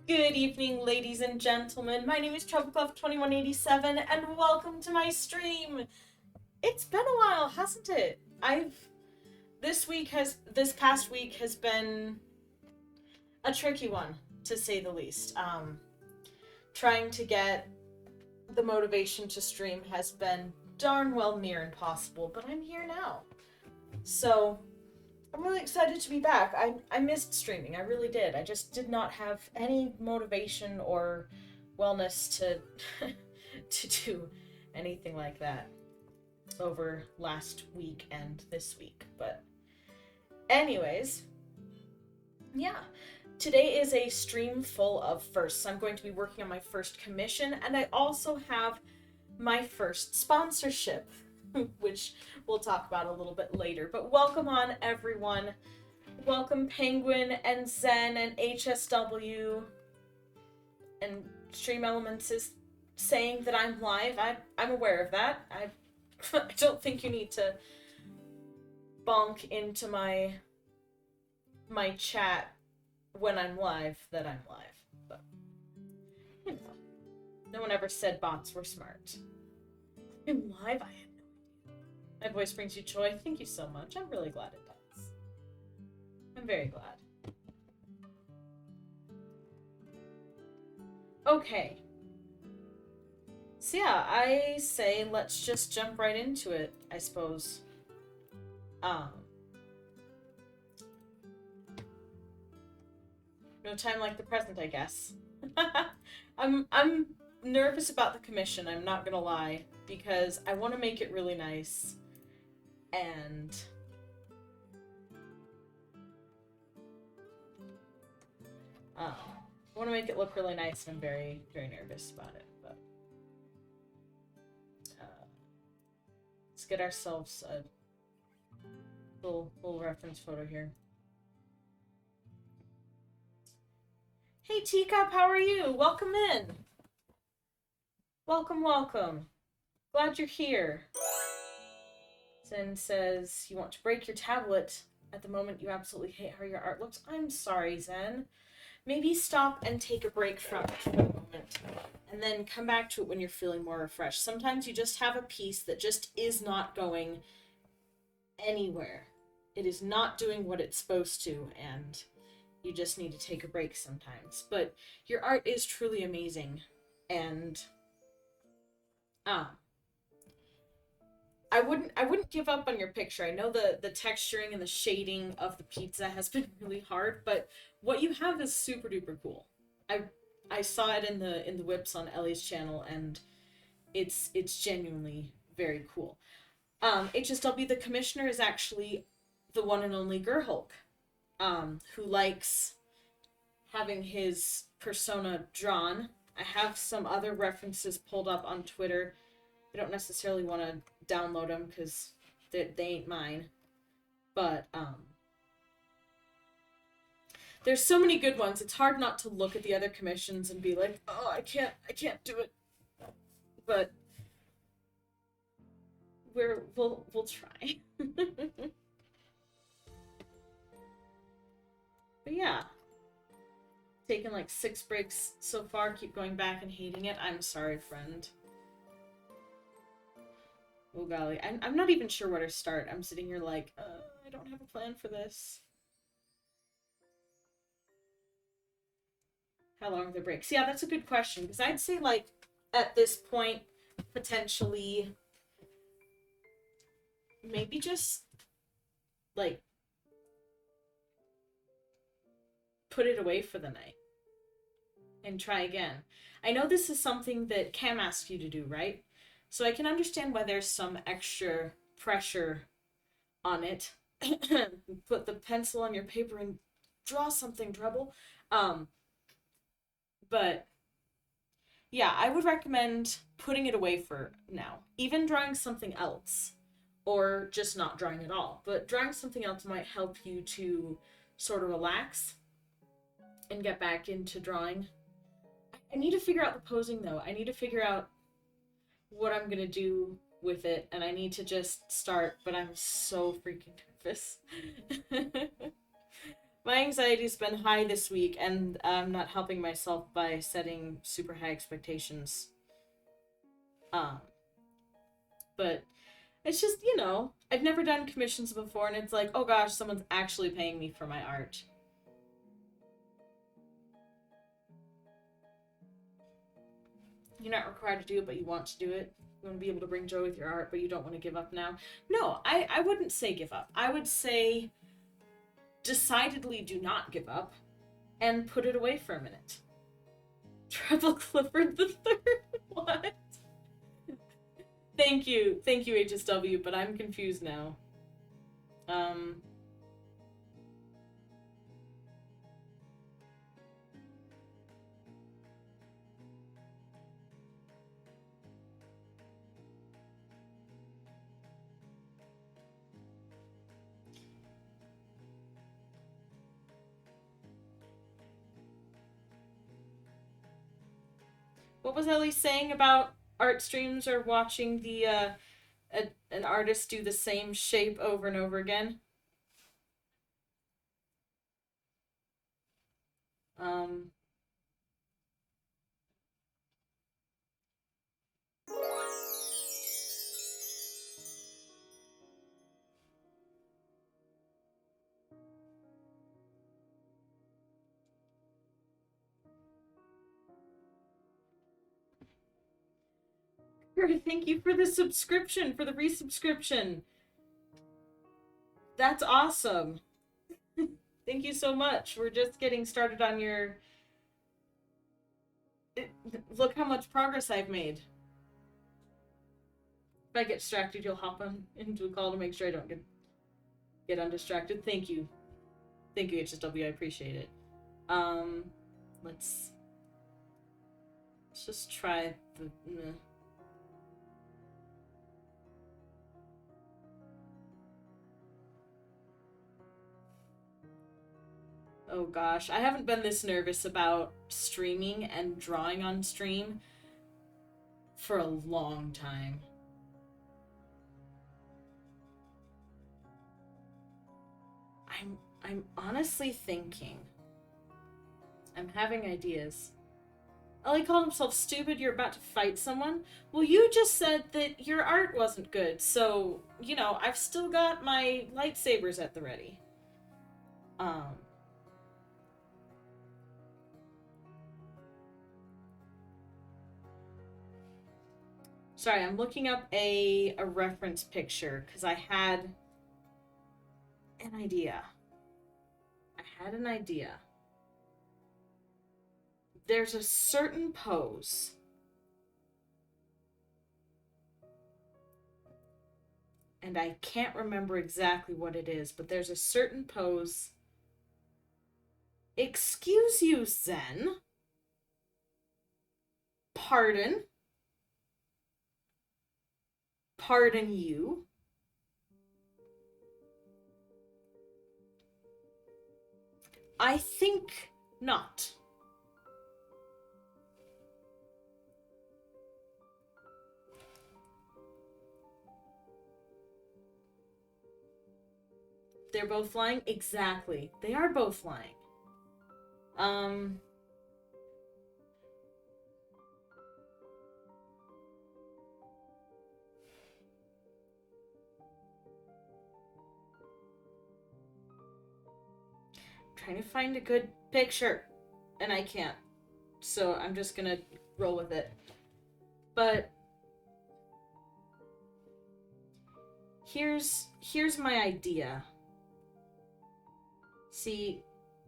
Good evening, ladies and gentlemen. My name is TroubleClef2187, and welcome to my stream. It's been a while, hasn't it? This past week has been a tricky one, to say the least. Trying to get the motivation to stream has been darn well near impossible, but I'm here now. So, I'm really excited to be back. I missed streaming. I really did. I just did not have any motivation or wellness to to do anything like that over last week and this week. But anyways, yeah. Today is a stream full of firsts. I'm going to be working on my first commission, and I also have my first sponsorship, which we'll talk about a little bit later. But welcome on, everyone. Welcome Penguin and Zen and HSW. And Stream Elements is saying that I'm live. I'm aware of that. I don't think you need to bonk into my chat when I'm live that I'm live. But, you know, no one ever said bots were smart. I'm live? I had no idea. My voice brings you joy. Thank you so much. I'm really glad it does. I'm very glad. Okay. So yeah, I say let's just jump right into it, I suppose. No time like the present, I guess. I'm nervous about the commission, I'm not gonna lie, because I want to make it really nice, and I want to make it look really nice, and I'm very, very nervous about it, but let's get ourselves a little reference photo here. Hey Teacup, how are you? Welcome in. Welcome. Glad you're here. Zen says, you want to break your tablet. At the moment, you absolutely hate how your art looks. I'm sorry, Zen. Maybe stop and take a break from it for a moment, and then come back to it when you're feeling more refreshed. Sometimes you just have a piece that just is not going anywhere. It is not doing what it's supposed to, and you just need to take a break sometimes. But your art is truly amazing, and I wouldn't give up on your picture. I know the texturing and the shading of the pizza has been really hard, but what you have is super duper cool. I saw it in the whips on Ellie's channel, and it's genuinely very cool. HSW, the commissioner, is actually the one and only Gerhulk, who likes having his persona drawn. I have some other references pulled up on Twitter. I don't necessarily want to download them because they ain't mine. But there's so many good ones. It's hard not to look at the other commissions and be like, oh, I can't do it. But we'll try. But yeah, taken like 6 breaks so far. Keep going back and hating it. I'm sorry, friend. Oh golly, I'm not even sure where to start. I'm sitting here like, I don't have a plan for this. How long are the breaks? Yeah, that's a good question, because I'd say, like, at this point, potentially, maybe just, like, put it away for the night and try again. I know this is something that Cam asked you to do, right? So I can understand why there's some extra pressure on it. Put the pencil on your paper and draw something, Trouble. But yeah, I would recommend putting it away for now. Even drawing something else, or just not drawing at all. But drawing something else might help you to sort of relax and get back into drawing. I need to figure out the posing, though. I need to figure out what I'm gonna do with it, and I need to just start, but I'm so freaking nervous. My anxiety's been high this week, and I'm not helping myself by setting super high expectations. Um, but it's just, I've never done commissions before, and it's like, oh gosh, someone's actually paying me for my art. You're not required to do it, but you want to do it. You want to be able to bring joy with your art, but you don't want to give up now. No, I wouldn't say give up. I would say decidedly do not give up and put it away for a minute. Treble Clifford the Third? What? Thank you, HSW, but I'm confused now. What was Ellie saying about art streams or watching the an artist do the same shape over and over again? Um Thank you for the subscription, for the resubscription. That's awesome. Thank you so much. We're just getting started on your... Look how much progress I've made. If I get distracted, you'll hop on into a call to make sure I don't get undistracted. Thank you. Thank you, HSW. I appreciate it. Let's just try the... Oh gosh, I haven't been this nervous about streaming and drawing on stream for a long time. I'm honestly thinking. I'm having ideas. Ellie called himself stupid, you're about to fight someone? Well, you just said that your art wasn't good, so, I've still got my lightsabers at the ready. Sorry, I'm looking up a reference picture, because I had an idea. There's a certain pose. And I can't remember exactly what it is, but there's a certain pose. Excuse you, Zen. Pardon. Pardon you. I think not. They're both lying? Exactly. They are both lying. Trying to find a good picture, and I can't. So I'm just gonna roll with it. But here's my idea. See,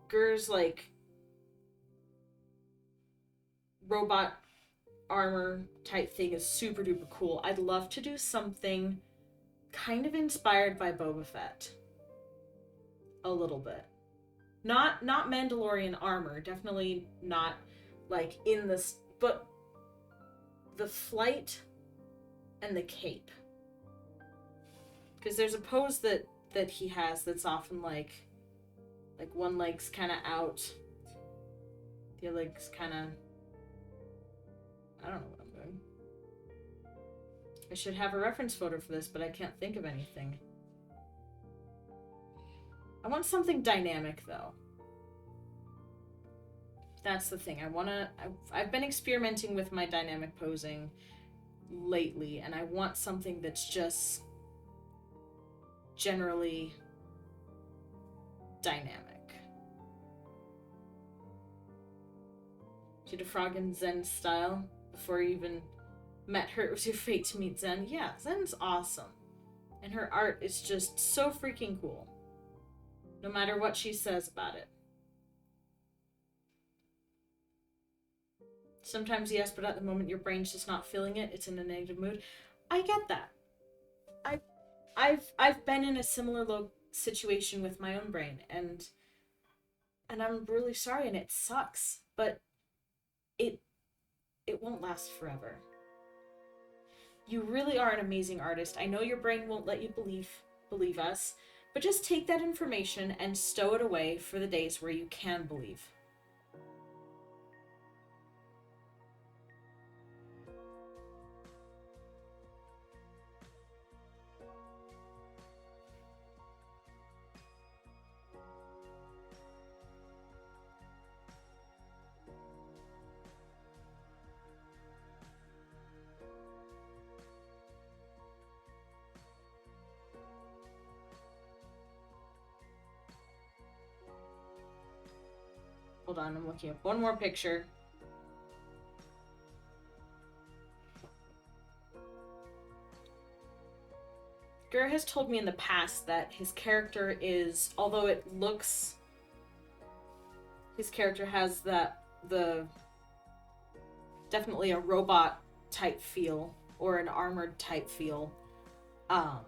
Gur's like robot armor type thing is super duper cool. I'd love to do something kind of inspired by Boba Fett. A little bit. Not Mandalorian armor, definitely not like in this, but the flight and the cape. Because there's a pose that he has that's often like one leg's kind of out, the other leg's kind of... I don't know what I'm doing. I should have a reference photo for this, but I can't think of anything. I want something dynamic, though. That's the thing. I've been experimenting with my dynamic posing lately, and I want something that's just generally dynamic. Did a frog in Zen style before you even met her? It was your fate to meet Zen. Yeah, Zen's awesome. And her art is just so freaking cool. No matter what she says about it. Sometimes yes, but at the moment your brain's just not feeling it. It's in a negative mood. I get that. I've been in a similar situation with my own brain, and I'm really sorry, and it sucks, but it won't last forever. You really are an amazing artist. I know your brain won't let you believe us, but just take that information and stow it away for the days where you can believe. Hold on, I'm looking up one more picture. Gur has told me in the past that his character is, although it looks, his character has the definitely a robot type feel or an armored type feel. I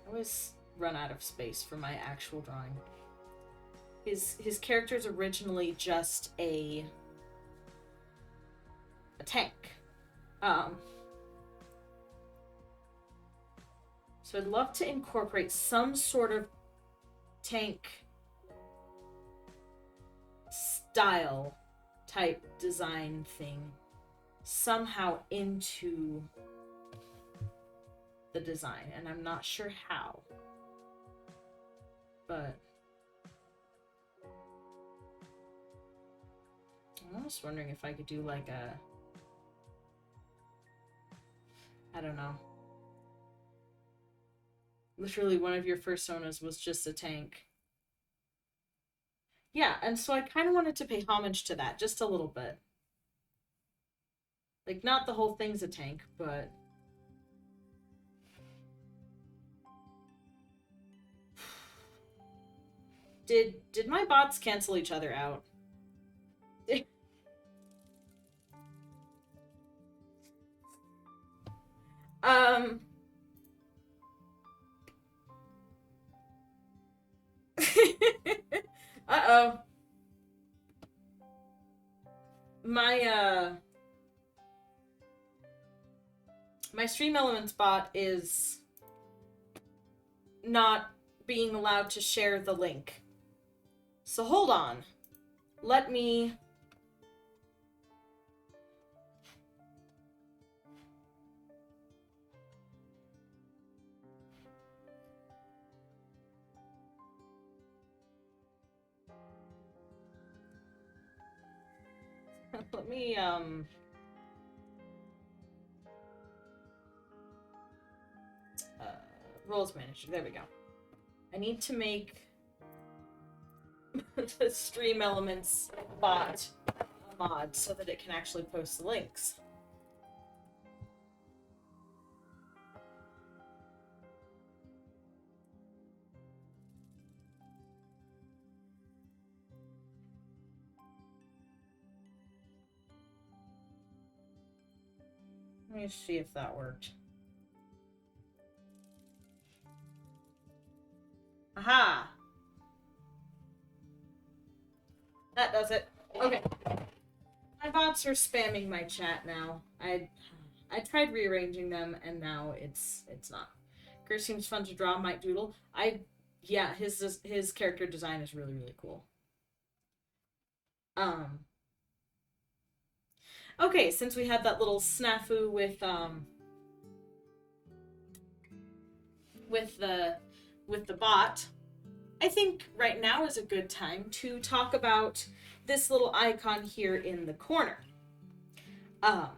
always run out of space for my actual drawing. His character's originally just a tank. So I'd love to incorporate some sort of tank style type design thing somehow into the design, and I'm not sure how. But I'm almost wondering if I could do like I don't know. Literally one of your personas was just a tank. Yeah, and so I kind of wanted to pay homage to that just a little bit. Like, not the whole thing's a tank, but Did my bots cancel each other out? Uh-oh. My my Stream Elements bot is not being allowed to share the link. So hold on. Let me... Let me, roles manager. There we go. I need to make the Stream Elements bot a mod so that it can actually post the links. Let me see if that worked. Aha! That does it. Okay. My bots are spamming my chat now. I tried rearranging them and now it's not. Gur seems fun to draw. Might doodle. Yeah, his character design is really, really cool. Okay, since we had that little snafu with the bot, I think right now is a good time to talk about this little icon here in the corner, um,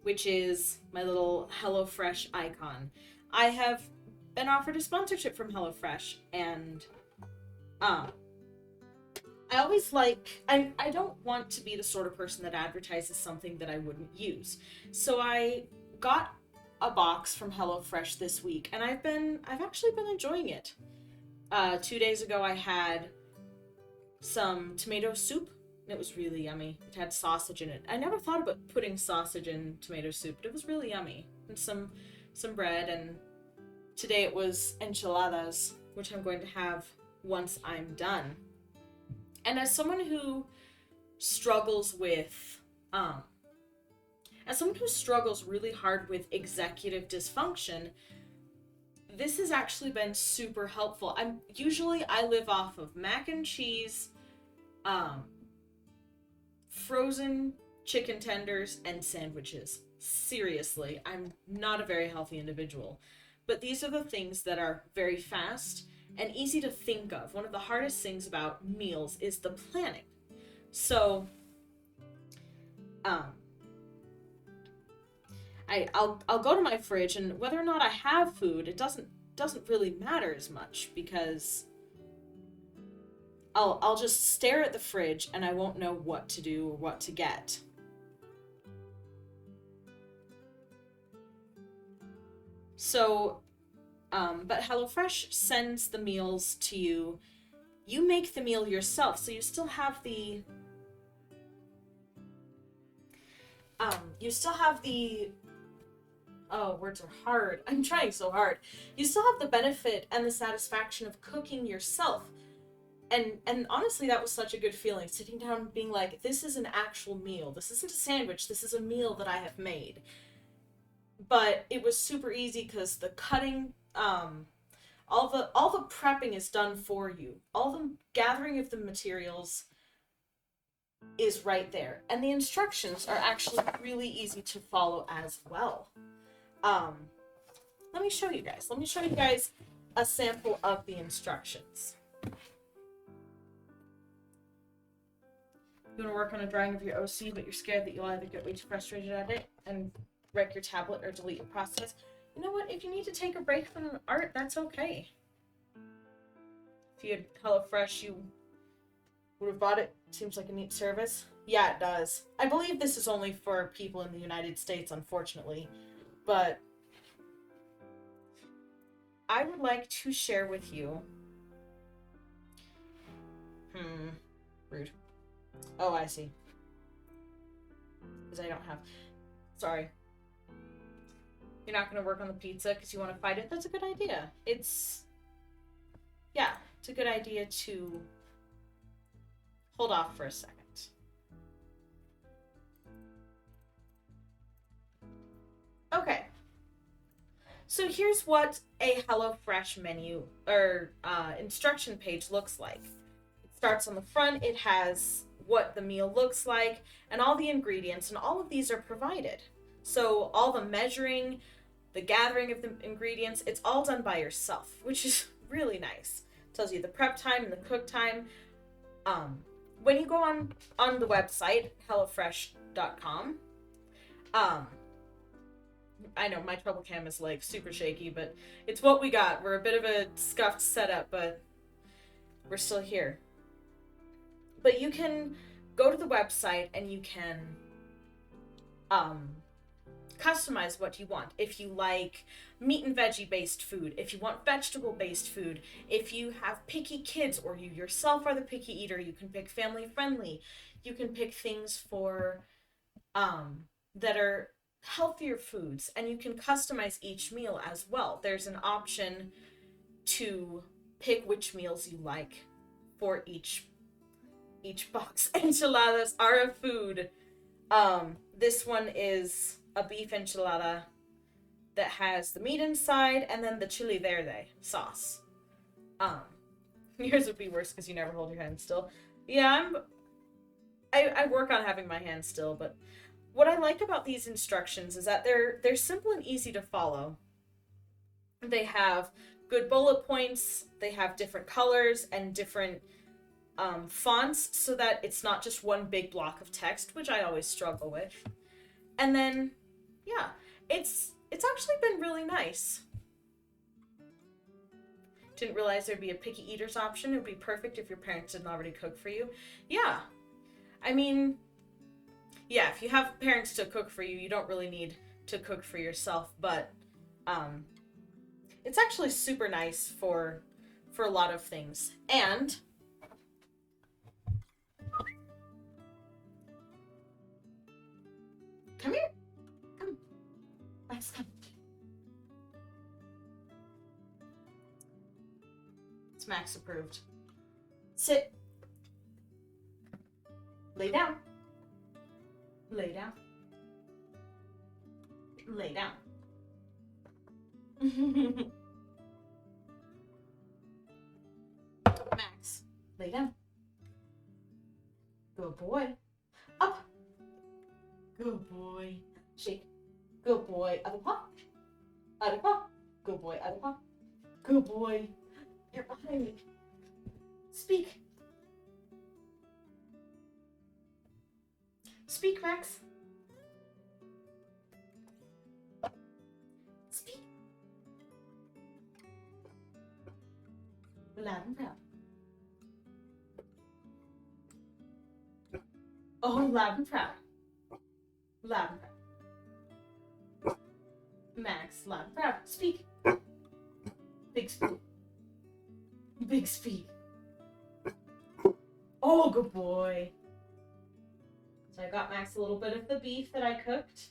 which is my little HelloFresh icon. I have been offered a sponsorship from HelloFresh, and um, I always I don't want to be the sort of person that advertises something that I wouldn't use. So I got a box from HelloFresh this week, and I've actually been enjoying it. 2 days ago I had some tomato soup, and it was really yummy. It had sausage in it. I never thought about putting sausage in tomato soup, but it was really yummy. And some bread, and today it was enchiladas, which I'm going to have once I'm done. And as someone who struggles with as someone who struggles really hard with executive dysfunction, this has actually been super helpful. I live off of mac and cheese, frozen chicken tenders, and sandwiches. Seriously, I'm not a very healthy individual. But these are the things that are very fast and easy to think of. One of the hardest things about meals is the planning. So, I'll go to my fridge, and whether or not I have food, it doesn't really matter as much, because I'll just stare at the fridge and I won't know what to do or what to get. So, but HelloFresh sends the meals to you. You make the meal yourself, so you still have the oh, words are hard. I'm trying so hard. You still have the benefit and the satisfaction of cooking yourself. And honestly, that was such a good feeling, sitting down and being like, this is an actual meal. This isn't a sandwich. This is a meal that I have made. But it was super easy because the cutting, all the prepping is done for you. All the gathering of the materials is right there. And the instructions are actually really easy to follow as well. Let me show you guys. Let me show you guys a sample of the instructions. You want to work on a drawing of your OC, but you're scared that you'll either get way too frustrated at it and wreck your tablet or delete your process. You know what? If you need to take a break from art, that's okay. If you had HelloFresh, you would have bought it. Seems like a neat service. Yeah, it does. I believe this is only for people in the United States, unfortunately. But I would like to share with you... Rude. Oh, I see. Because I don't have... Sorry. You're not going to work on the pizza because you want to fight it? That's a good idea. Yeah, it's a good idea to hold off for a second. Okay. So here's what a HelloFresh menu or instruction page looks like. It starts on the front. It has what the meal looks like and all the ingredients, and all of these are provided. So all the measuring, the gathering of the ingredients, it's all done by yourself, which is really nice. It tells you the prep time and the cook time. When you go on the website, HelloFresh.com, I know my trouble cam is like super shaky, but it's what we got. We're a bit of a scuffed setup, but we're still here. But you can go to the website and you can customize what you want. If you like meat and veggie based food, if you want vegetable based food, if you have picky kids or you yourself are the picky eater, you can pick family friendly. You can pick things for that are healthier foods, and you can customize each meal as well. There's an option to pick which meals you like for each box. Enchiladas are a food. This one is a beef enchilada that has the meat inside and then the chili verde sauce. Yours would be worse because you never hold your hand still. Yeah, I work on having my hand still, but what I like about these instructions is that they're simple and easy to follow. They have good bullet points. They have different colors and different fonts so that it's not just one big block of text, which I always struggle with. And then, yeah, it's actually been really nice. Didn't realize there'd be a picky eaters option. It would be perfect if your parents didn't already cook for you. Yeah. I mean, yeah, if you have parents to cook for you, you don't really need to cook for yourself, but it's actually super nice for a lot of things. And come here. Come. Max, come. It's Max approved. Sit. Lay down. Lay down. Lay down. Max, lay down. Good boy. Up. Good boy. Shake. Good boy. Other paw. Other paw. Good boy. Other paw. Good boy. You're behind me. Speak. Speak, Max. Speak. Loud and proud. Oh, loud and proud. Loud and proud. Max, loud and proud. Speak. Big speak. Big speak. Oh, good boy. So I got Max a little bit of the beef that I cooked.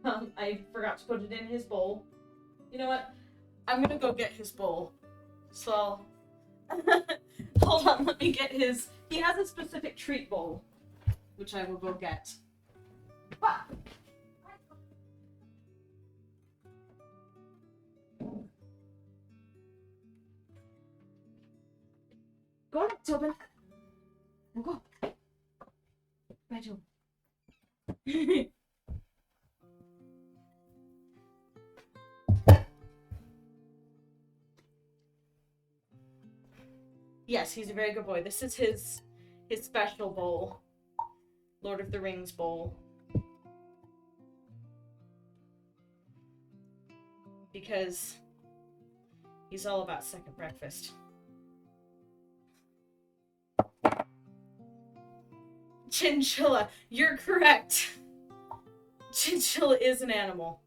I forgot to put it in his bowl. You know what? I'm gonna go get his bowl. So, hold on, let me get his... He has a specific treat bowl, which I will go get. Ah! Go on, Tobin. Now go. Right, Tobin. Yes, he's a very good boy. This is his special bowl. Lord of the Rings bowl. Because he's all about second breakfast. Chinchilla, you're correct. Chinchilla is an animal.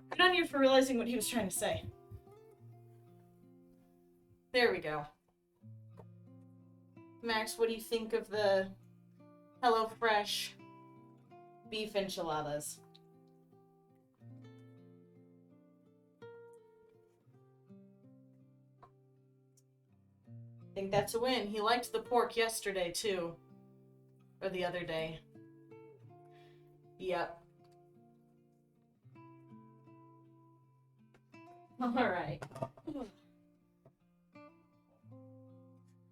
Good on you for realizing what he was trying to say. There we go. Max, what do you think of the HelloFresh beef enchiladas? I think that's a win. He liked the pork yesterday, too. Or the other day. Yep. Alright.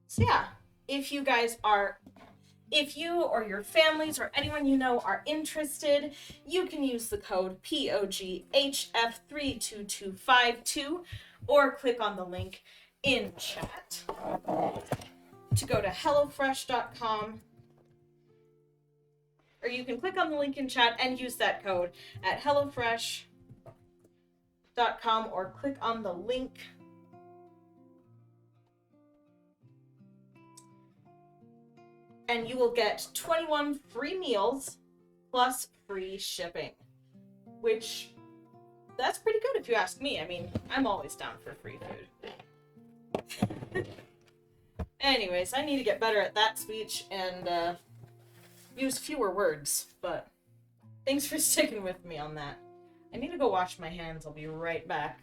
So yeah, if you or your families or anyone you know are interested, you can use the code POGHF32252 or click on the link in chat to go to HelloFresh.com. Or you can click on the link in chat and use that code at HelloFresh.com or click on the link and you will get 21 free meals plus free shipping. Which, that's pretty good if you ask me. I mean, I'm always down for free food. Anyways, I need to get better at that speech and use fewer words, but thanks for sticking with me on that. I need to go wash my hands. I'll be right back.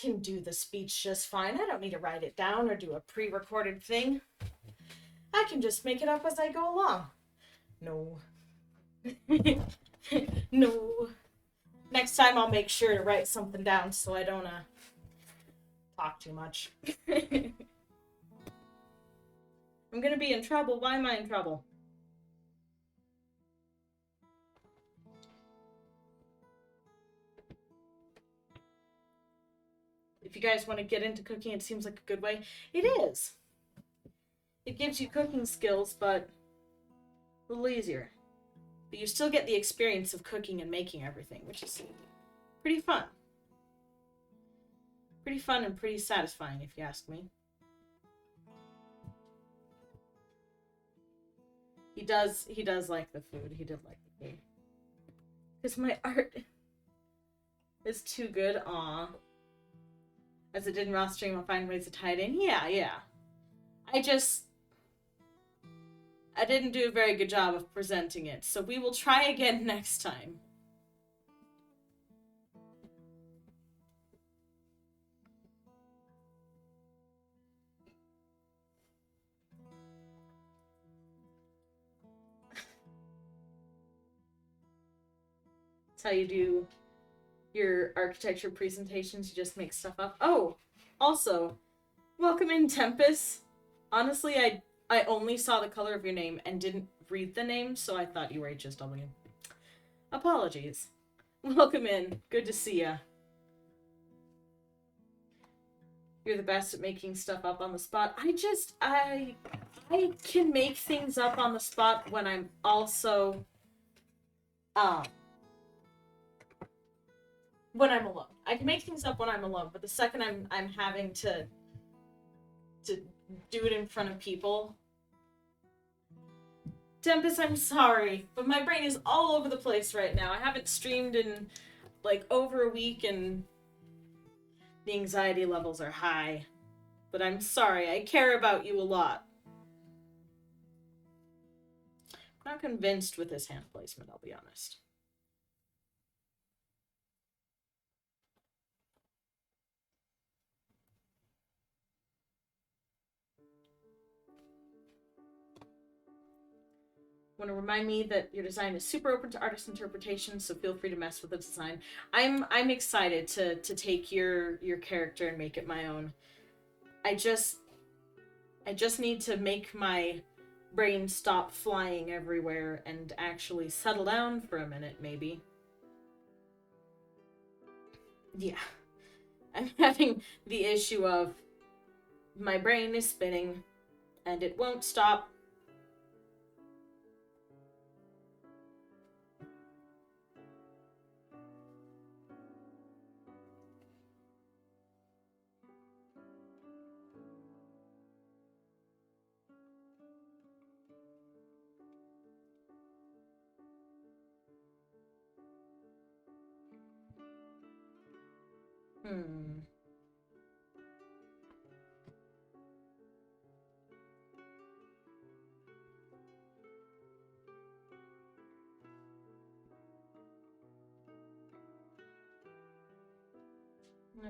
can do the speech just fine. I don't need to write it down or do a pre-recorded thing. I can just make it up as I go along. No. No. Next time I'll make sure to write something down so I don't talk too much. I'm gonna be in trouble. Why am I in trouble? If you guys want to get into cooking, it seems like a good way. It is. It gives you cooking skills, but a little easier. But you still get the experience of cooking and making everything, which is pretty fun. Pretty fun and pretty satisfying, if you ask me. He does like the food. He did like the food. Because my art is too good. Aw. As it did in raw stream, I'll find ways to tie it in. Yeah. I didn't do a very good job of presenting it, so we will try again next time. That's how you do your architecture presentations. You just make stuff up. Oh, also, welcome in, Tempest. Honestly, I only saw the color of your name and didn't read the name, so I thought you were HSW. Apologies. Welcome in. Good to see ya. You're the best at making stuff up on the spot. I can make things up on the spot when I'm also when I'm alone. I can make things up when I'm alone, but the second I'm having to do it in front of people. Tempest, I'm sorry, but my brain is all over the place right now. I haven't streamed in like over a week and the anxiety levels are high. But I'm sorry, I care about you a lot. I'm not convinced with this hand placement, I'll be honest. Want to remind me that your design is super open to artist interpretation, so feel free to mess with the design. I'm excited to take your character and make it my own. I just need to make my brain stop flying everywhere and actually settle down for a minute, maybe. Yeah. I'm having the issue of my brain is spinning and it won't stop.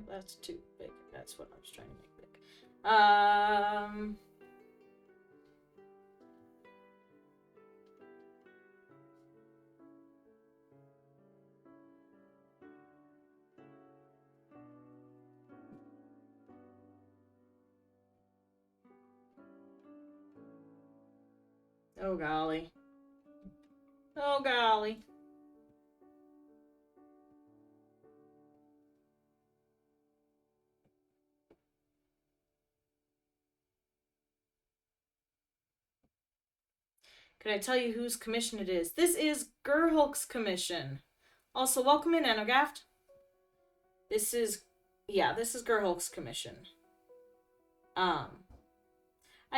That's too big. That's what I was trying to make big. Oh golly. Oh golly. Could I tell you whose commission it is? This is Gerhulk's commission. Also, welcome in, Enogaft. This is Gerhulk's commission. I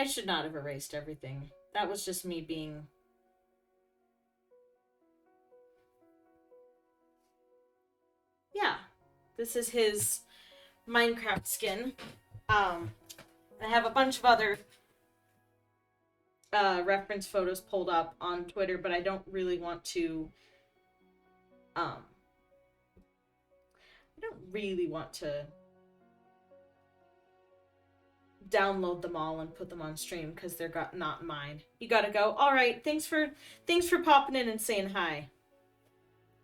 should not have erased everything. That was just me being... Yeah. This is his Minecraft skin. I have a bunch of other reference photos pulled up on Twitter, but I don't really want to download them all and put them on stream because they're not mine. You gotta go. All right, thanks for popping in and saying hi.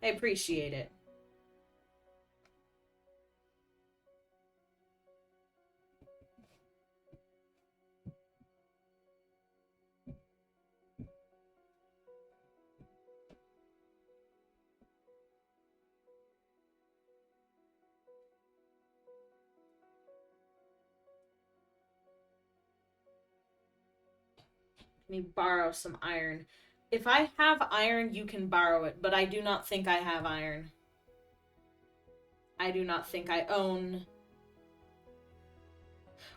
I appreciate it. Let me borrow some iron. If I have iron, you can borrow it, but I do not think I have iron. I do not think I own...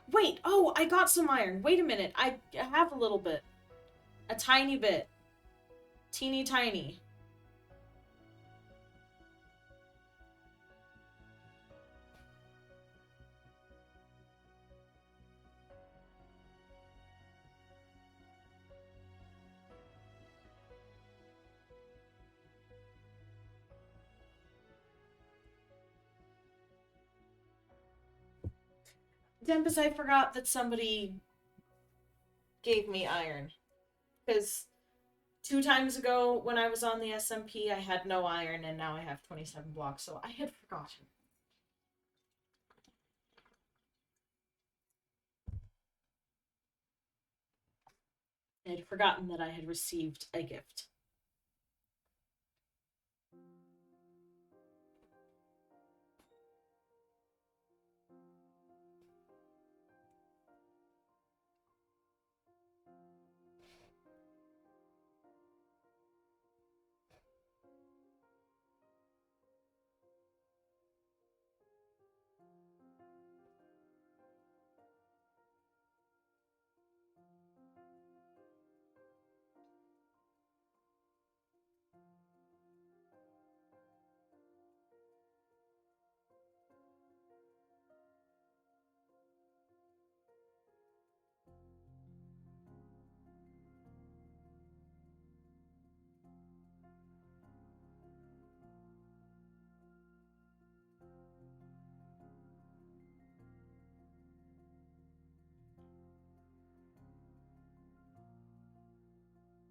Wait, oh, I got some iron. Wait a minute, I have a little bit. A tiny bit. Teeny tiny. Tempest, I forgot that somebody gave me iron. Because 2 times ago when I was on the SMP, I had no iron, and now I have 27 blocks, so I had forgotten. I had forgotten that I had received a gift.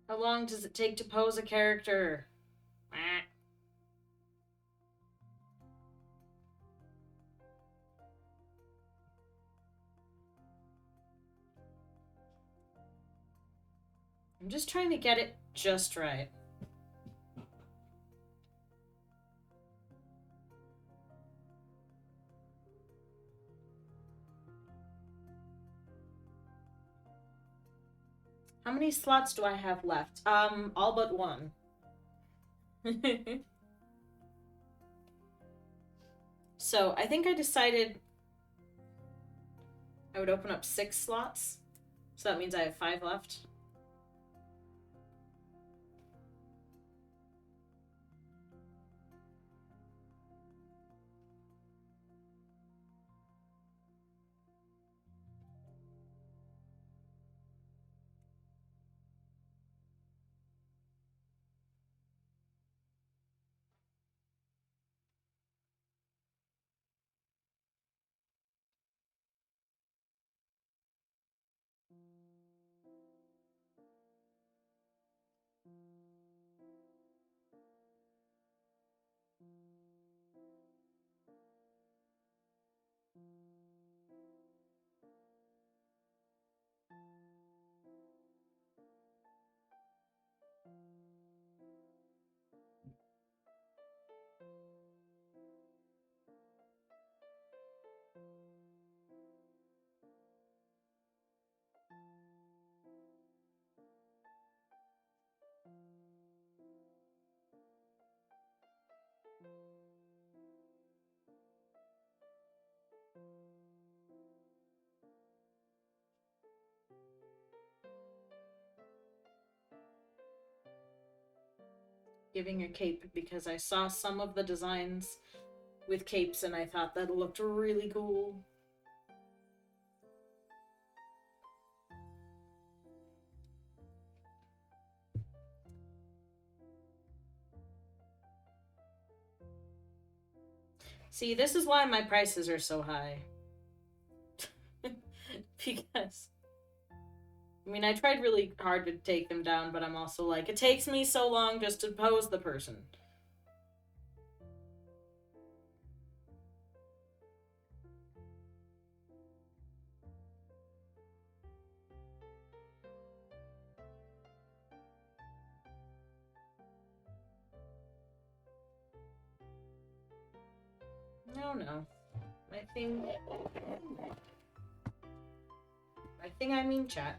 How long does it take to pose a character? I'm just trying to get it just right. How many slots do I have left? All but one. So, I think I decided I would open up 6 slots. So that means I have 5 left. Giving a cape because I saw some of the designs with capes and I thought that looked really cool. See, this is why my prices are so high. Because, I mean, I tried really hard to take them down, but I'm also like, it takes me so long just to pose the person. No. I mean chat.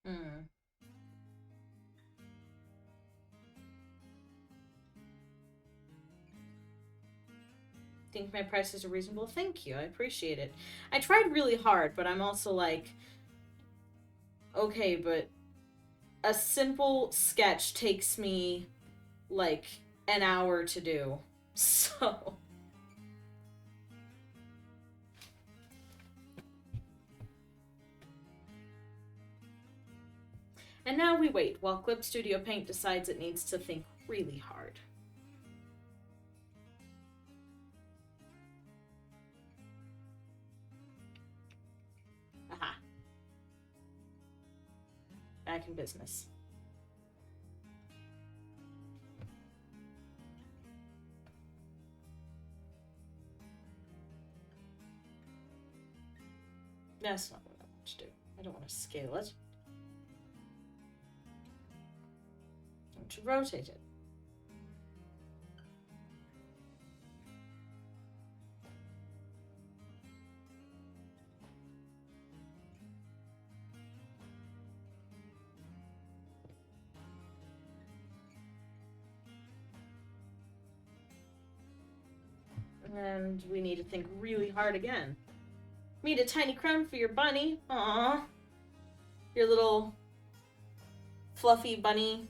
Hmm. Think my prices are reasonable? Thank you. I appreciate it. I tried really hard, but I'm also like, okay, but a simple sketch takes me like an hour to do. So. And now we wait while Clip Studio Paint decides it needs to think really hard. Aha. Back in business. That's not what I want to do. I don't want to scale it. I want to rotate it. And we need to think really hard again. Made a tiny crown for your bunny. Aww. Your little fluffy bunny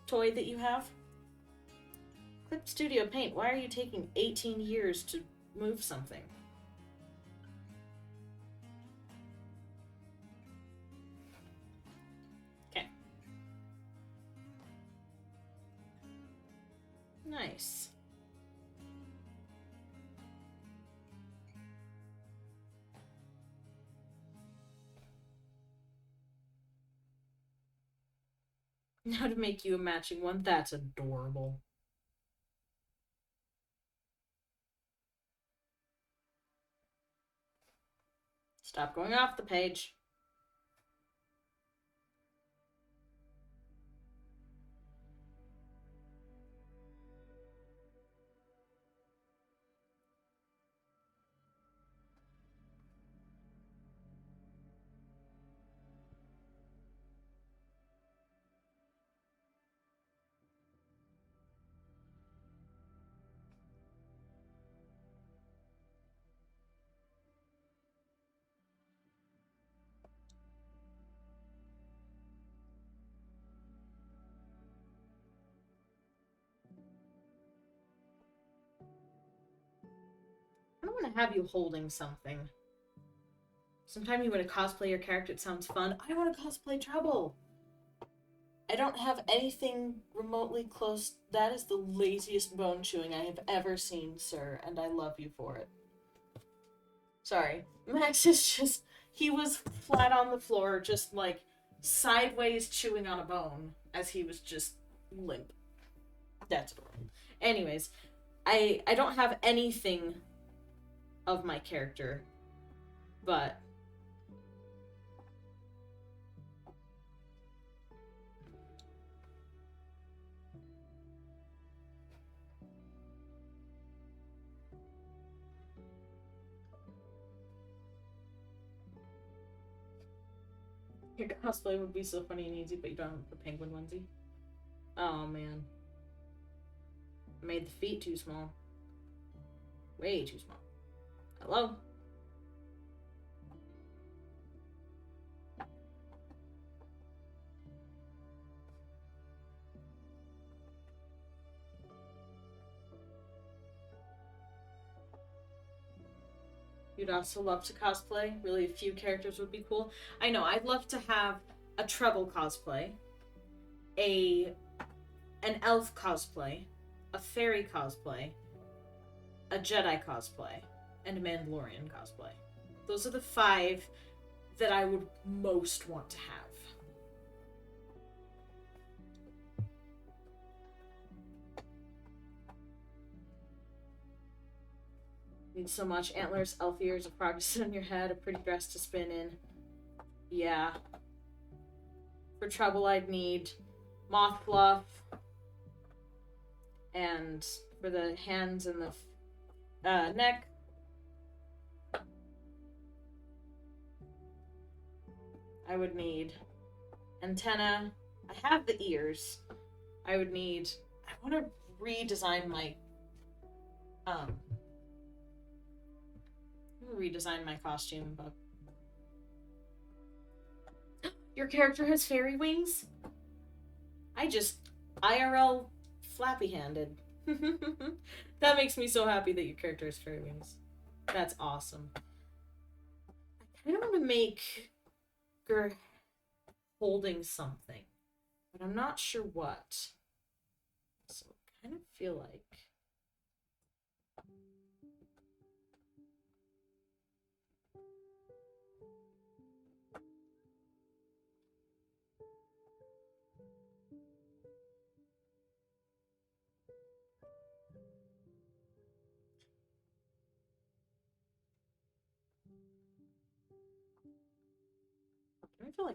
toy that you have. Clip Studio Paint, why are you taking 18 years to move something? Okay. Nice. Now to make you a matching one. That's adorable. Stop going off the page. I don't want to have you holding something. Sometimes you want to cosplay your character, it sounds fun. I want to cosplay Trouble. I don't have anything remotely close. That is the laziest bone chewing I have ever seen, sir, and I love you for it. Sorry. Max is just... He was flat on the floor, just like sideways chewing on a bone as he was just limp. That's adorable. Anyways, I don't have anything of my character, but your cosplay would be so funny and easy, but you don't have the penguin onesie. Oh man. I made the feet too small. Way too small. Hello? You'd also love to cosplay. Really, a few characters would be cool. I know. I'd love to have a Treble cosplay, a an elf cosplay, a fairy cosplay, a Jedi cosplay, and a Mandalorian cosplay. Those are the 5 that I would most want to have. Need so much antlers, elf ears, a frog to sit on your head, a pretty dress to spin in. Yeah. For trouble, I'd need moth fluff, and for the hands and the neck, I would need antenna. I have the ears. I would need. I want to redesign my. Redesign my costume, but your character has fairy wings? I just IRL flappy-handed. That makes me so happy that your character has fairy wings. That's awesome. I kind of want to make her holding something, but I'm not sure what. So I kind of feel like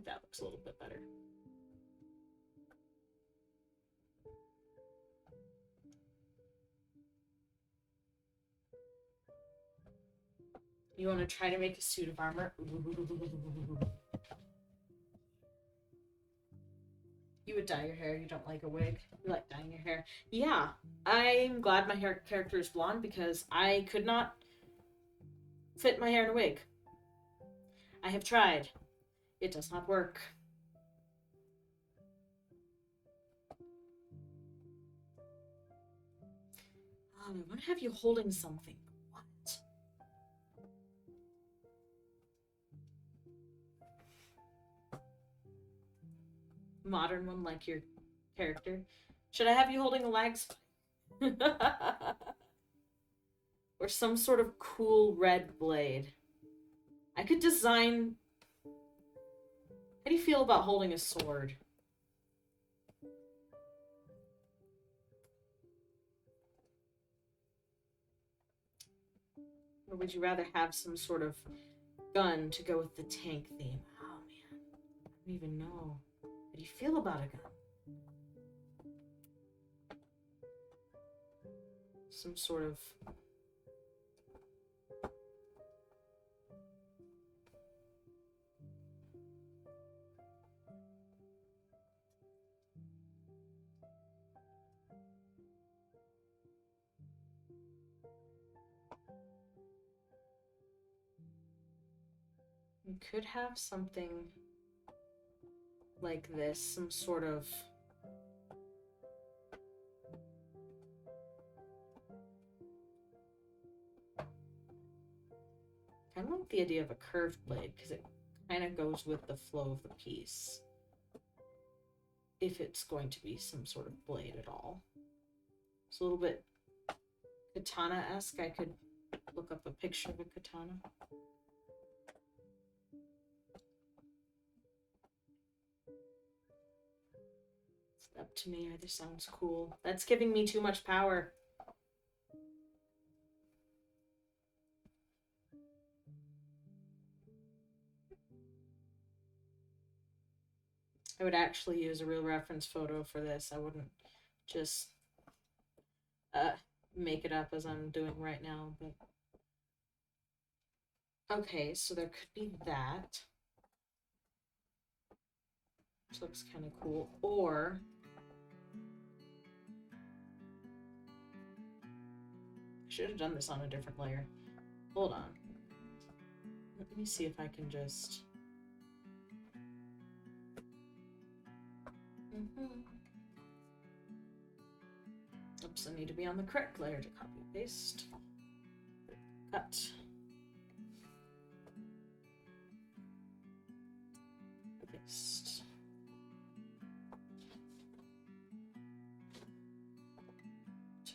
that looks a little bit better. You want to try to make a suit of armor? You would dye your hair. You don't like a wig. You like dyeing your hair. Yeah, I'm glad my character is blonde because I could not fit my hair in a wig. I have tried. It does not work. I want to have you holding something. What? Modern one like your character. Should I have you holding a lag spike? Or some sort of cool red blade. I could design... How do you feel about holding a sword? Or would you rather have some sort of gun to go with the tank theme? Oh man, I don't even know. How do you feel about a gun? Some sort of... You could have something like this, some sort of... I like the idea of a curved blade, because it kind of goes with the flow of the piece. If it's going to be some sort of blade at all. It's a little bit katana-esque. I could look up a picture of a katana. It's up to me. Either sounds cool. That's giving me too much power. I would actually use a real reference photo for this. I wouldn't just make it up as I'm doing right now, but... Okay, so there could be that. Which looks kind of cool. Or... I should have done this on a different layer. Hold on. Let me see if I can just... Oops, I need to be on the correct layer to copy paste. Cut.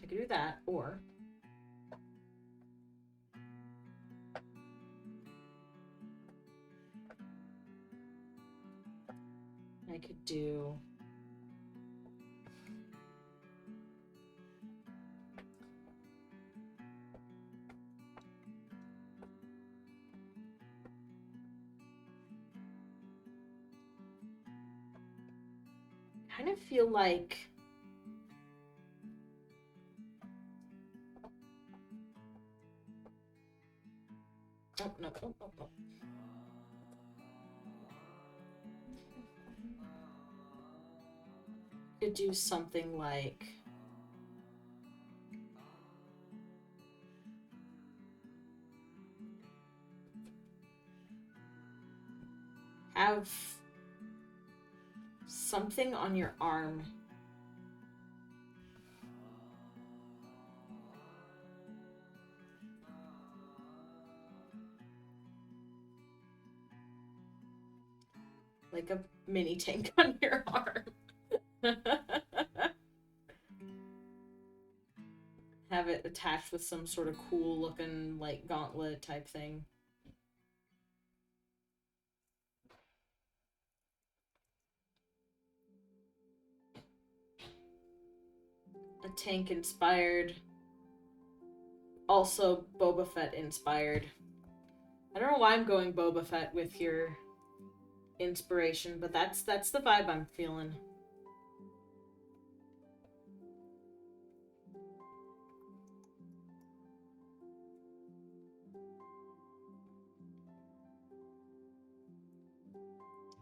I could do that, or I could do kind of feel like no. Could do something like have something on your arm like a mini tank on your arm. Have it attached with some sort of cool looking like gauntlet type thing. A tank inspired. Also Boba Fett inspired. I don't know why I'm going Boba Fett with your inspiration, but that's the vibe I'm feeling.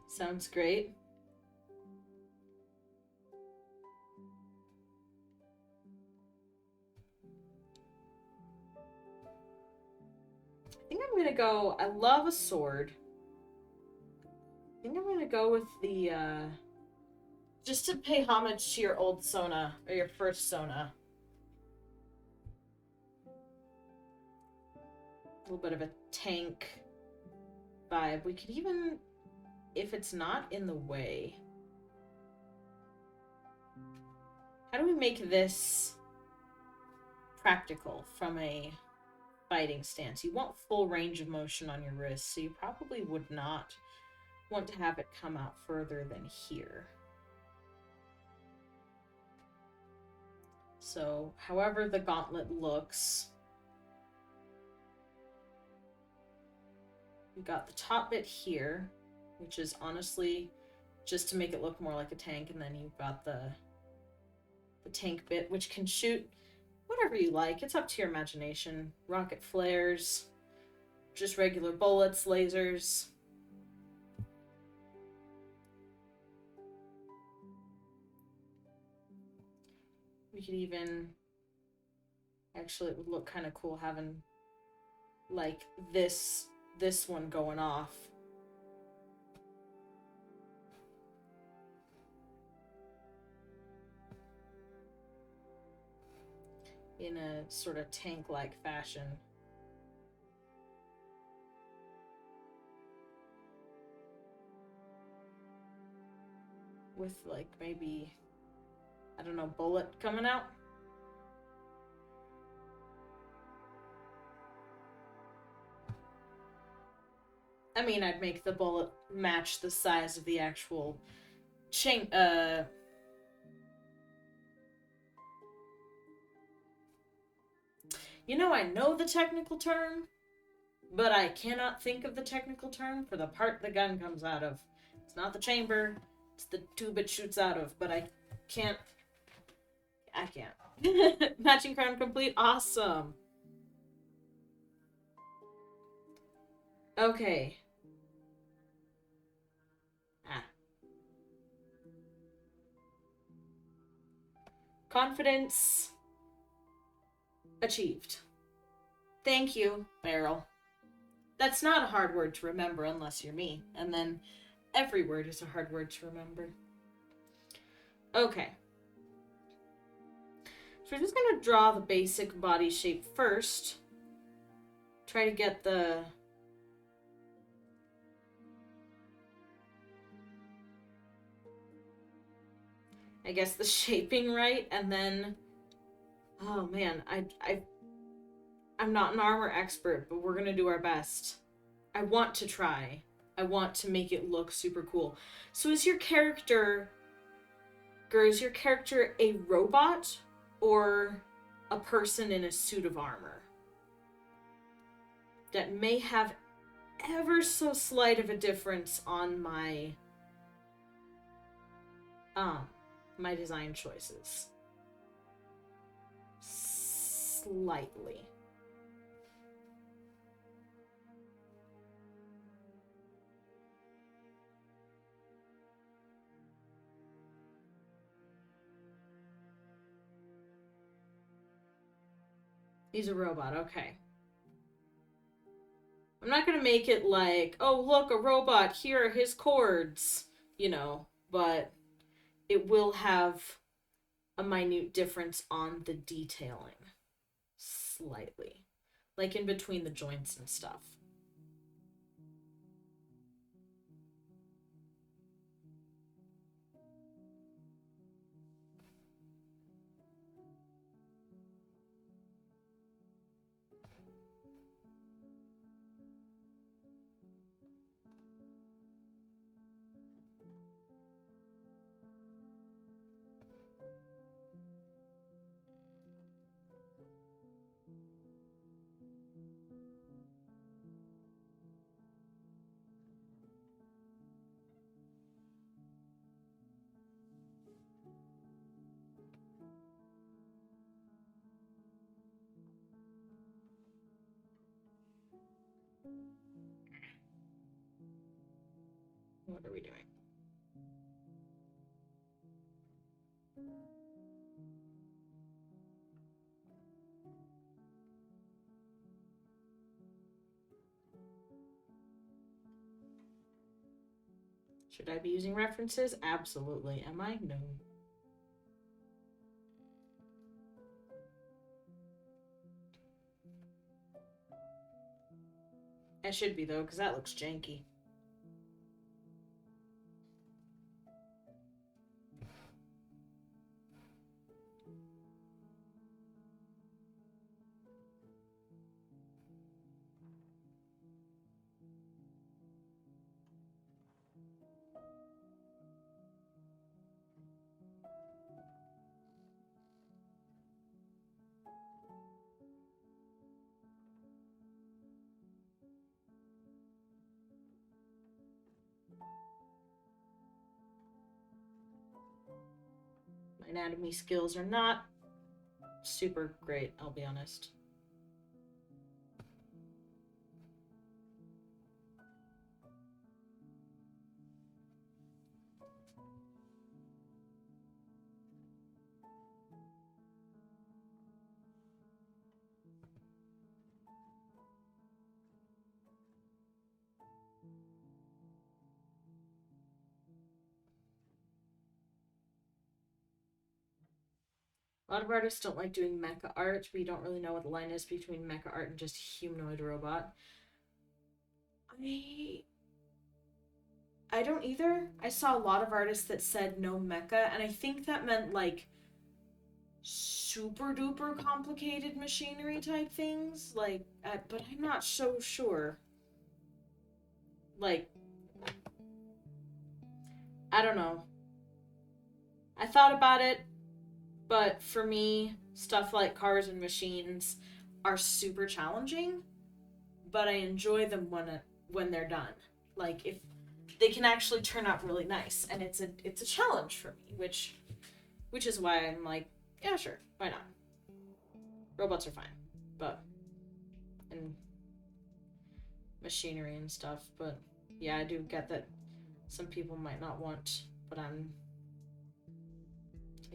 Sounds great. I think I'm gonna go, I love a sword. I think I'm gonna go with the, just to pay homage to your old Sona, or your first Sona. A little bit of a tank vibe. We could even, if it's not in the way, how do we make this practical from a fighting stance? You want full range of motion on your wrist, so you probably would not want to have it come out further than here. So, however the gauntlet looks, you got the top bit here, which is honestly just to make it look more like a tank, and then you've got the tank bit, which can shoot whatever you like. It's up to your imagination. Rocket flares, just regular bullets, lasers. We could even, actually it would look kind of cool having like this one going off. In a sort of tank-like fashion. With like maybe, I don't know, bullet coming out. I mean, I'd make the bullet match the size of the actual chain, You know, I know the technical term, but I cannot think of the technical term for the part the gun comes out of. It's not the chamber, it's the tube it shoots out of, but I can't. Matching crown complete, awesome. Okay. Confidence achieved. Thank you, Beryl. That's not a hard word to remember unless you're me. And then every word is a hard word to remember. Okay. So we're just going to draw the basic body shape first. Try to get the... I guess the shaping right, and then Oh man, I'm not an armor expert, but we're gonna do our best. I want to try. I want to make it look super cool. So is your character, a robot or a person in a suit of armor that may have ever so slight of a difference on my design choices? Slightly. He's a robot, okay. I'm not gonna make it like, oh, look, a robot, here are his chords, but it will have a minute difference on the detailing. Slightly. Like in between the joints and stuff. What are we doing? Should I be using references? Absolutely. Am I? No. I should be, though, because that looks janky. My anatomy skills are not super great, I'll be honest. A lot of artists don't like doing mecha art. We don't really know what the line is between mecha art and just humanoid robot. I don't either. I saw a lot of artists that said no mecha, and I think that meant like super duper complicated machinery type things. But I'm not so sure. Like, I don't know. I thought about it, but for me, stuff like cars and machines are super challenging, but I enjoy them when they're done. Like if they can actually turn out really nice, and it's a challenge for me, which is why I'm like, yeah, sure, why not? Robots are fine, but and machinery and stuff, but yeah, I do get that some people might not want, but I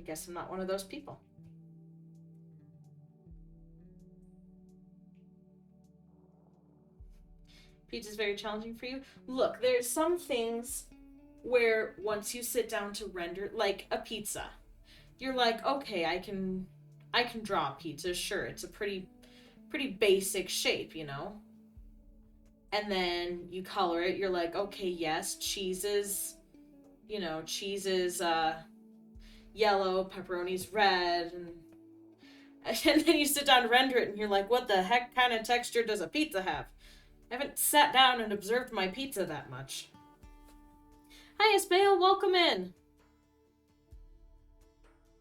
guess I'm not one of those people. Pizza's very challenging for you. Look, there's some things where once you sit down to render, like a pizza, you're like, okay, I can draw a pizza. Sure, it's a pretty basic shape, And then you color it. You're like, okay, yes, cheese is yellow, pepperoni's red, and And then you sit down to render it and you're like, what the heck kind of texture does a pizza have? I haven't sat down and observed my pizza that much. Hi, Ismail, welcome in.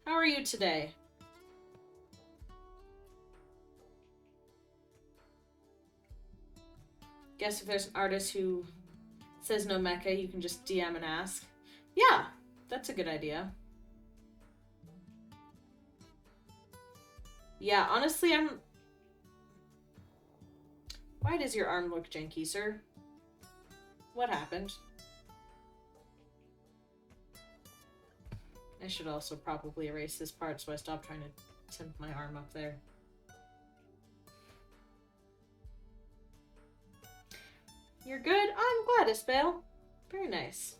How are you today? Guess if there's an artist who says no mecha, you can just DM and ask. Yeah, that's a good idea. Yeah, honestly, Why does your arm look janky, sir? What happened? I should also probably erase this part so I stop trying to send my arm up there. You're good? I'm glad, Isbale. Very nice.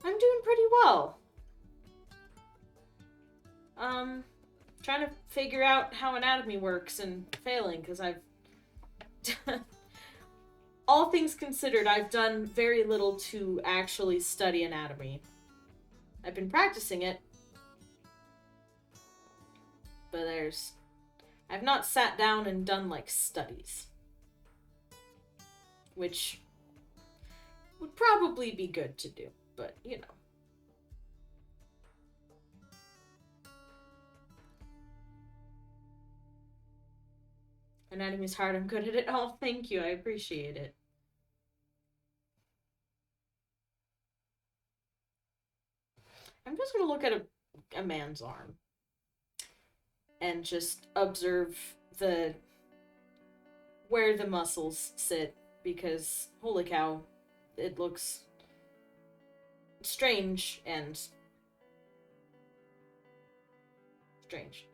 I'm doing pretty well. Trying to figure out how anatomy works and failing, because I've... all things considered, I've done very little to actually study anatomy. I've been practicing it, but I've not sat down and done, like, studies. Which would probably be good to do, but, you know. Anatomy's hard, I'm good at it. Oh, thank you, I appreciate it. I'm just gonna look at a man's arm and just observe where the muscles sit, because holy cow, it looks strange and strange.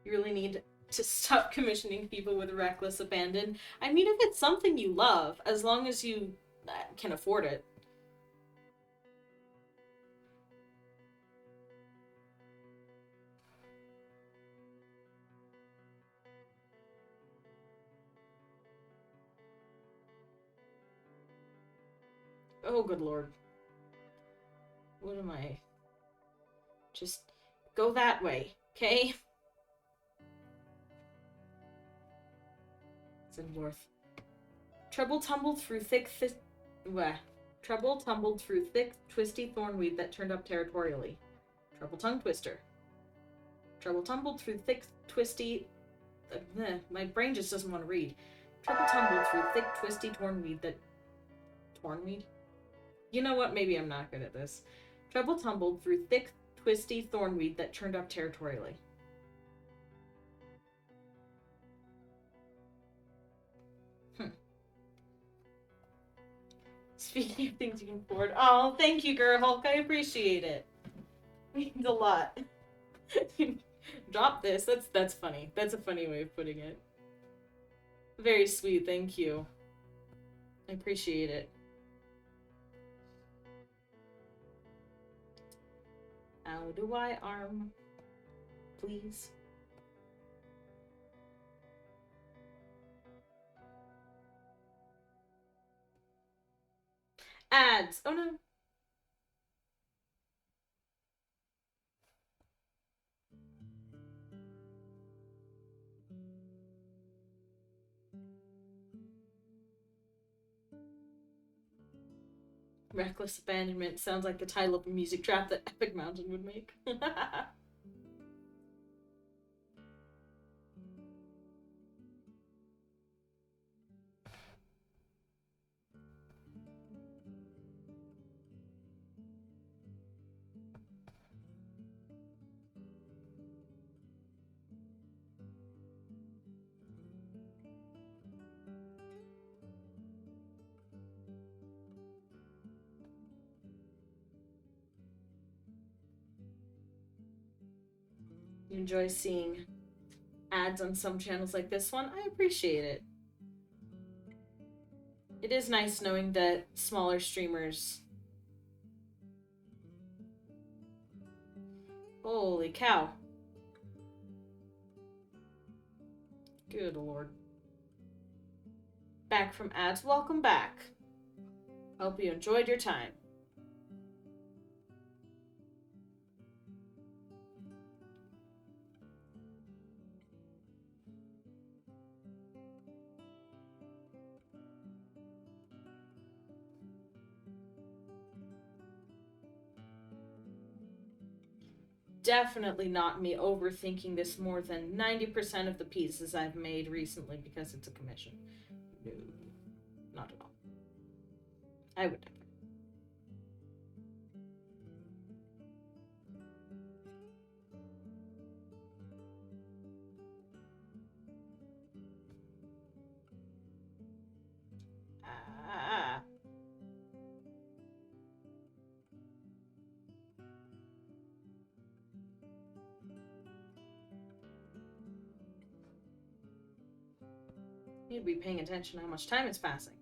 You really need to stop commissioning people with reckless abandon. I mean, if it's something you love, as long as you can afford it. Oh, good lord. What am I? Just go that way, okay? Zindworth. Trouble tumbled through Trouble tumbled through thick, twisty thornweed that turned up territorially. Trouble tongue twister. Trouble tumbled through thick, twisty... my brain just doesn't want to read. Trouble tumbled through thick, twisty thornweed that... Thornweed? You know what? Maybe I'm not good at this. Trouble tumbled through thick, twisty thornweed that turned up territorially. Speaking of things you can afford. Oh, thank you, Girl Hulk. I appreciate it. It means a lot. Drop this. That's funny. That's a funny way of putting it. Very sweet. Thank you. I appreciate it. How do I arm? Please. Ads. Oh no. Reckless abandonment sounds like the title of a music trap that Epic Mountain would make. You enjoy seeing ads on some channels like this one? I appreciate it. It is nice knowing that smaller streamers... Holy cow. Good lord. Back from ads. Welcome back. Hope you enjoyed your time. Definitely not me overthinking this more than 90% of the pieces I've made recently because it's a commission. No, not at all. I would never. Ah. You'd be paying attention to how much time is passing.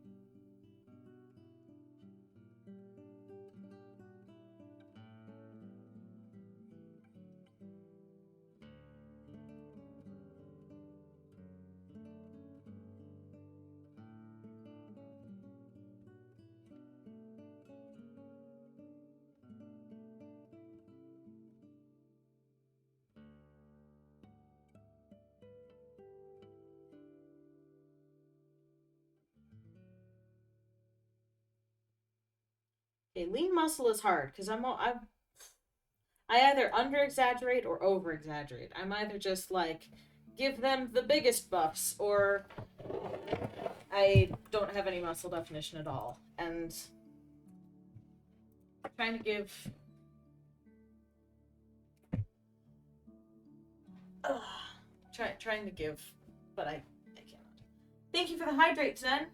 Okay, lean muscle is hard because I either under exaggerate or over exaggerate. I'm either just like give them the biggest buffs or I don't have any muscle definition at all. And trying to give trying to give, but I cannot. Thank you for the hydrate, Zen.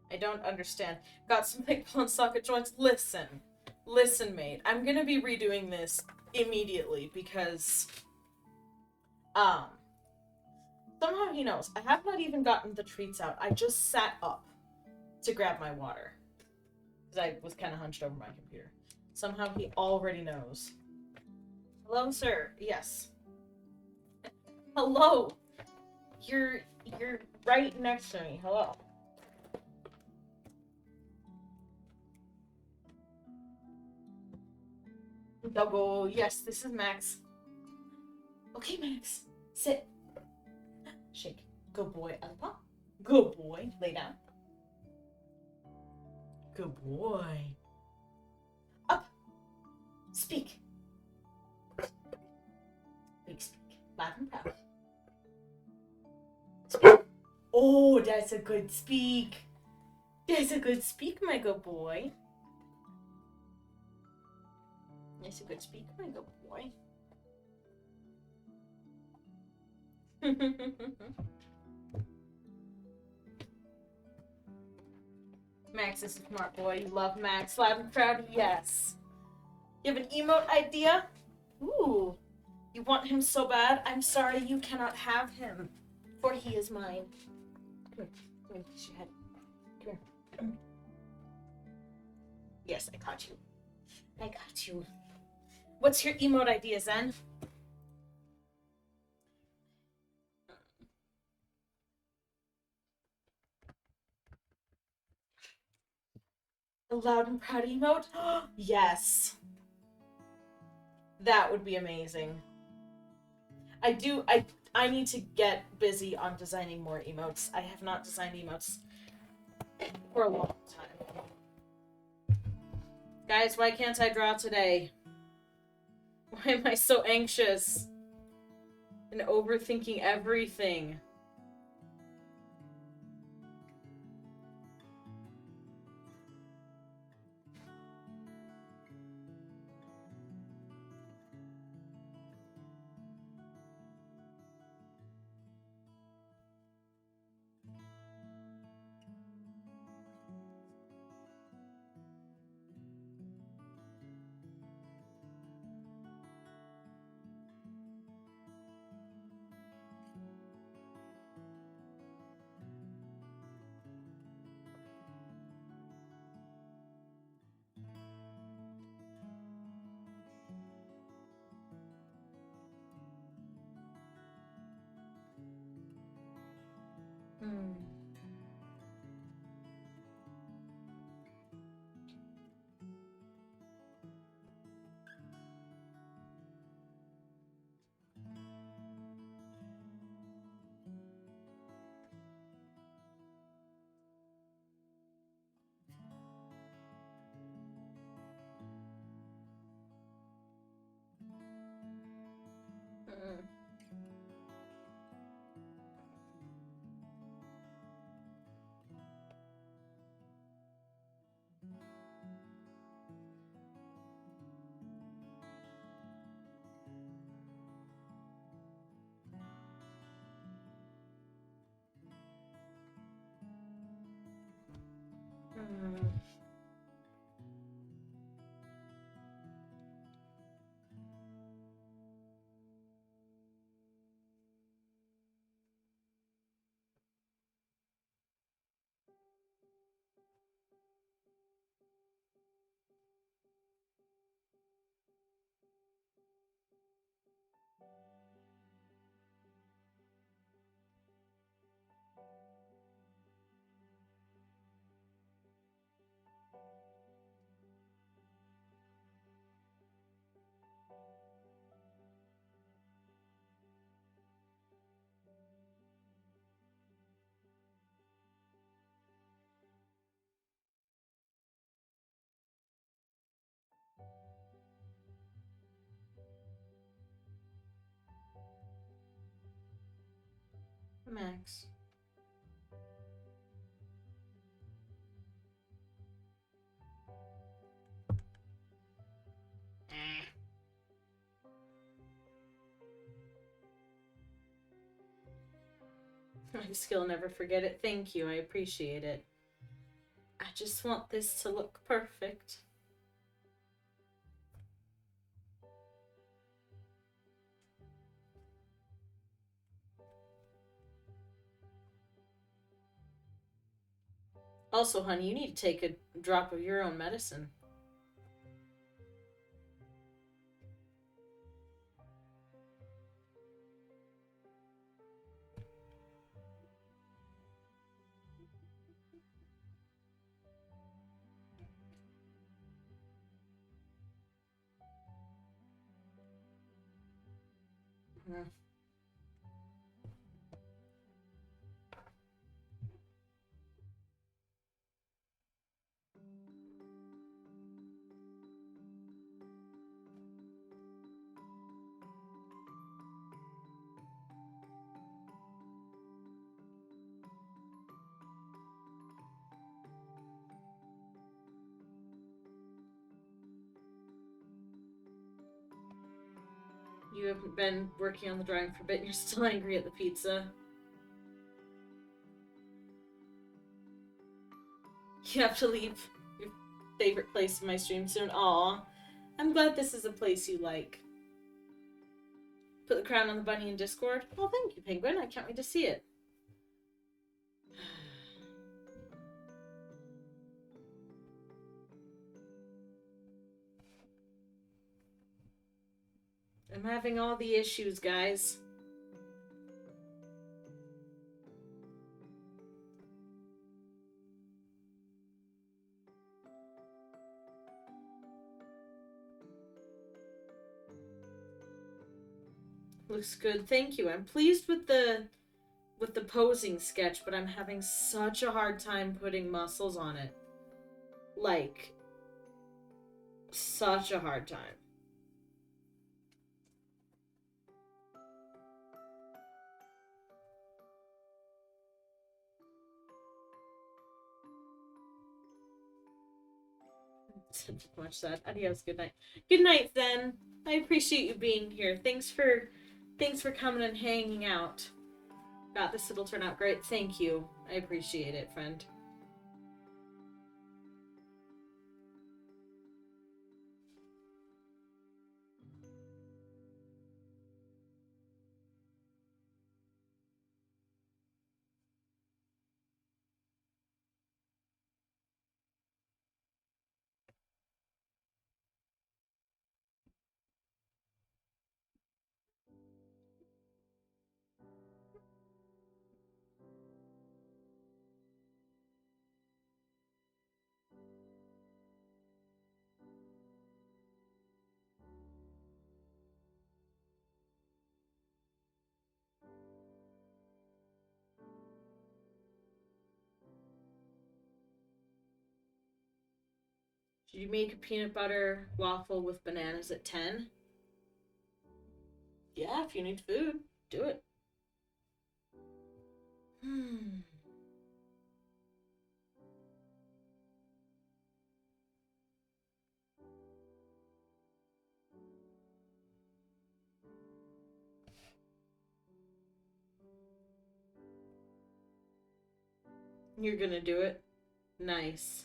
I don't understand. Got some big bone socket joints. Listen, mate. I'm gonna be redoing this immediately because, somehow he knows. I have not even gotten the treats out. I just sat up to grab my water because I was kind of hunched over my computer. Somehow he already knows. Hello, sir. Yes. Hello. You're right next to me. Hello. Doggo, yes, this is Max. Okay, Max, sit. Shake. Good boy, Alpha. Good boy, lay down. Good boy. Up. Speak. Big speak. Loud and proud. Speak. Oh, that's a good speak. That's a good speak, my good boy. That's a good speak, my good boy. Max is a smart boy. You love Max. Loud and proud, yes. You have an emote idea? Ooh. You want him so bad? I'm sorry you cannot have him, for he is mine. Come here. Come here. Kiss your head. Come here. Yes, I caught you. I got you. What's your emote idea, Zen? A loud and proud emote? Yes. That would be amazing. I need to get busy on designing more emotes. I have not designed emotes for a long time. Guys, why can't I draw today? Why am I so anxious and overthinking everything? Max. My skill never forget it. Thank you. I appreciate it. I just want this to look perfect. Also, honey, you need to take a drop of your own medicine. Mm. You haven't been working on the drawing for a bit and you're still angry at the pizza. You have to leave your favorite place in my stream soon. Aw. I'm glad this is a place you like. Put the crown on the bunny in Discord? Oh, thank you, Penguin. I can't wait to see it. I'm having all the issues, guys. Looks good, thank you. I'm pleased with the posing sketch, but I'm having such a hard time putting muscles on it. Like, such a hard time. Much sad. Adios. Good night. Good night, then. I appreciate you being here. Thanks for coming and hanging out. Got this. It'll turn out great. Thank you. I appreciate it, friend. Did you make a peanut butter waffle with bananas at 10? Yeah, if you need food, do it. You're gonna do it? Nice.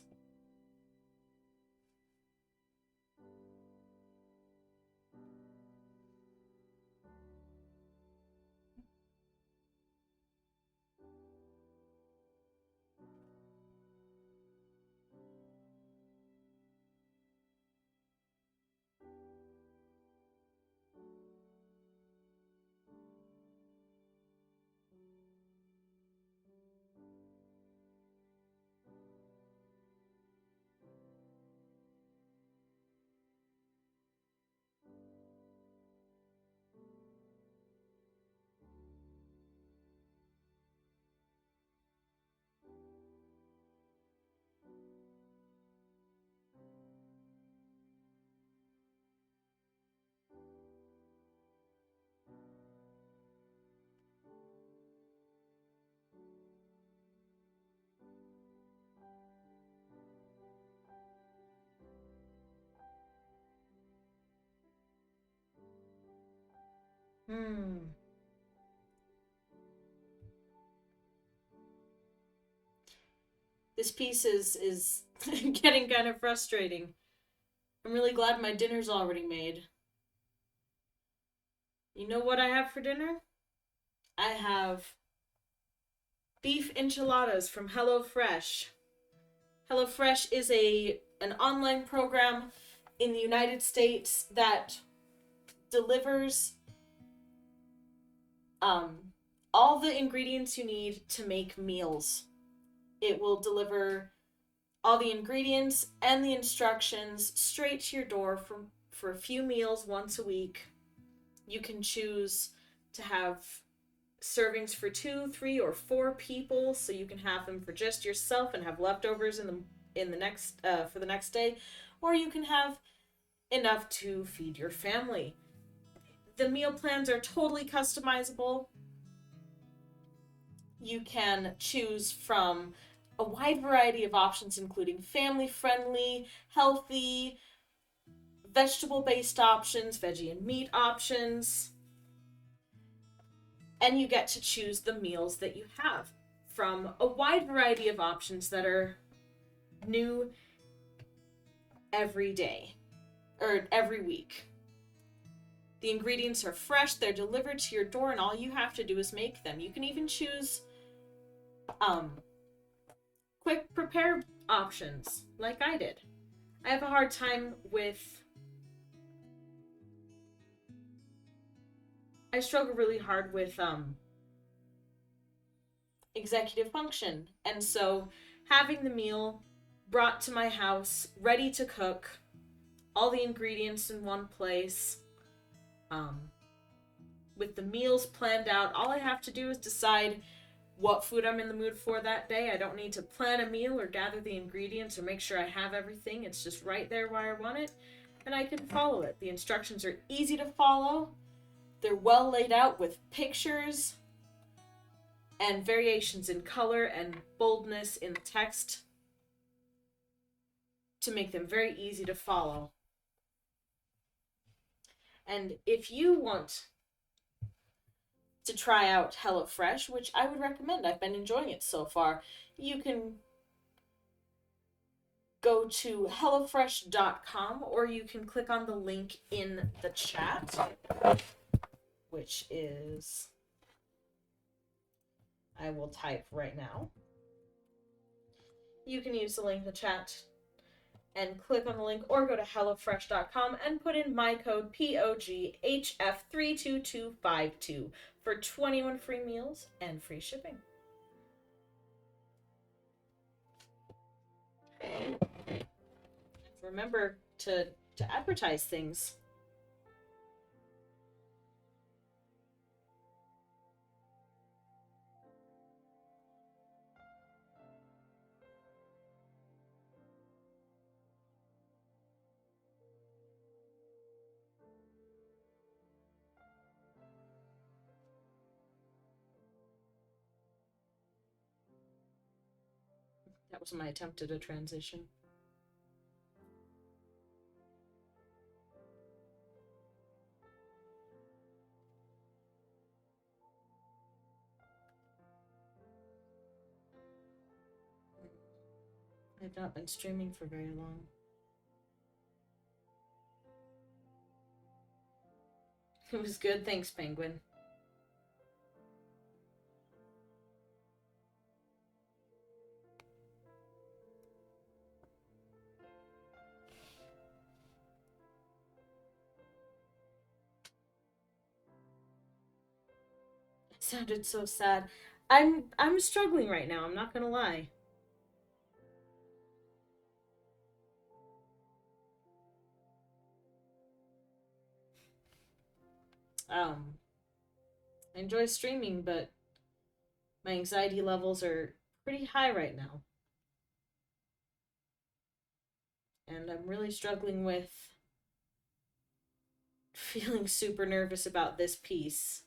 Hmm. This piece is getting kind of frustrating. I'm really glad my dinner's already made. You know what I have for dinner? I have beef enchiladas from HelloFresh. HelloFresh is an online program in the United States that delivers um, all the ingredients you need to make meals. It will deliver all the ingredients and the instructions straight to your door for a few meals once a week. You can choose to have servings for 2, 3, or 4 people, so you can have them for just yourself and have leftovers in the next for the next day, or you can have enough to feed your family. The meal plans are totally customizable. You can choose from a wide variety of options, including family friendly, healthy, vegetable based options, veggie and meat options, and you get to choose the meals that you have from a wide variety of options that are new every day or every week. The ingredients are fresh, they're delivered to your door, and all you have to do is make them. You can even choose um, quick prepare options like I did. I have a hard time with. I struggle really hard with executive function, and so having the meal brought to my house, ready to cook, all the ingredients in one place, um, with the meals planned out, all I have to do is decide what food I'm in the mood for that day. I don't need to plan a meal or gather the ingredients or make sure I have everything. It's just right there where I want it, and I can follow it. The instructions are easy to follow. They're well laid out with pictures and variations in color and boldness in the text to make them very easy to follow. And if you want to try out HelloFresh, which I would recommend, I've been enjoying it so far, you can go to HelloFresh.com or you can click on the link in the chat, which is, I will type right now. You can use the link in the chat and click on the link, or go to HelloFresh.com and put in my code POGHF32252 for 21 free meals and free shipping. Remember to advertise things. That was my attempt at a transition. I've not been streaming for very long. It was good, thanks, Penguin. It sounded so sad. I'm struggling right now, I'm not gonna lie. I enjoy streaming, but my anxiety levels are pretty high right now. And I'm really struggling with feeling super nervous about this piece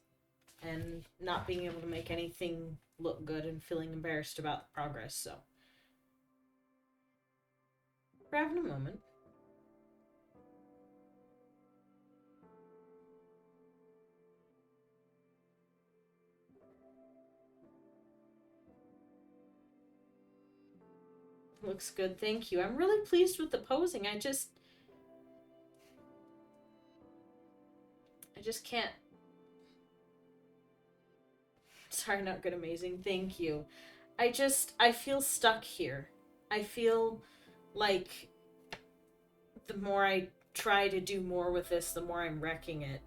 and not being able to make anything look good and feeling embarrassed about the progress, so we're having a moment. Looks good, thank you. I'm really pleased with the posing. I just can't. Sorry, not good, amazing. Thank you. I feel stuck here. I feel like the more I try to do more with this, the more I'm wrecking it.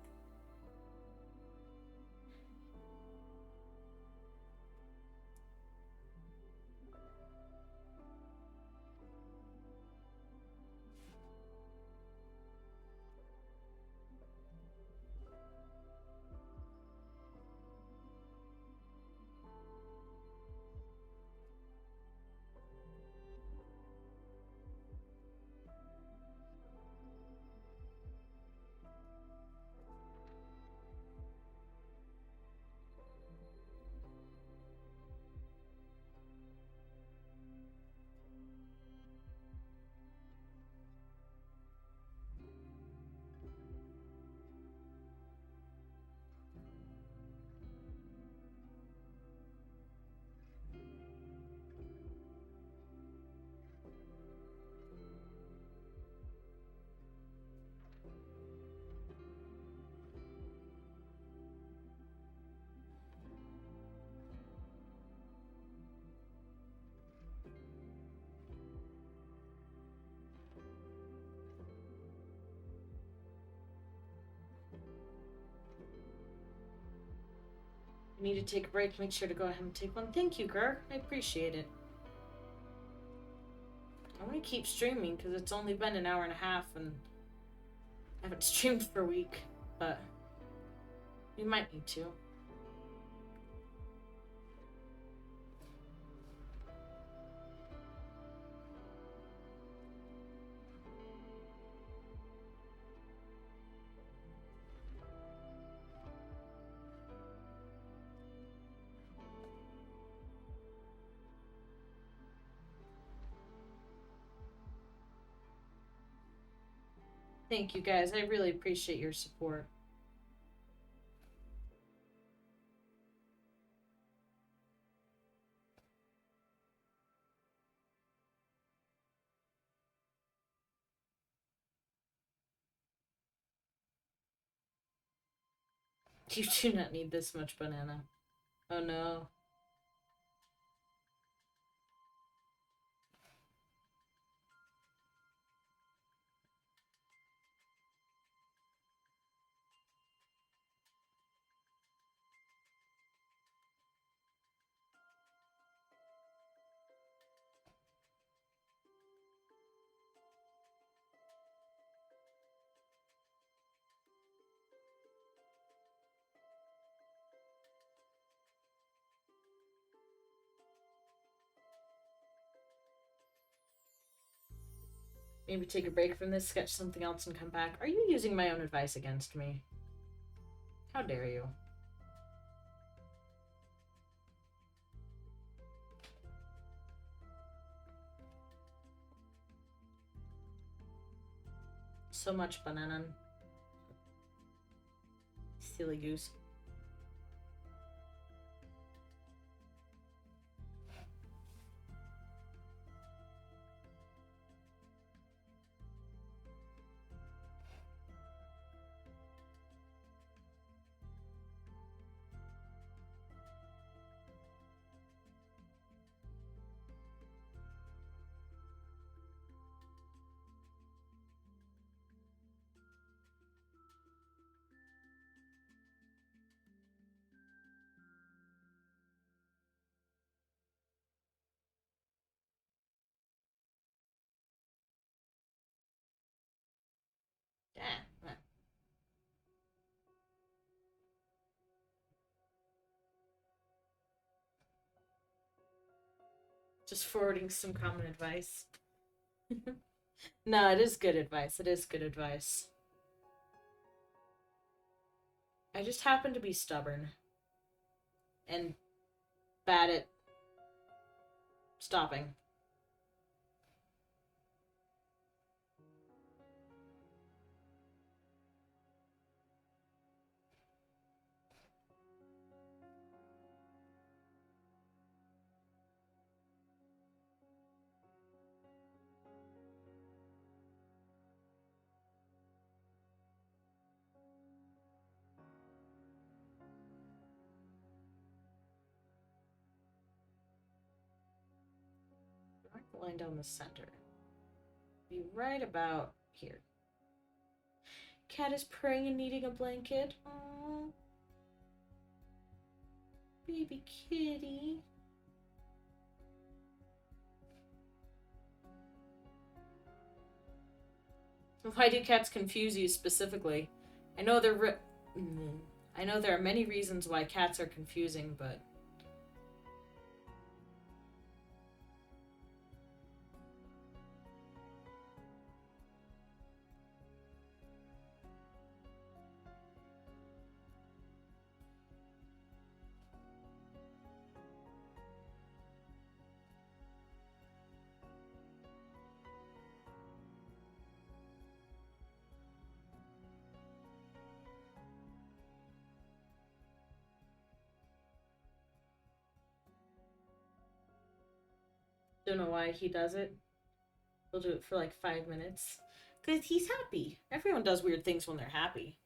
You need to take a break, make sure to go ahead and take one. Thank you, Gur. I appreciate it. I'm gonna keep streaming because it's only been an hour and a half and I haven't streamed for a week, but we might need to. Thank you guys. I really appreciate your support. You do not need this much banana. Oh no. Maybe take a break from this, sketch something else, and come back. Are you using my own advice against me? How dare you? So much banana. Silly goose. Yeah. Just forwarding some common advice. No, it is good advice. It is good advice. I just happen to be stubborn. And bad at stopping. line down the center. Be right about here. Cat is purring and needing a blanket. Aww. Baby kitty. Why do cats confuse you specifically? I know I know there are many reasons why cats are confusing, but don't know why he does it. He'll do it for like 5 minutes. Because he's happy. Everyone does weird things when they're happy.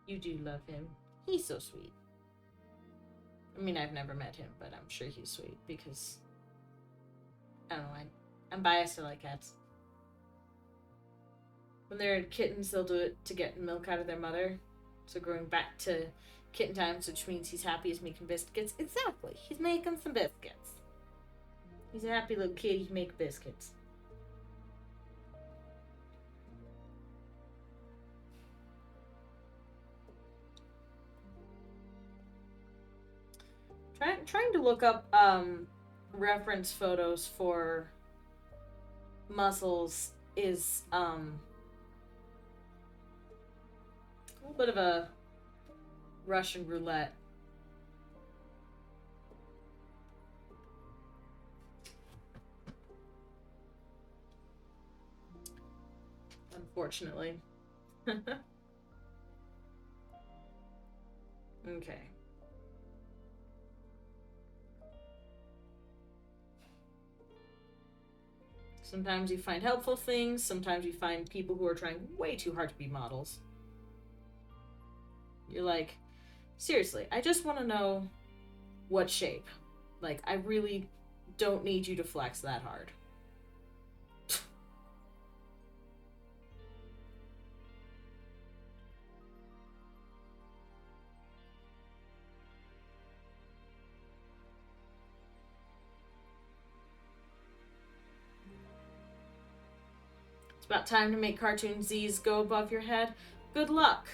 You do love him. He's so sweet. I mean, I've never met him, but I'm sure he's sweet because I don't know. I'm biased. I like cats. When they're kittens, they'll do it to get milk out of their mother. So going back to kitten times, which means he's happy, he's making biscuits. Exactly. He's making some biscuits. He's a happy little kid. He make biscuits. Trying to look up reference photos for muzzles is a little bit of a Russian roulette. Unfortunately. Okay. Sometimes you find helpful things, sometimes you find people who are trying way too hard to be models. You're like, seriously, I just want to know what shape. Like, I really don't need you to flex that hard. It's about time to make Cartoon Z's go above your head. Good luck.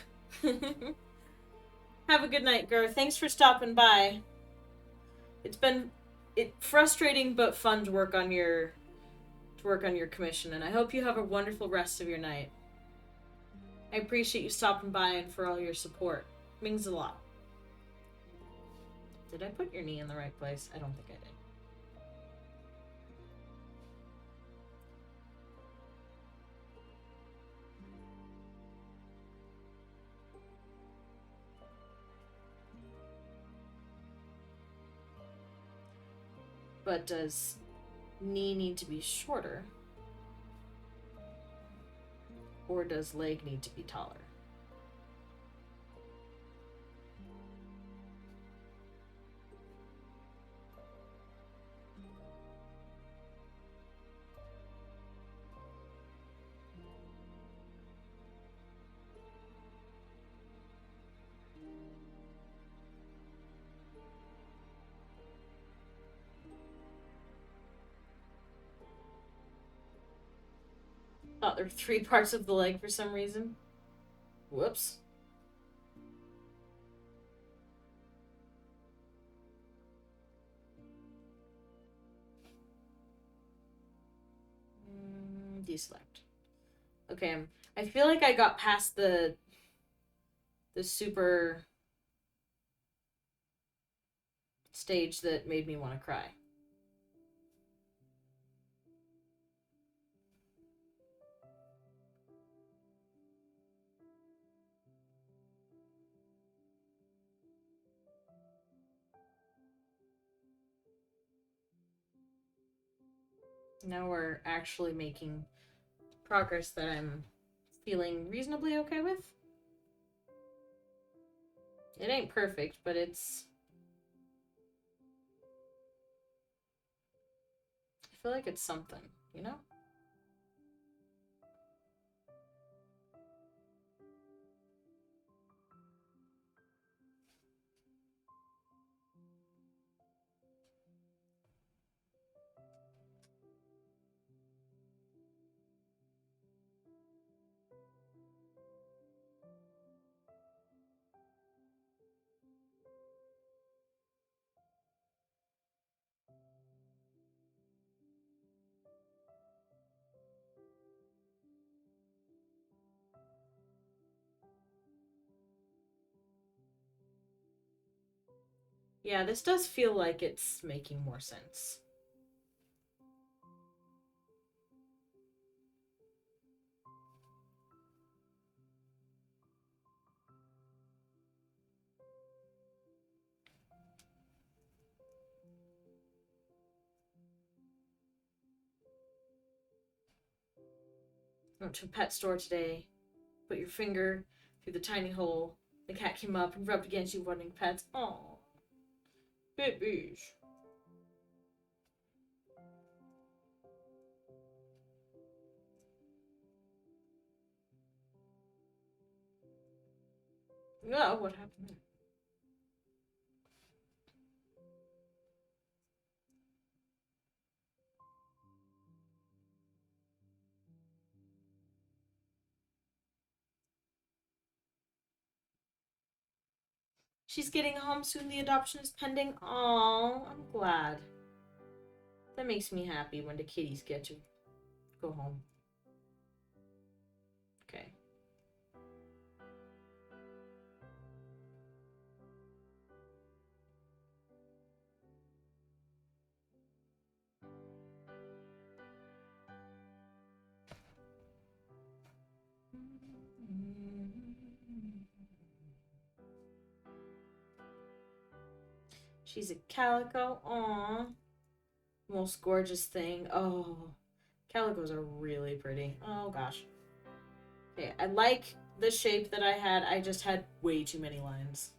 Have a good night, Gur. Thanks for stopping by. It's been frustrating but fun to work on your commission, and I hope you have a wonderful rest of your night. I appreciate you stopping by and for all your support. It means a lot. Did I put your knee in the right place? I don't think I did. But does knee need to be shorter? Or does leg need to be taller? Thought there were 3 parts of the leg for some reason. Whoops. Deselect. Okay, I feel like I got past the super stage that made me want to cry. Now we're actually making progress that I'm feeling reasonably okay with. It ain't perfect, but it's... I feel like it's something, you know? Yeah, this does feel like it's making more sense. Went to a pet store today. Put your finger through the tiny hole. The cat came up and rubbed against you, wanting pets. Aww. Babies. No, what happened? She's getting home soon. The adoption is pending. Aww, I'm glad. That makes me happy when the kitties get to go home. Okay. She's a calico. Aww. Most gorgeous thing. Oh. Calicos are really pretty. Oh gosh. Okay, I like the shape that I had. I just had way too many lines.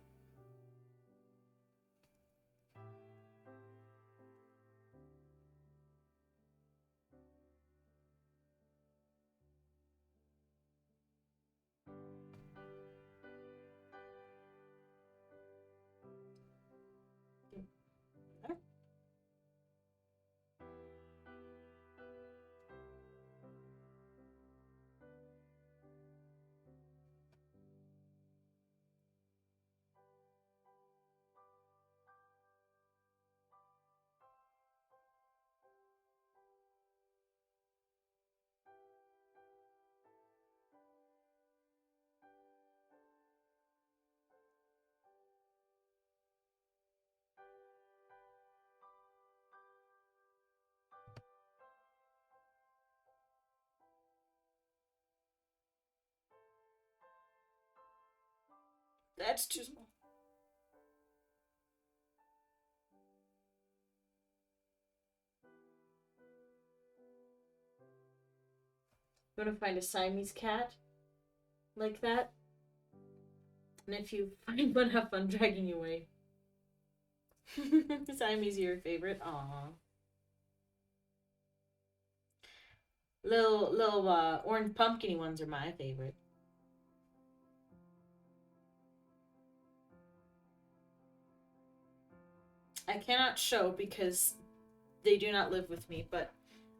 That's too small. You want to find a Siamese cat like that? And if you find one, have fun dragging you away. Siamese are your favorite? Aww. Little orange pumpkin ones are my favorite. I cannot show because they do not live with me, but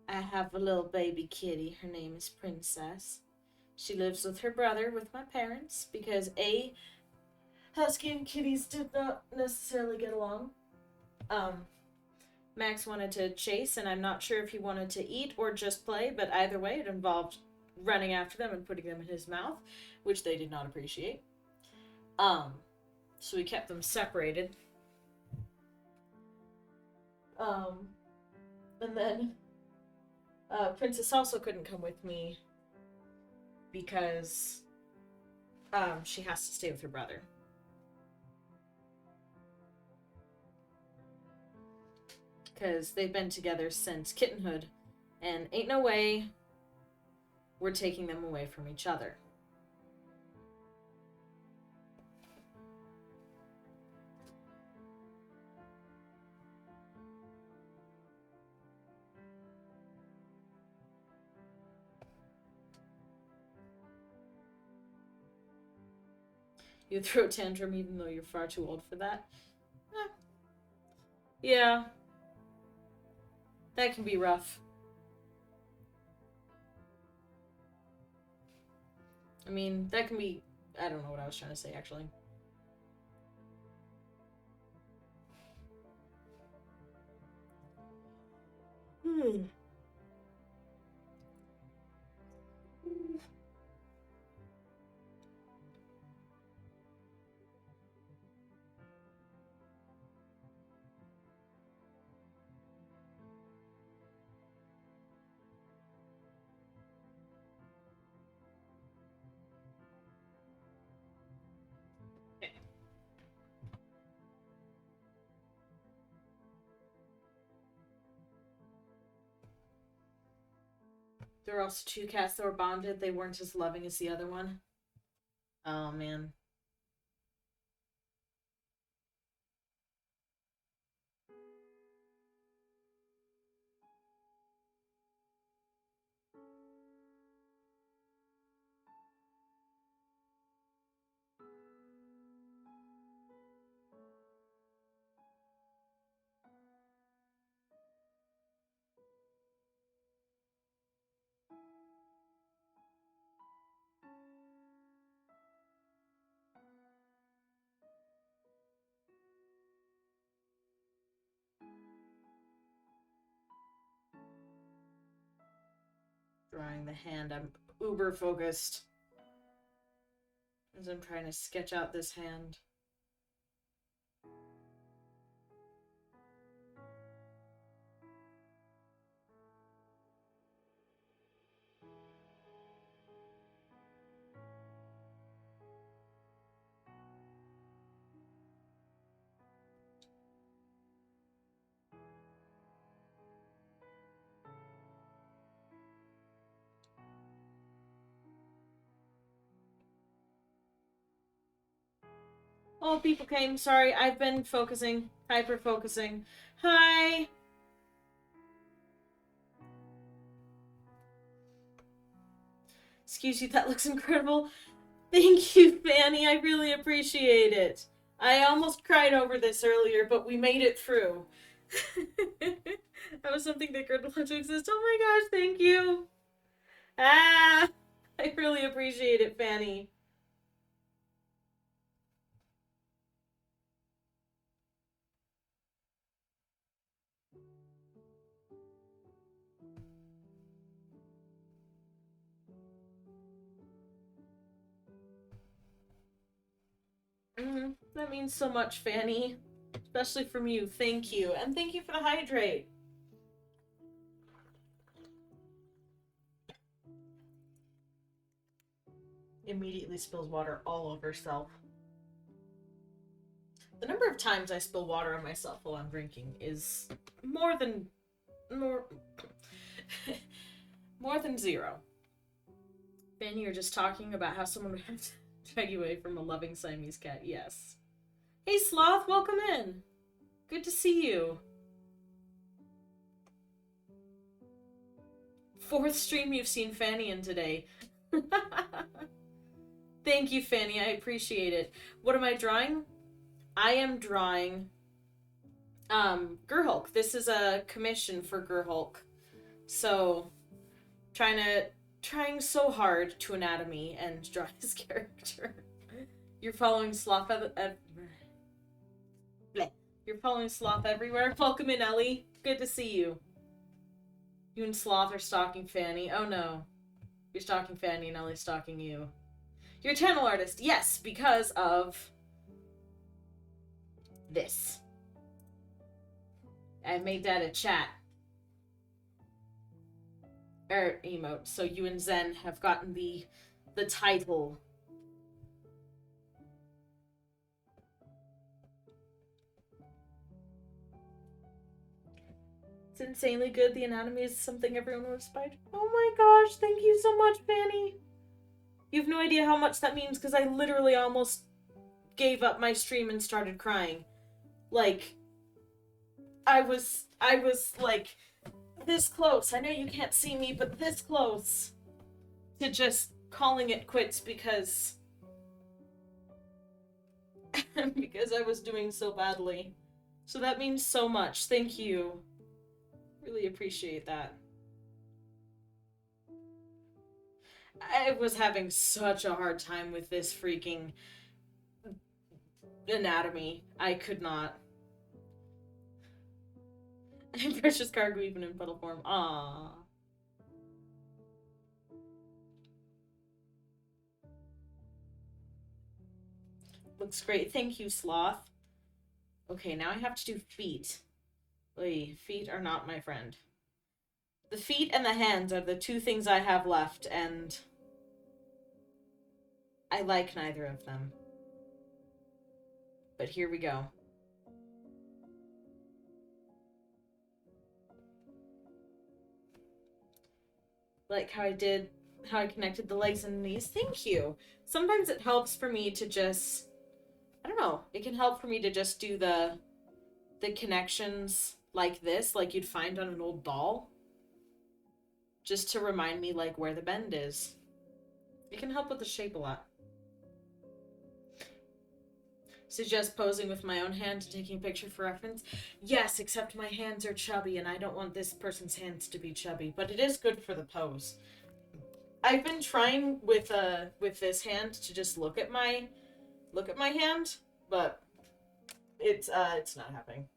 I have a little baby kitty. Her name is Princess. She lives with her brother with my parents because husky and kitties did not necessarily get along. Max wanted to chase, and I'm not sure if he wanted to eat or just play, but either way, it involved running after them and putting them in his mouth, which they did not appreciate. So we kept them separated. And then Princess also couldn't come with me because she has to stay with her brother. Because they've been together since kittenhood, and ain't no way we're taking them away from each other. You throw a tantrum even though you're far too old for that? Yeah. That can be rough. I mean, that can be... I don't know what I was trying to say, actually. There were also 2 cats that were bonded. They weren't as loving as the other one. Oh, man. Drawing the hand. I'm uber focused as I'm trying to sketch out this hand. Oh, people came. Sorry, I've been focusing. Hyper-focusing. Hi! Excuse you, that looks incredible. Thank you, Fanny. I really appreciate it. I almost cried over this earlier, but we made it through. That was something that could want to exist. Oh my gosh, thank you. Ah! I really appreciate it, Fanny. That means so much, Fanny. Especially from you. Thank you. And thank you for the hydrate. Immediately spills water all over herself. The number of times I spill water on myself while I'm drinking is more than 0. Fanny, you're just talking about how someone would have to drag you away from a loving Siamese cat. Yes. Hey, Sloth, welcome in. Good to see you. 4th stream you've seen Fanny in today. Thank you, Fanny. I appreciate it. What am I drawing? I am drawing Gerhulk. This is a commission for Gerhulk. So, trying so hard to anatomy and draw his character. You're following Sloth You're following Sloth everywhere. Welcome in, Ellie. Good to see you. You and Sloth are stalking Fanny. Oh no. You're stalking Fanny and Ellie's stalking you. You're a channel artist. Yes, because of this. I made that a chat. Emote. So you and Zen have gotten the title. It's insanely good. The anatomy is something everyone would aspire to. Oh my gosh, thank you so much, Fanny. You have no idea how much that means, because I literally almost gave up my stream and started crying. Like, I was like this close. I know you can't see me, but this close to just calling it quits because because I was doing so badly. So that means so much. Thank you. Really appreciate that. I was having such a hard time with this freaking anatomy. I could not. Precious cargo even in puddle form. Aww. Looks great. Thank you, Sloth. Okay, now I have to do feet. Oy, feet are not my friend. The feet and the hands are the two things I have left, and I like neither of them. But here we go. Like how I connected the legs and knees. Thank you. Sometimes it helps for me to just, I don't know, it can help for me to just do the connections like this, like you'd find on an old doll. Just to remind me, like, where the bend is. It can help with the shape a lot. Suggest posing with my own hand and taking a picture for reference. Yes, except my hands are chubby and I don't want this person's hands to be chubby, but it is good for the pose. I've been trying with this hand to just look at my hand, but it's not happening.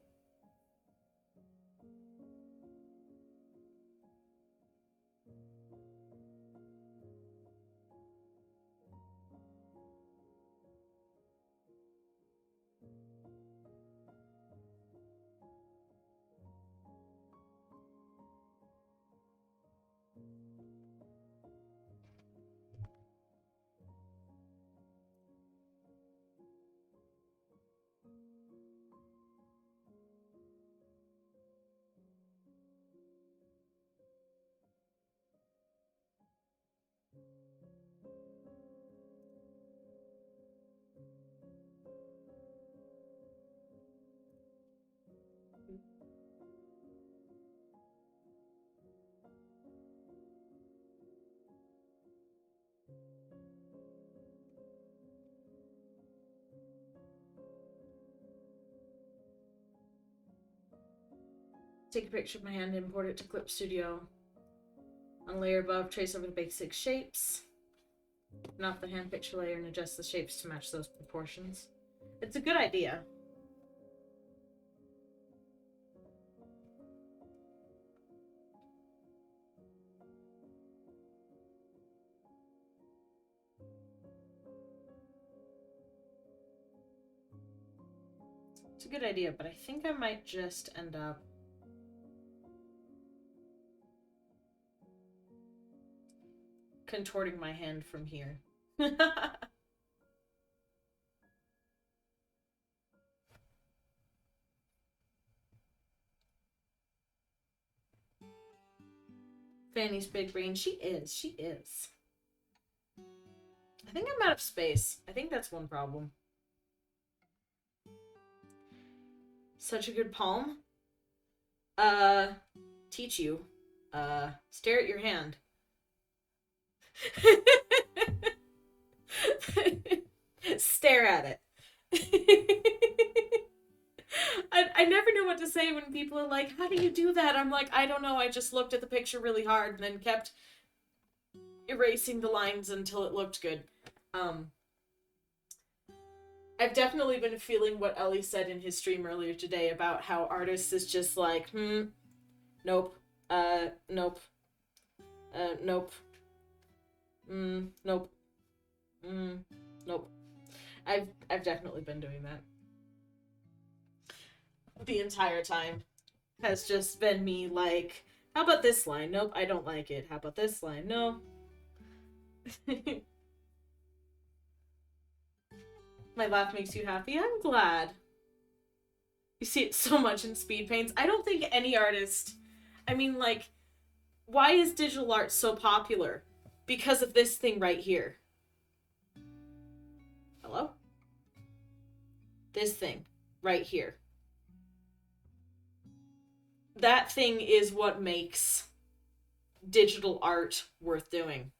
Take a picture of my hand, import it to Clip Studio. On layer above, trace over the basic shapes. Turn off the hand picture layer and adjust the shapes to match those proportions. It's a good idea. It's a good idea, but I think I might just end up contorting my hand from here. Fanny's big brain. She is. She is. I think I'm out of space. I think that's one problem. Such a good palm. Teach you. Stare at your hand. Stare at it. I never know what to say when people are like, how do you do that? I'm like, I don't know. I just looked at the picture really hard and then kept erasing the lines until it looked good. I've definitely been feeling what Ellie said in his stream earlier today about how artists is just like, nope, nope, nope, nope, nope. I've definitely been doing that the entire time. has just been me like, how about this line? Nope, I don't like it. How about this line? No. My laugh makes you happy. I'm glad. You see it so much in speed paints. I don't think any artist. I mean, like, why is digital art so popular? Because of this thing right here. Hello? This thing right here. That thing is what makes digital art worth doing.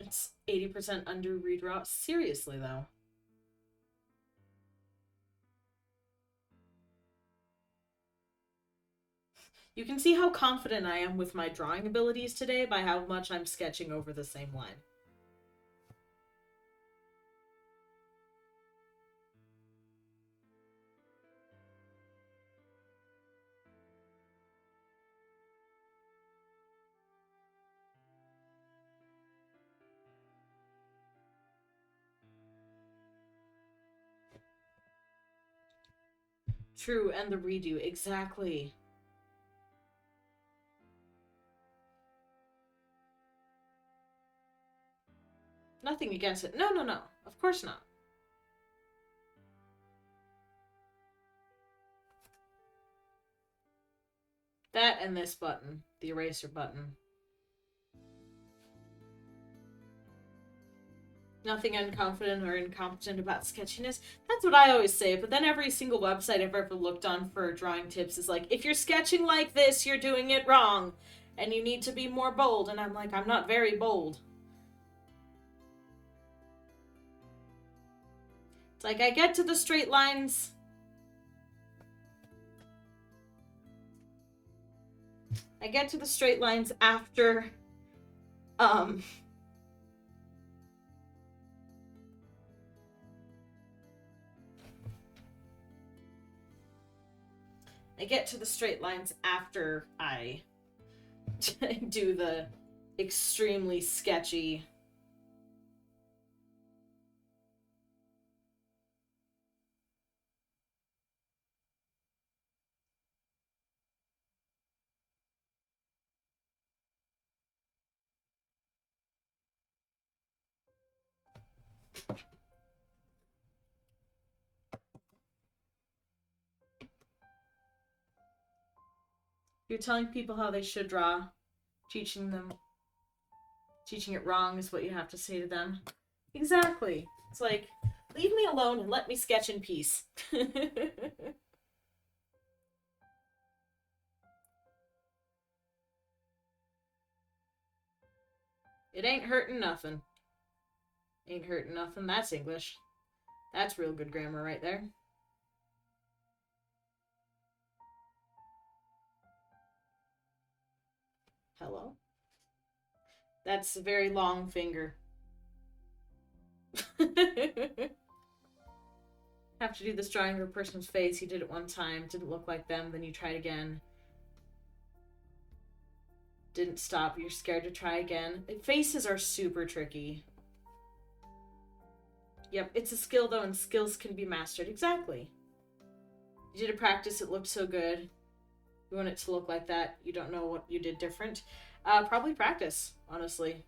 It's 80% under redraw. Seriously, though. You can see how confident I am with my drawing abilities today by how much I'm sketching over the same line. True, and the redo, exactly. Nothing against it. No, no, no. Of course not. That and this button, the eraser button. Nothing unconfident or incompetent about sketchiness. That's what I always say, but then every single website I've ever looked on for drawing tips is like, if you're sketching like this, you're doing it wrong, and you need to be more bold. And I'm like, I'm not very bold. It's like, I get to the straight lines. I get to the straight lines after, I get to the straight lines after I do the extremely sketchy. You're telling people how they should draw, teaching it wrong is what you have to say to them. Exactly. It's like, leave me alone and let me sketch in peace. It ain't hurting nothing. Ain't hurting nothing. That's English. That's real good grammar right there. Hello? That's a very long finger. Have to do this drawing of a person's face. You did it one time, didn't look like them, then you tried again. Didn't stop, you're scared to try again. Faces are super tricky. Yep, it's a skill though, and skills can be mastered. Exactly. You did a practice, it looked so good. You want it to look like that. You don't know what you did different. Probably practice, honestly.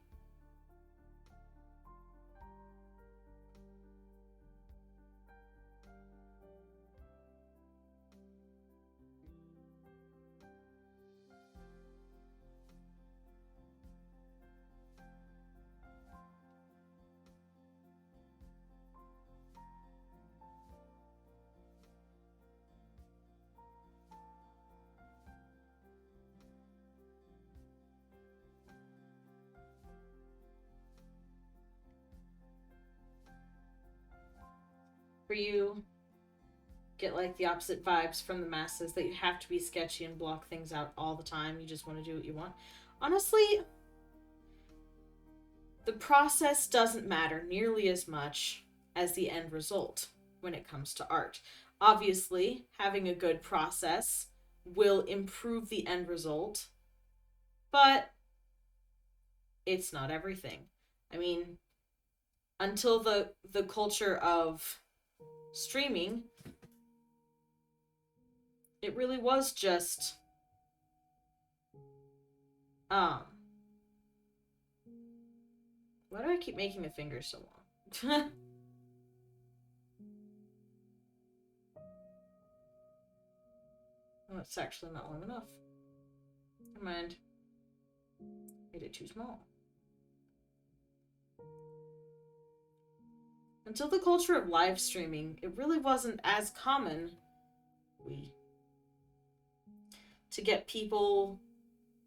For you, get like the opposite vibes from the masses that you have to be sketchy and block things out all the time. You just want to do what you want. Honestly, the process doesn't matter nearly as much as the end result when it comes to art. Obviously, having a good process will improve the end result, but it's not everything. I mean, until the culture of streaming, it really was just um why do I keep making the fingers so long? Oh, it's actually not long enough. Never mind. Made it too small. Until the culture of live streaming, it really wasn't as common to get people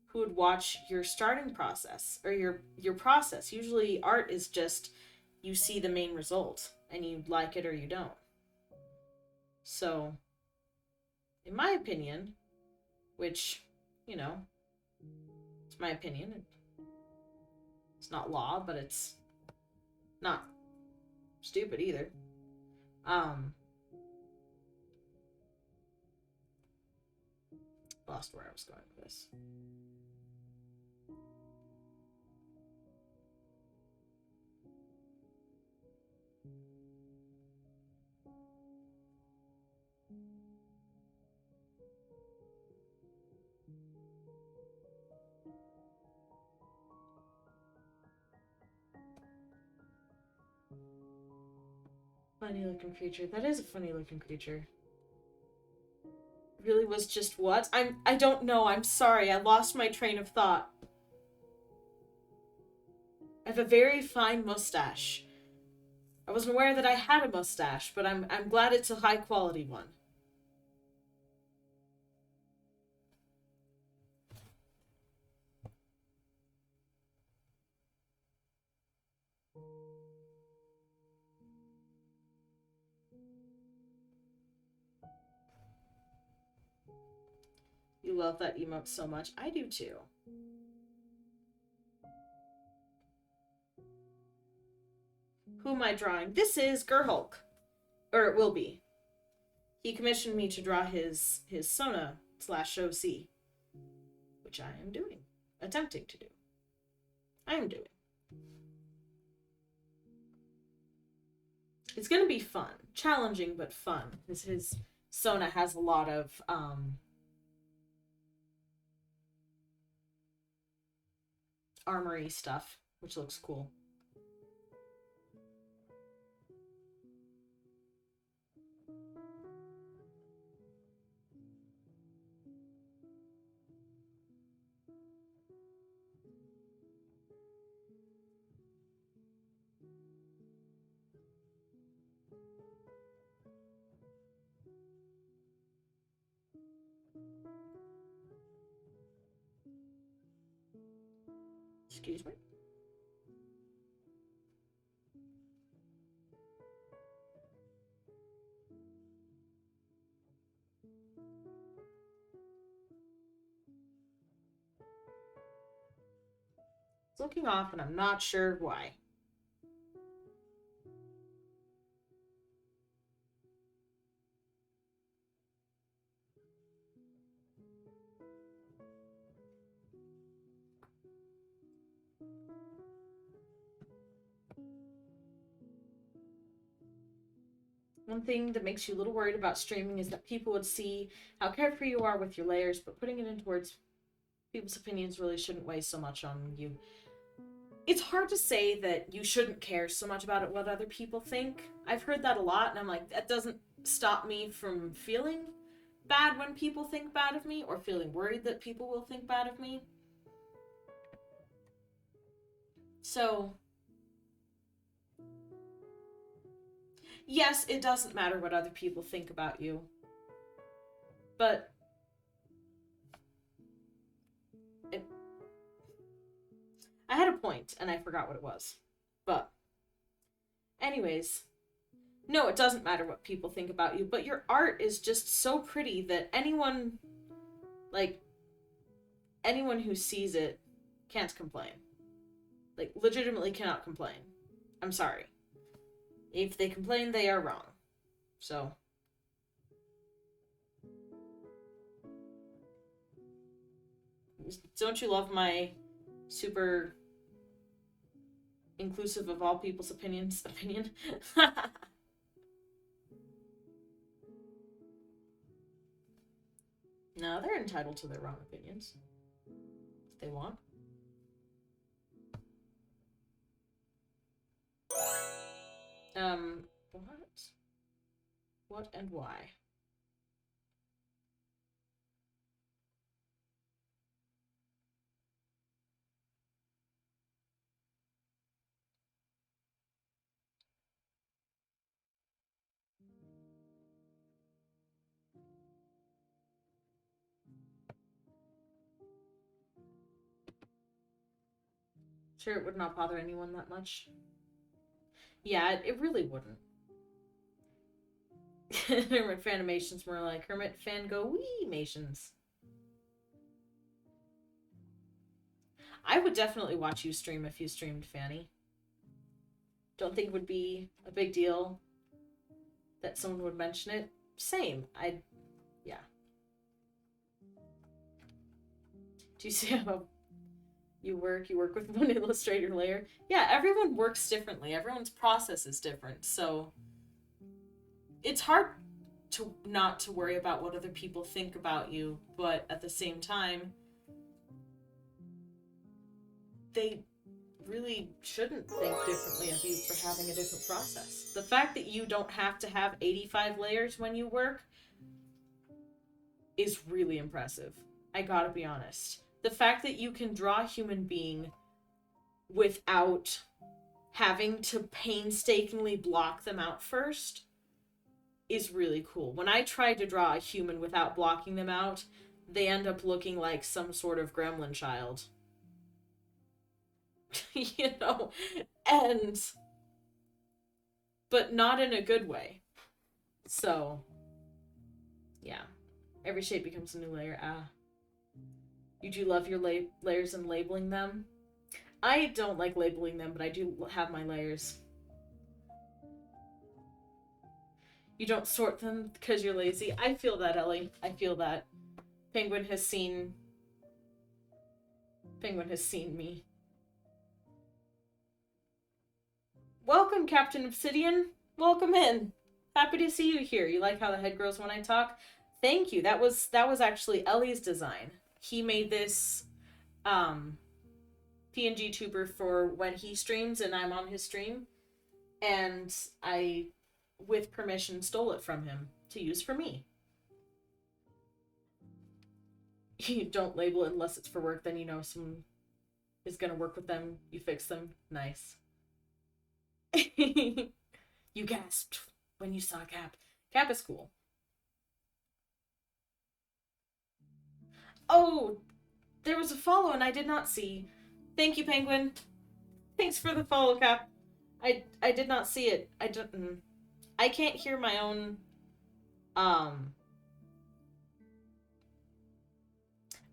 who would watch your starting process or your process. Usually art is just you see the main result and you like it or you don't. So, in my opinion, which, you know, it's my opinion. It's not law, but it's not stupid either. Lost where I was going with this. Funny looking creature. That is a funny looking creature. Really was just what? I don't know. I'm sorry. I lost my train of thought. I have a very fine mustache. I wasn't aware that I had a mustache, but I'm glad it's a high quality one. You love that emote so much. I do too. Who am I drawing? This is Gerhulk. Or it will be. He commissioned me to draw his Sona / OC, which I am doing. Attempting to do. I am doing. It's gonna be fun. Challenging, but fun. Because his Sona has a lot of armory stuff, which looks cool. Excuse me. It's looking off and I'm not sure why. One thing that makes you a little worried about streaming is that people would see how carefree you are with your layers, but putting it into words, people's opinions really shouldn't weigh so much on you. It's hard to say that you shouldn't care so much about it, what other people think. I've heard that a lot, and I'm like, that doesn't stop me from feeling bad when people think bad of me, or feeling worried that people will think bad of me. So, yes, it doesn't matter what other people think about you. But I had a point, and I forgot what it was. But, anyways, no, it doesn't matter what people think about you, but your art is just so pretty that anyone who sees it can't complain. Like, legitimately cannot complain. I'm sorry. If they complain, they are wrong. So. Don't you love my super inclusive of all people's opinions. Opinion. No, they're entitled to their wrong opinions. If they want. What? What and why? Sure, it would not bother anyone that much. Yeah, it really wouldn't. Hermit Fanimation's more like Hermit Fango-wee-mations. I would definitely watch you stream if you streamed Fanny. Don't think it would be a big deal that someone would mention it. Same. Yeah. Do you see how you work? You work with one Illustrator layer? Yeah, everyone works differently. Everyone's process is different. So it's hard to not to worry about what other people think about you, but at the same time, they really shouldn't think differently of you for having a different process. The fact that you don't have to have 85 layers when you work is really impressive. I gotta be honest. The fact that you can draw a human being without having to painstakingly block them out first is really cool. When I try to draw a human without blocking them out, they end up looking like some sort of gremlin child. You know? But not in a good way. So, yeah. Every shape becomes a new layer. You do love your layers and labeling them? I don't like labeling them, but I do have my layers. You don't sort them because you're lazy. I feel that, Ellie. I feel that. Penguin has seen me. Welcome, Captain Obsidian. Welcome in. Happy to see you here. You like how the head grows when I talk? Thank you. That was actually Ellie's design. He made this PNG tuber for when he streams and I'm on his stream. And I, with permission, stole it from him to use for me. You don't label it unless it's for work, then you know someone is going to work with them. You fix them. Nice. You gasped when you saw Cap. Cap is cool. Oh, there was a follow and I did not see. Thank you, Penguin. Thanks for the follow, Cap. I did not see it. I can't hear my own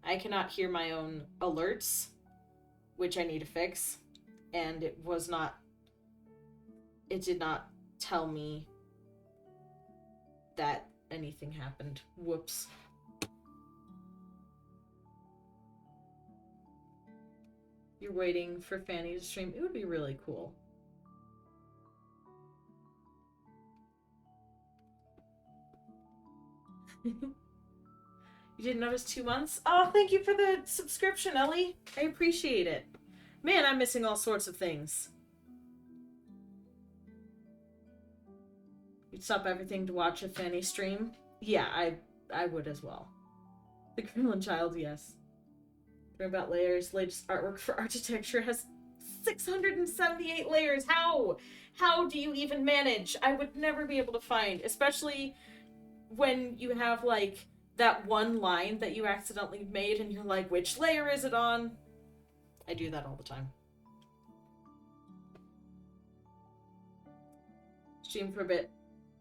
I cannot hear my own alerts, which I need to fix, and it did not tell me that anything happened. Whoops. You're waiting for Fanny to stream. It would be really cool. You didn't notice 2 months? Oh, thank you for the subscription, Ellie. I appreciate it. Man, I'm missing all sorts of things. You'd stop everything to watch a Fanny stream? Yeah, I would as well. The Gremlin Child, yes. Learn about layers. Latest artwork for architecture has 678 layers. How? How do you even manage? I would never be able to find, especially when you have, like, that one line that you accidentally made and you're like, which layer is it on? I do that all the time. Stream for a bit.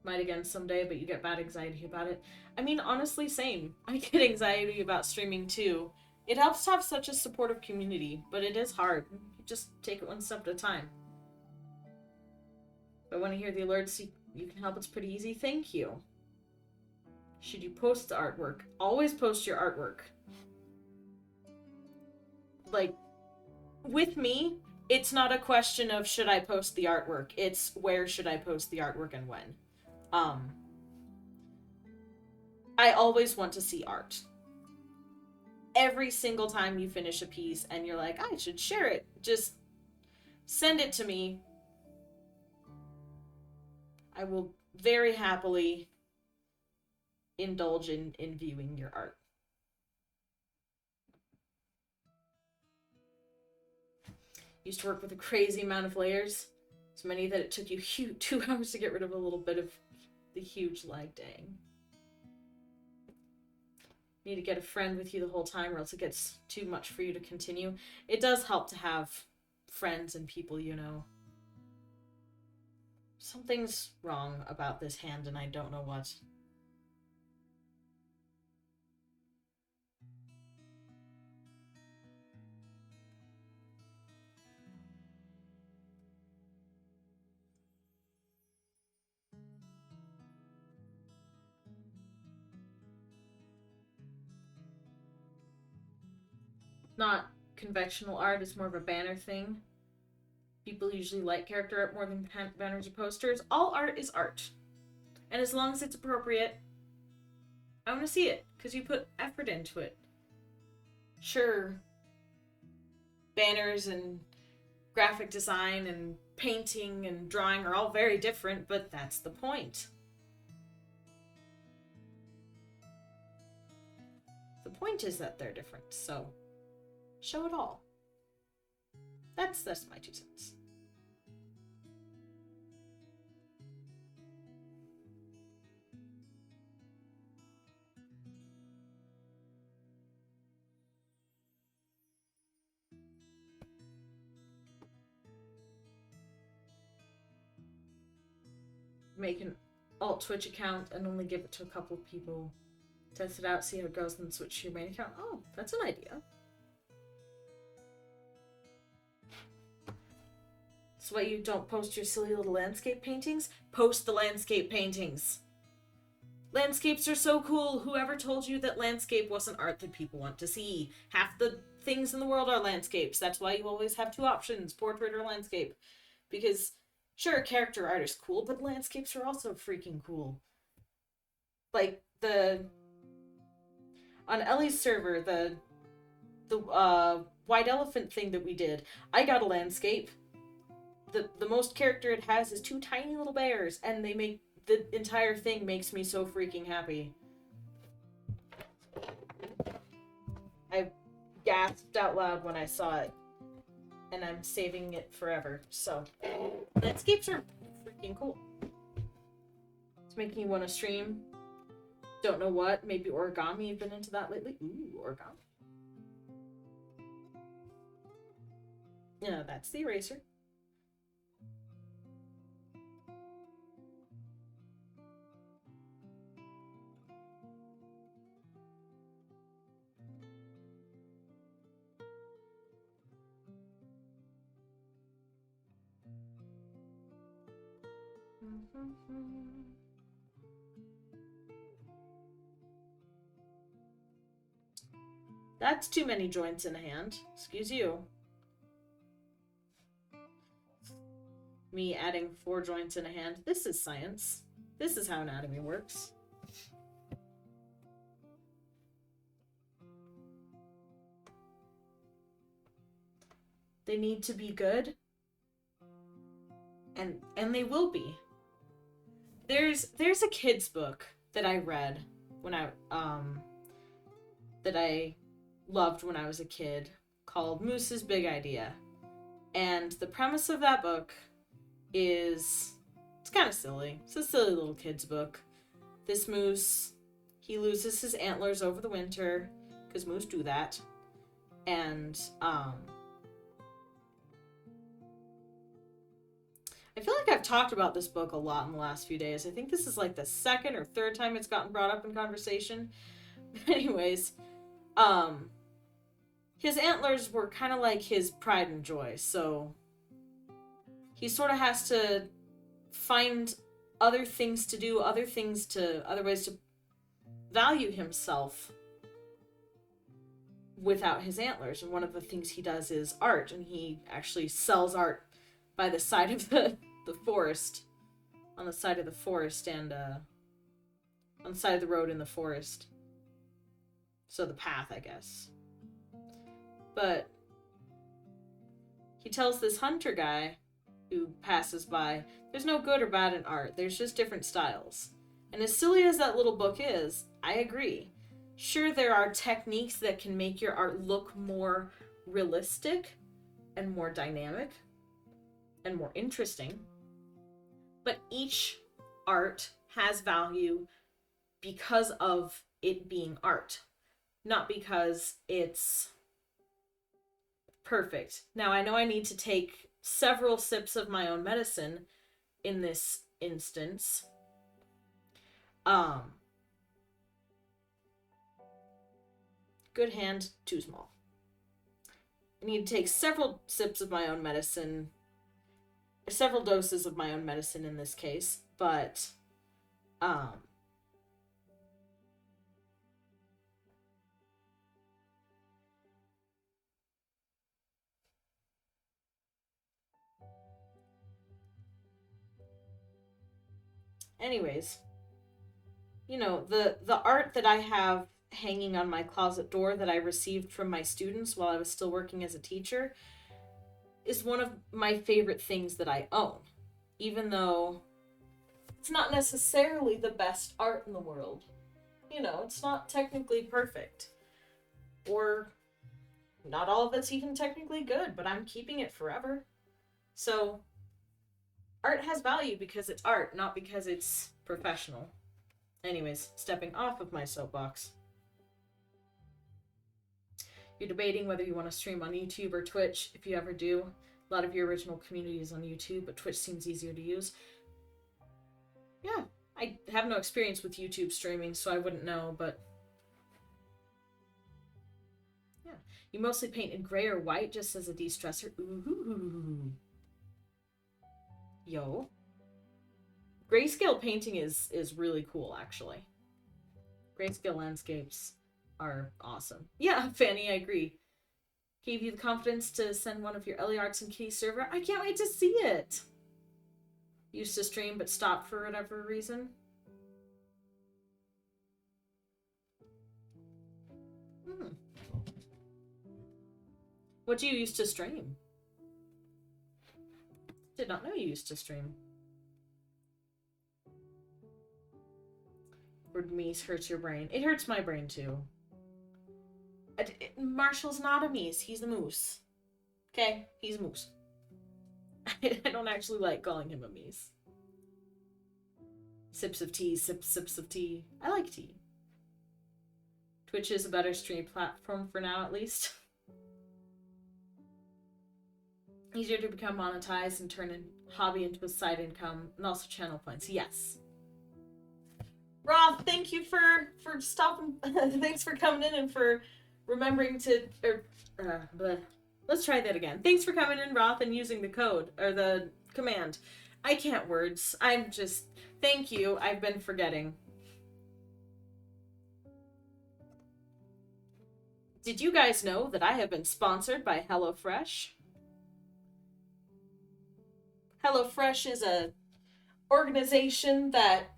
Might again someday, but you get bad anxiety about it. I mean, honestly, same. I get anxiety about streaming too. It helps to have such a supportive community, but it is hard. You just take it one step at a time. But when I hear the alerts, you can help. It's pretty easy. Thank you. Should you post the artwork? Always post your artwork. Like, with me, it's not a question of should I post the artwork. It's where should I post the artwork and when. I always want to see art. Every single time you finish a piece and you're like, I should share it, just send it to me. I will very happily indulge in viewing your art. Used to work with a crazy amount of layers. So many that it took you 2 hours to get rid of a little bit of the huge lag. Dang. Need to get a friend with you the whole time or else it gets too much for you to continue. It does help to have friends and people you know. Something's wrong about this hand and I don't know what. Not conventional art, it's more of a banner thing. People usually like character art more than banners or posters. All art is art. And as long as it's appropriate, I want to see it, because you put effort into it. Sure, banners and graphic design and painting and drawing are all very different, but that's the point. The point is that they're different, so show it all. That's my 2 cents. Make an alt Twitch account and only give it to a couple of people. Test it out, see how it goes, then switch to your main account. Oh, that's an idea. So why you don't post your silly little landscape paintings? Post the landscape paintings. Landscapes are so cool. Whoever told you that landscape wasn't art that people want to see? Half the things in the world are landscapes. That's why you always have 2 options, portrait or landscape. Because, sure, character art is cool, but landscapes are also freaking cool. Like, on Ellie's server, the white elephant thing that we did, I got a landscape. The most character it has is 2 tiny little bears, and they make the entire thing makes me so freaking happy. I gasped out loud when I saw it, and I'm saving it forever. So, landscapes are freaking cool. It's making you want to stream. Don't know what. Maybe origami. You've been into that lately. Ooh, origami. Yeah, that's the eraser. That's too many joints in a hand. Excuse you. Me adding 4 joints in a hand. This is science. This is how anatomy works. They need to be good. And they will be. There's a kid's book that I read when I that I loved when I was a kid called Moose's Big Idea. And the premise of that book is, it's kind of silly. It's a silly little kid's book. This moose, he loses his antlers over the winter, because moose do that. And I feel like I've talked about this book a lot in the last few days. I think this is like the 2nd or 3rd time it's gotten brought up in conversation. Anyways, his antlers were kind of like his pride and joy, so he sort of has to find other things to do, other ways to value himself without his antlers. And one of the things he does is art, and he actually sells art by the side of the forest, on the side of the forest, and on the side of the road in the forest. So the path, I guess. But he tells this hunter guy who passes by, there's no good or bad in art, there's just different styles. And as silly as that little book is, I agree. Sure, there are techniques that can make your art look more realistic and more dynamic and more interesting. But each art has value because of it being art, not because it's perfect. Now, I know I need to take several sips of my own medicine in this instance. Good hand, too small. I need to take several sips of my own medicine, several doses of my own medicine in this case, but anyways, you know, the art that I have hanging on my closet door that I received from my students while I was still working as a teacher is one of my favorite things that I own. Even though it's not necessarily the best art in the world. You know, it's not technically perfect. Or not all of it's even technically good, but I'm keeping it forever. So, art has value because it's art, not because it's professional. Anyways, stepping off of my soapbox. You're debating whether you want to stream on YouTube or Twitch. If you ever do, a lot of your original community is on YouTube, but Twitch seems easier to use. Yeah, I have no experience with YouTube streaming, so I wouldn't know, but yeah. You mostly paint in gray or white just as a de-stressor. Ooh. Yo. Grayscale painting is really cool, actually. Grayscale landscapes are awesome. Yeah, Fanny, I agree. Gave you the confidence to send one of your LA Arts and Kitty server. I can't wait to see it. Used to stream but stopped for whatever reason. What do you used to stream? Did not know you used to stream. Word Mies hurts your brain. It hurts my brain too. Marshall's not a Mies. He's a moose. Okay? He's a moose. I don't actually like calling him a Mies. Sips of tea, sips of tea. I like tea. Twitch is a better stream platform for now, at least. Easier to become monetized and turn a hobby into a side income, and also channel points. Yes. Roth, thank you for stopping. Thanks for coming in and for remembering to. Let's try that again. Thanks for coming in, Roth, and using the code or the command. I can't words. I'm just. Thank you. I've been forgetting. Did you guys know that I have been sponsored by HelloFresh? HelloFresh is a organization that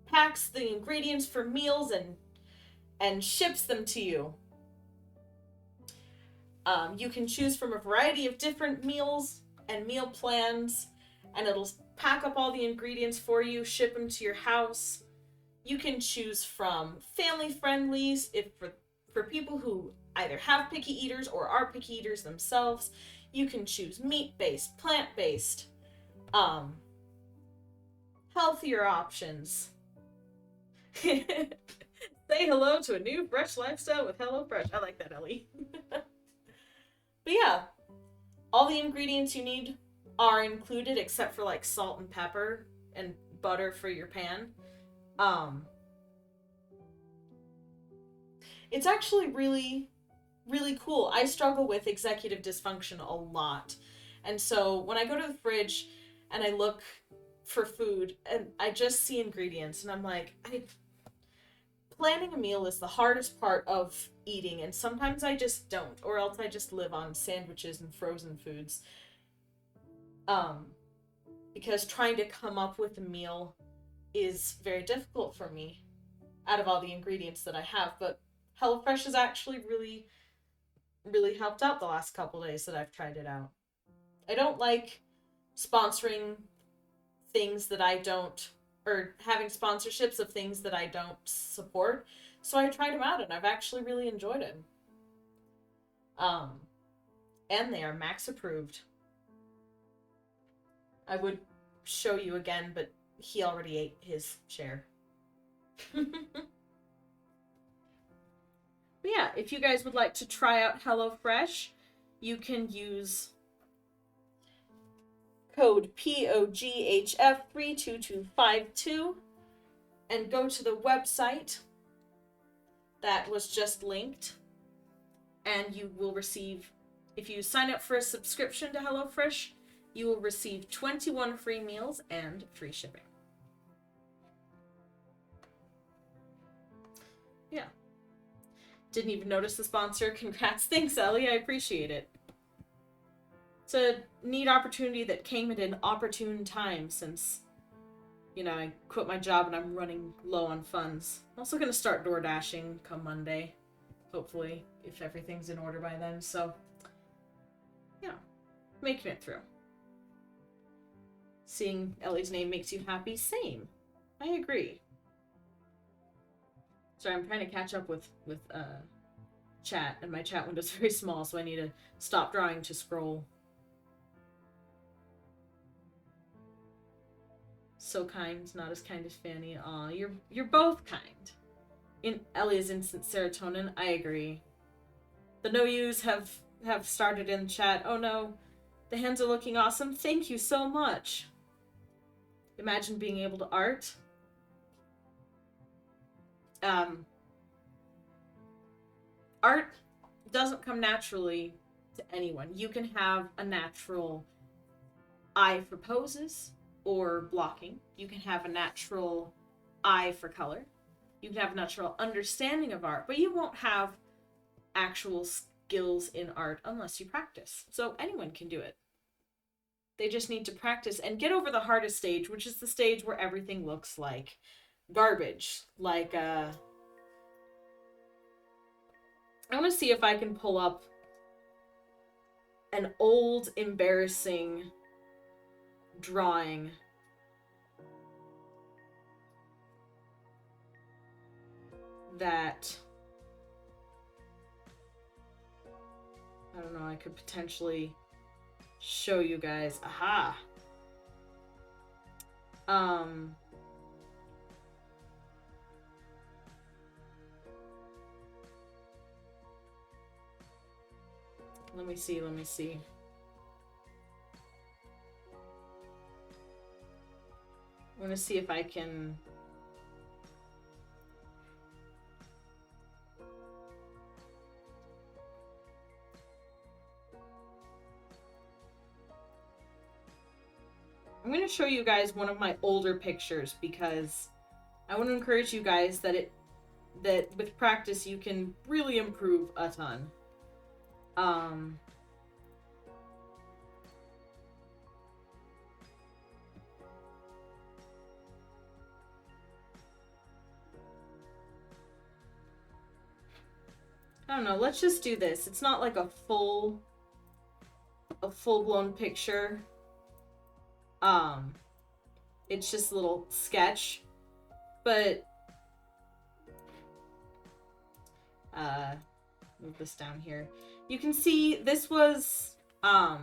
packs the ingredients for meals and ships them to you. You can choose from a variety of different meals and meal plans, and it'll pack up all the ingredients for you, ship them to your house. You can choose from family friendlies if for people who either have picky eaters or are picky eaters themselves. You can choose meat-based, plant-based, healthier options. Say hello to a new fresh lifestyle with HelloFresh. I like that, Ellie. But yeah, all the ingredients you need are included except for like salt and pepper and butter for your pan. It's actually really cool. I struggle with executive dysfunction a lot. And so when I go to the fridge and I look for food and I just see ingredients and I'm like, planning a meal is the hardest part of eating, and sometimes I just don't, or else I just live on sandwiches and frozen foods. Um, because trying to come up with a meal is very difficult for me out of all the ingredients that I have, but HelloFresh has actually really helped out the last couple days that I've tried it out. I don't like sponsoring things that I don't, or having sponsorships of things that I don't support. So I tried them out and I've actually really enjoyed them. Um, and they are Max approved. I would show you again, but he already ate his share. But yeah, if you guys would like to try out HelloFresh, you can use code POGHF32252 and go to the website that was just linked, and you will receive, if you sign up for a subscription to HelloFresh, you will receive 21 free meals and free shipping. Yeah. Didn't even notice the sponsor. Congrats. Thanks, Ellie. I appreciate it. It's a neat opportunity that came at an opportune time since, I quit my job and I'm running low on funds. I'm also going to start door dashing come Monday, hopefully, if everything's in order by then. So, yeah, making it through. Seeing Ellie's name makes you happy? Same. I agree. Sorry, I'm trying to catch up with chat, and my chat window's very small, so I need to stop drawing to scroll. So kind, not as kind as Fanny. Aw, you're both kind. In Ellie's instant serotonin, I agree. The no yous have started in chat. Oh no, the hands are looking awesome. Thank you so much. Imagine being able to art. Art doesn't come naturally to anyone. You can have a natural eye for poses or blocking. You can have a natural eye for color. You can have a natural understanding of art, but you won't have actual skills in art unless you practice. So anyone can do it. They just need to practice and get over the hardest stage, which is the stage where everything looks like garbage. Like, I want to see if I can pull up an old, embarrassing drawing that, I don't know, I could potentially show you guys. Aha! Let me see. I want to see if I can... I'm going to show you guys one of my older pictures because I want to encourage you guys that with practice you can really improve a ton. I don't know, let's just do this. It's not like a full-blown picture. It's just a little sketch. But move this down here. You can see this was the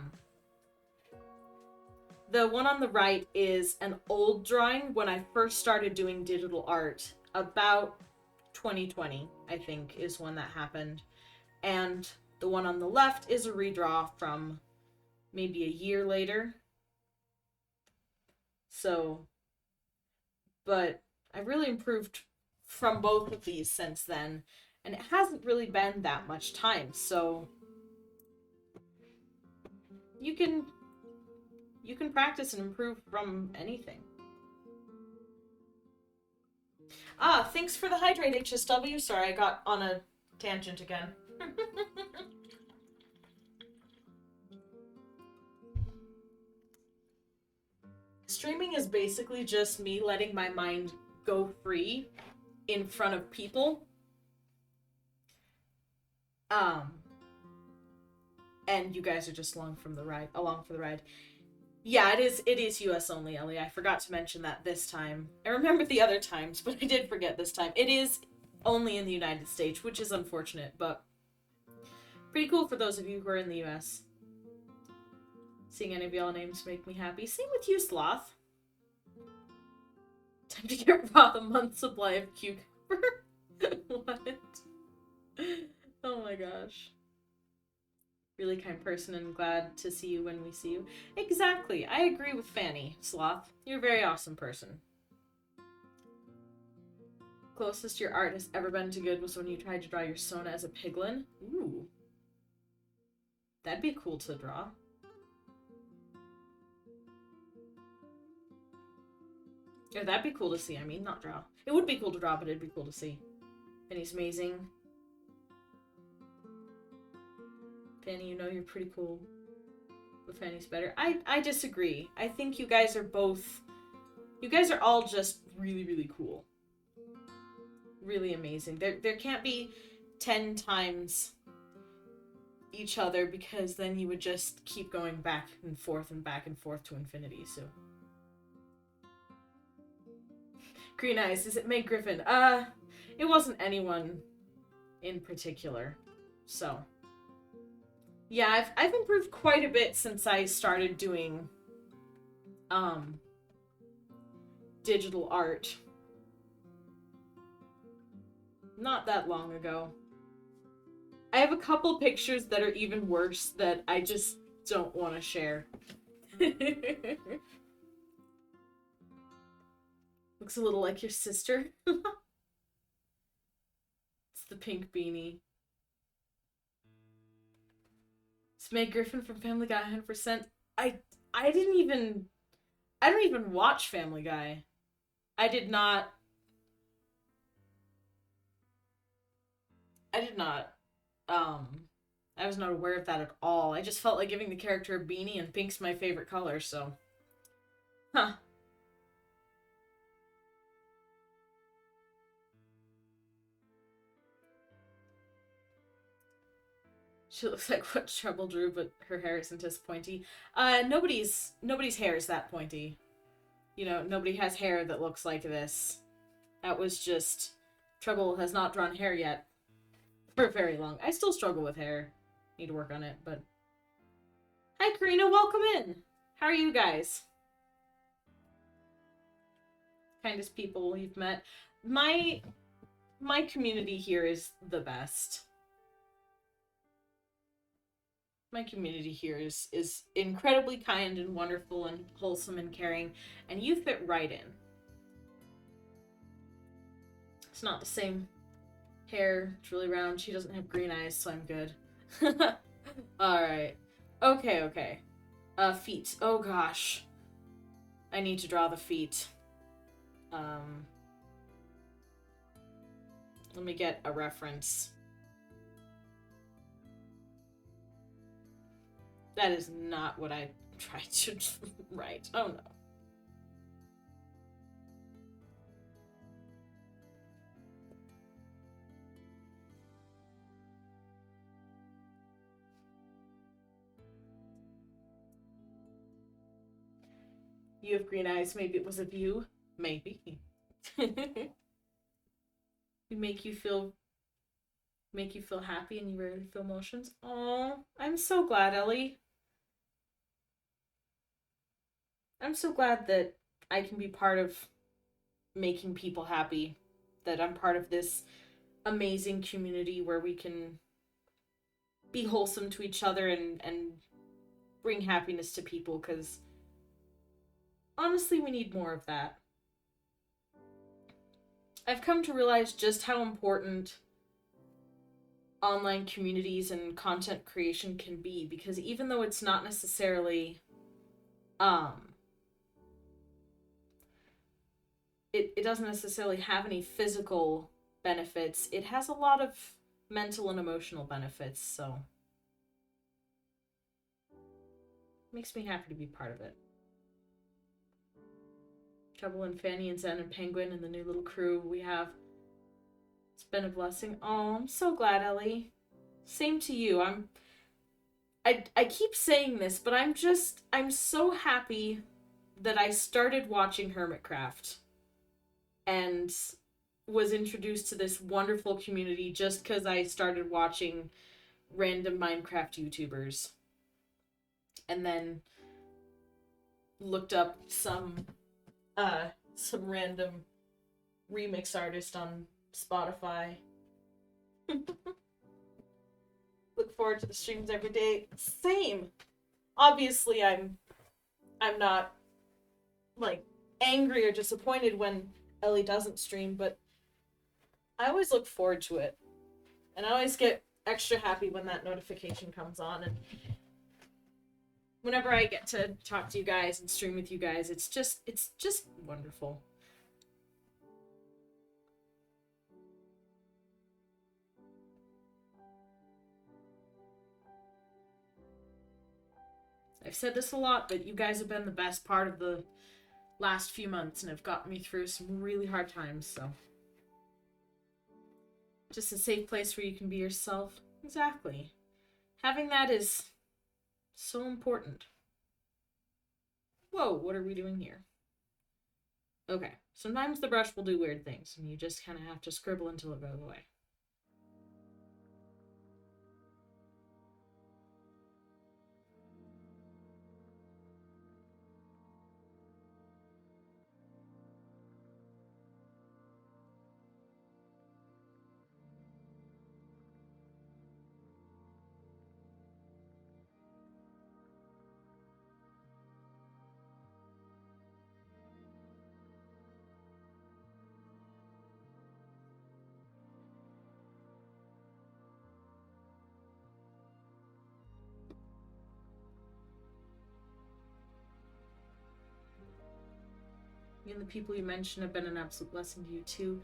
one on the right is an old drawing when I first started doing digital art, about 2020, I think, is when that happened. And the one on the left is a redraw from maybe a year later. So, but I've really improved from both of these since then. And it hasn't really been that much time, so you can practice and improve from anything. Ah, thanks for the hydrate, HSW. Sorry, I got on a tangent again. Streaming is basically just me letting my mind go free in front of people. And you guys are just along for the ride. Yeah, it is US only, Ellie. I forgot to mention that this time. I remember the other times, but I did forget this time. It is only in the United States, which is unfortunate, but pretty cool for those of you who are in the US. Seeing any of y'all names make me happy. Same with you, Sloth. Time to get Roth a month's supply of cucumber. What? Oh my gosh. Really kind person and glad to see you when we see you. Exactly. I agree with Fanny, Sloth. You're a very awesome person. Closest your art has ever been to good was when you tried to draw your Sona as a piglin. Ooh. That'd be cool to draw. Yeah, that'd be cool to see. I mean, not draw. It would be cool to draw, but it'd be cool to see. Fanny's amazing. Fanny, you know you're pretty cool. But Fanny's better. I disagree. I think you guys are both... You guys are all just really, really cool. Really amazing. There can't be 10 times each other, because then you would just keep going back and forth to infinity, so... Green Eyes, is it Meg Griffin? It wasn't anyone in particular, so... Yeah, I've improved quite a bit since I started doing, digital art. Not that long ago. I have a couple pictures that are even worse that I just don't want to share. Looks a little like your sister. It's the pink beanie. It's Meg Griffin from Family Guy 100%. I don't even watch Family Guy. I did not. I was not aware of that at all. I just felt like giving the character a beanie, and pink's my favorite color, so. Huh. She looks like what Trouble drew, but her hair isn't as pointy. Nobody's hair is that pointy. You know, nobody has hair that looks like this. That was just... Trouble has not drawn hair yet. For very long. I still struggle with hair. Need to work on it, but... Hi, Karina, welcome in! How are you guys? Kindest people you've met. My community here is the best. My community here is incredibly kind and wonderful and wholesome and caring, and you fit right in. It's not the same hair, it's really round. She doesn't have green eyes, so I'm good. Alright. Okay. Feet. Oh gosh. I need to draw the feet. Let me get a reference. That is not what I tried to write. Oh no. You have green eyes. Maybe it was a view. Maybe. We make you feel happy and you rarely feel emotions. Oh, I'm so glad, Ellie. I'm so glad that I can be part of making people happy. That I'm part of this amazing community where we can be wholesome to each other and bring happiness to people, because honestly, we need more of that. I've come to realize just how important online communities and content creation can be, because even though it's not necessarily it doesn't necessarily have any physical benefits. It has a lot of mental and emotional benefits, so makes me happy to be part of it. Trouble and Fanny and Zen and Penguin and the new little crew we have. It's been a blessing. Oh, I'm so glad, Ellie. Same to you. I keep saying this, but I'm so happy that I started watching Hermitcraft and was introduced to this wonderful community just because I started watching random Minecraft YouTubers. And then looked up some random remix artist on Spotify. Look forward to the streams every day. Same. Obviously, I'm not like angry or disappointed when Ellie doesn't stream, but I always look forward to it, and I always get extra happy when that notification comes on. And whenever I get to talk to you guys and stream with you guys, it's just wonderful. I've said this a lot, but you guys have been the best part of the last few months and have gotten me through some really hard times, so. Just a safe place where you can be yourself. Exactly. Having that is so important. Whoa, what are we doing here? Okay, sometimes the brush will do weird things, and you just kind of have to scribble until it goes away. You and the people you mentioned have been an absolute blessing to you, too.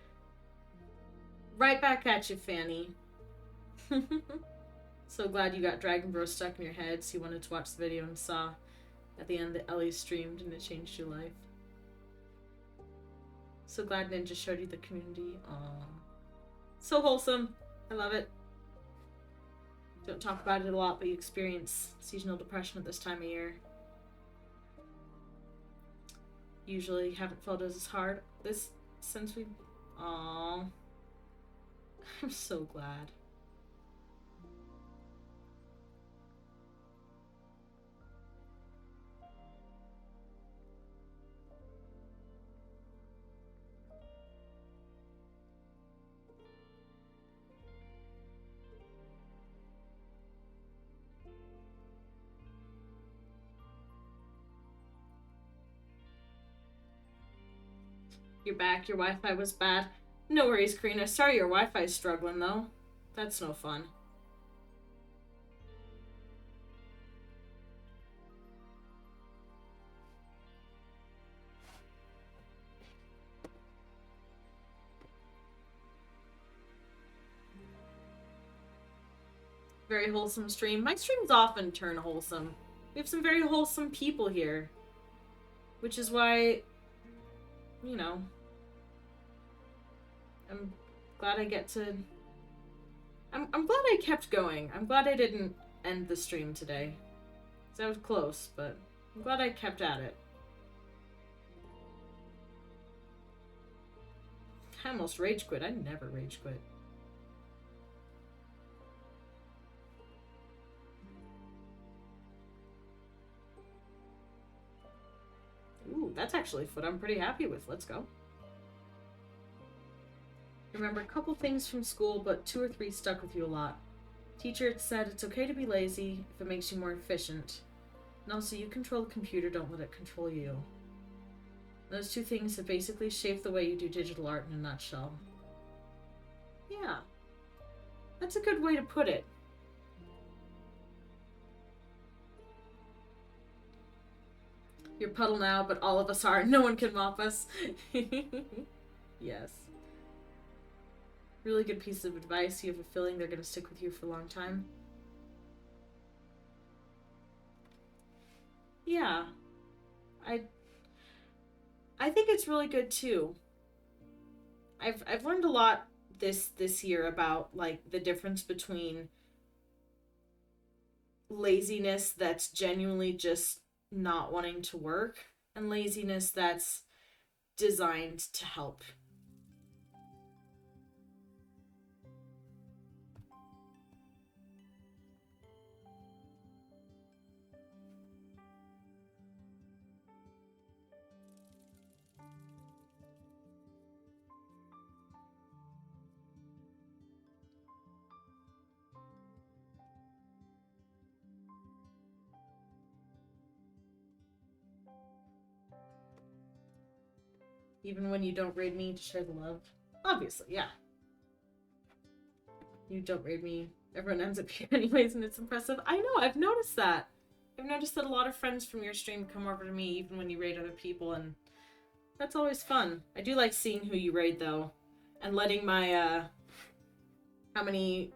Right back at you, Fanny. So glad you got Dragon Bros stuck in your head, so you wanted to watch the video and saw at the end that Ellie streamed and it changed your life. So glad Ninja showed you the community. Aww. So wholesome. I love it. Don't talk about it a lot, but you experience seasonal depression at this time of year. Usually haven't felt as hard this since we. Aww. I'm so glad. You're back. Your Wi-Fi was bad. No worries, Karina. Sorry your Wi-Fi's struggling, though. That's no fun. Very wholesome stream. My streams often turn wholesome. We have some very wholesome people here. Which is why, you know, I'm glad I get to... I'm glad I kept going. I'm glad I didn't end the stream today. Because I was close, but I'm glad I kept at it. I almost rage quit. I never rage quit. Ooh, that's actually a foot I'm pretty happy with. Let's go. Remember a couple things from school, but 2 or 3 stuck with you a lot. Teacher said it's okay to be lazy if it makes you more efficient. And also, you control the computer, don't let it control you. Those 2 things have basically shaped the way you do digital art in a nutshell. Yeah. That's a good way to put it. You're puddle now, but all of us are. No one can mop us. Yes. Really good piece of advice. You have a feeling they're going to stick with you for a long time. Yeah. I think it's really good too. I've learned a lot this year about like the difference between laziness that's genuinely just not wanting to work and laziness that's designed to help. Even when you don't raid me to share the love. Obviously, yeah. You don't raid me. Everyone ends up here anyways, and it's impressive. I know, I've noticed that. I've noticed that a lot of friends from your stream come over to me even when you raid other people, and that's always fun. I do like seeing who you raid, though. And letting my, how many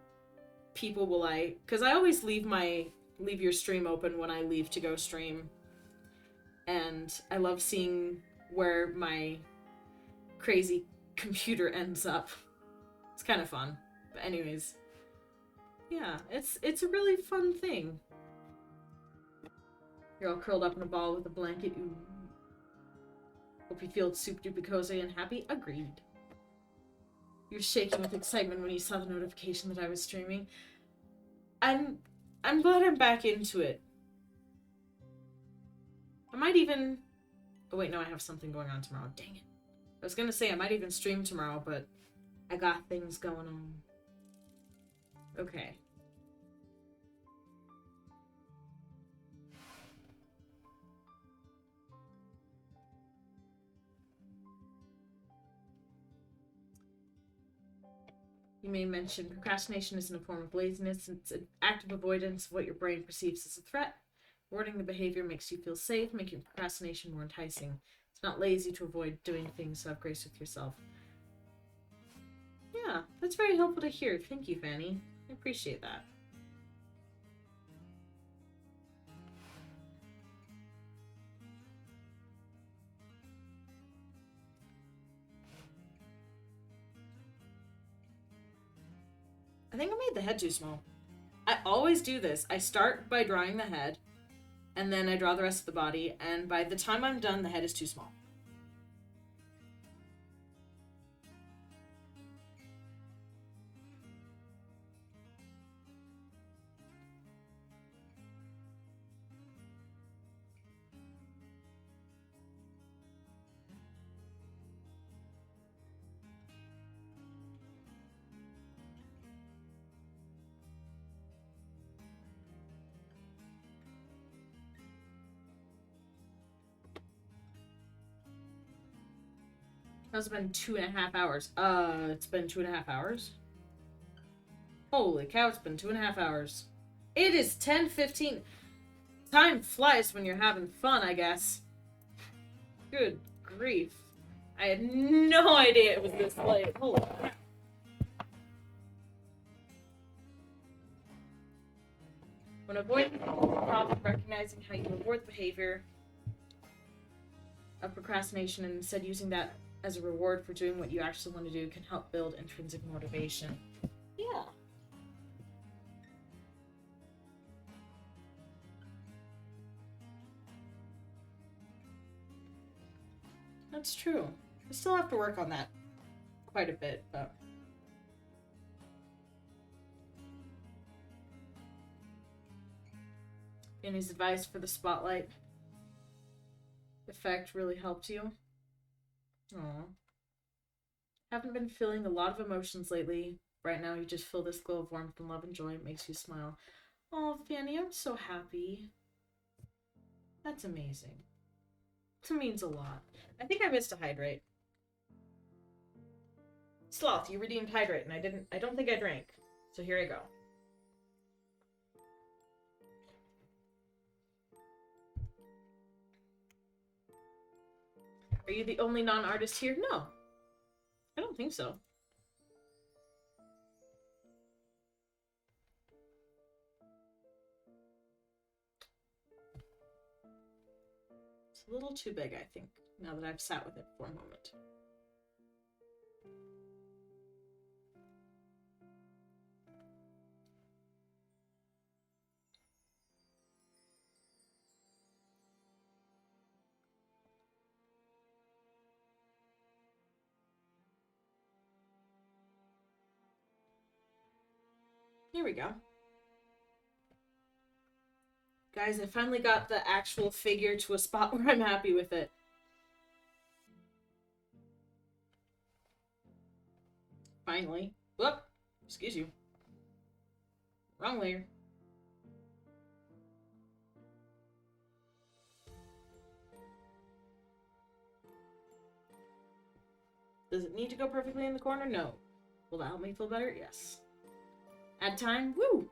people will I... Because I always leave your stream open when I leave to go stream. And I love seeing where my crazy computer ends up. It's kind of fun. But anyways, yeah, it's a really fun thing. You're all curled up in a ball with a blanket. Ooh. Hope you feel super duper cozy and happy. Agreed. You're shaking with excitement when you saw the notification that I was streaming. I'm glad I'm back into it. I might even... Oh wait, no, I have something going on tomorrow. Dang it. I was gonna say I might even stream tomorrow, but I got things going on. Okay. You may mention procrastination isn't a form of laziness. It's an active avoidance of what your brain perceives as a threat. Rewarding the behavior makes you feel safe, making procrastination more enticing. It's not lazy to avoid doing things, so have grace with yourself. Yeah, that's very helpful to hear. Thank you, Fanny. I appreciate that. I think I made the head too small. I always do this. I start by drawing the head, and then I draw the rest of the body, and by the time I'm done, the head is too small. It's been 2.5 hours. It's been 2.5 hours? Holy cow, it's been 2.5 hours. It is 10:15. Time flies when you're having fun, I guess. Good grief. I had no idea it was this late. Holy crap. When avoiding the problem, recognizing how you reward the behavior of procrastination and instead using that as a reward for doing what you actually want to do can help build intrinsic motivation. Yeah. That's true. I still have to work on that quite a bit, but... Annie's advice for the spotlight effect really helped you. Aww. Haven't been feeling a lot of emotions lately. Right now you just feel this glow of warmth and love and joy. It makes you smile. Oh, Fanny, I'm so happy. That's amazing. It means a lot. I think I missed a hydrate. Sloth, you redeemed hydrate, and I don't think I drank. So here I go. Are you the only non-artist here? No. I don't think so. It's a little too big, I think, now that I've sat with it for a moment. Here we go. Guys, I finally got the actual figure to a spot where I'm happy with it. Finally. Whoop! Excuse you. Wrong layer. Does it need to go perfectly in the corner? No. Will that help me feel better? Yes. Add time? Woo!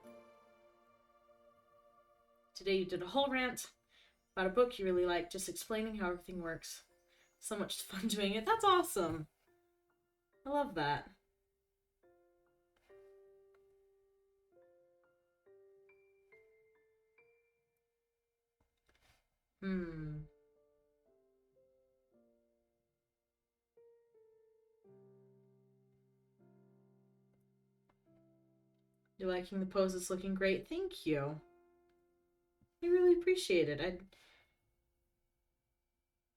Today you did a whole rant about a book you really like, just explaining how everything works. So much fun doing it. That's awesome. I love that. You're liking the pose, it's looking great. Thank you. I really appreciate it. It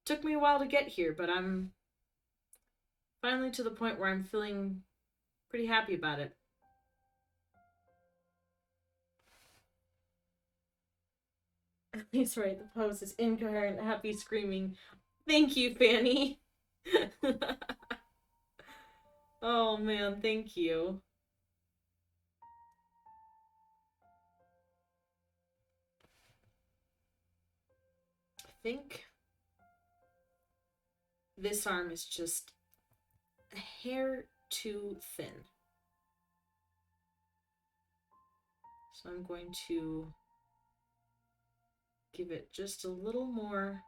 took me a while to get here, but I'm finally to the point where I'm feeling pretty happy about it. He's right, the pose is incoherent, happy screaming. Thank you, Fanny. Oh man, thank you. I think this arm is just a hair too thin. So I'm going to give it just a little more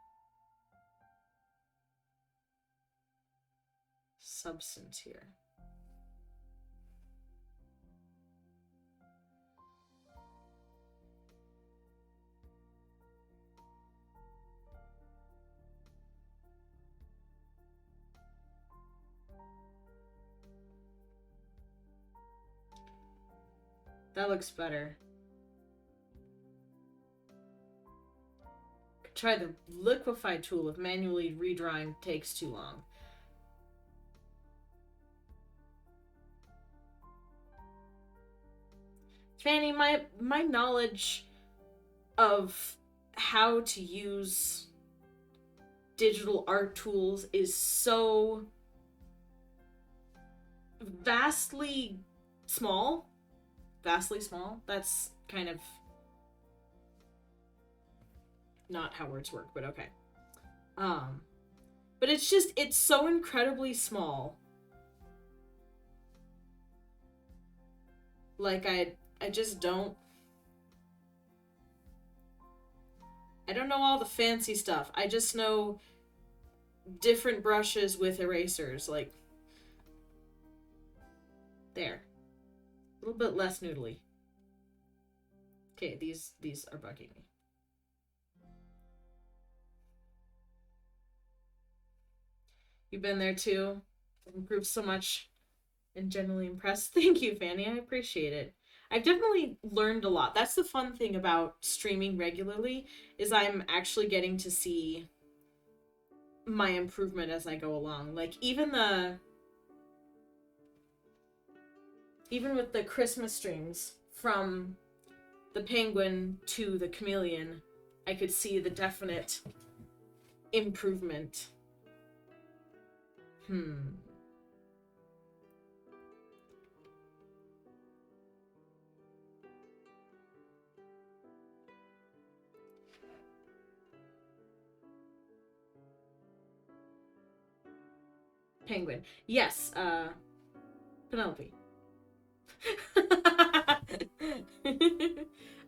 substance here. That looks better. Could try the liquefy tool if manually redrawing takes too long. Fanny, my knowledge of how to use digital art tools is so vastly small. That's kind of not how words work, but okay. But it's so incredibly small. Like I just don't know all the fancy stuff. I just know different brushes with erasers, like there. A little bit less noodly. Okay, these are bugging me. You've been there too. Improved so much and generally impressed. Thank you, Fanny. I appreciate it. I've definitely learned a lot. That's the fun thing about streaming regularly, is I'm actually getting to see my improvement as I go along. Like even with the Christmas streams, from the penguin to the chameleon, I could see the definite improvement. Penguin. Yes, Penelope.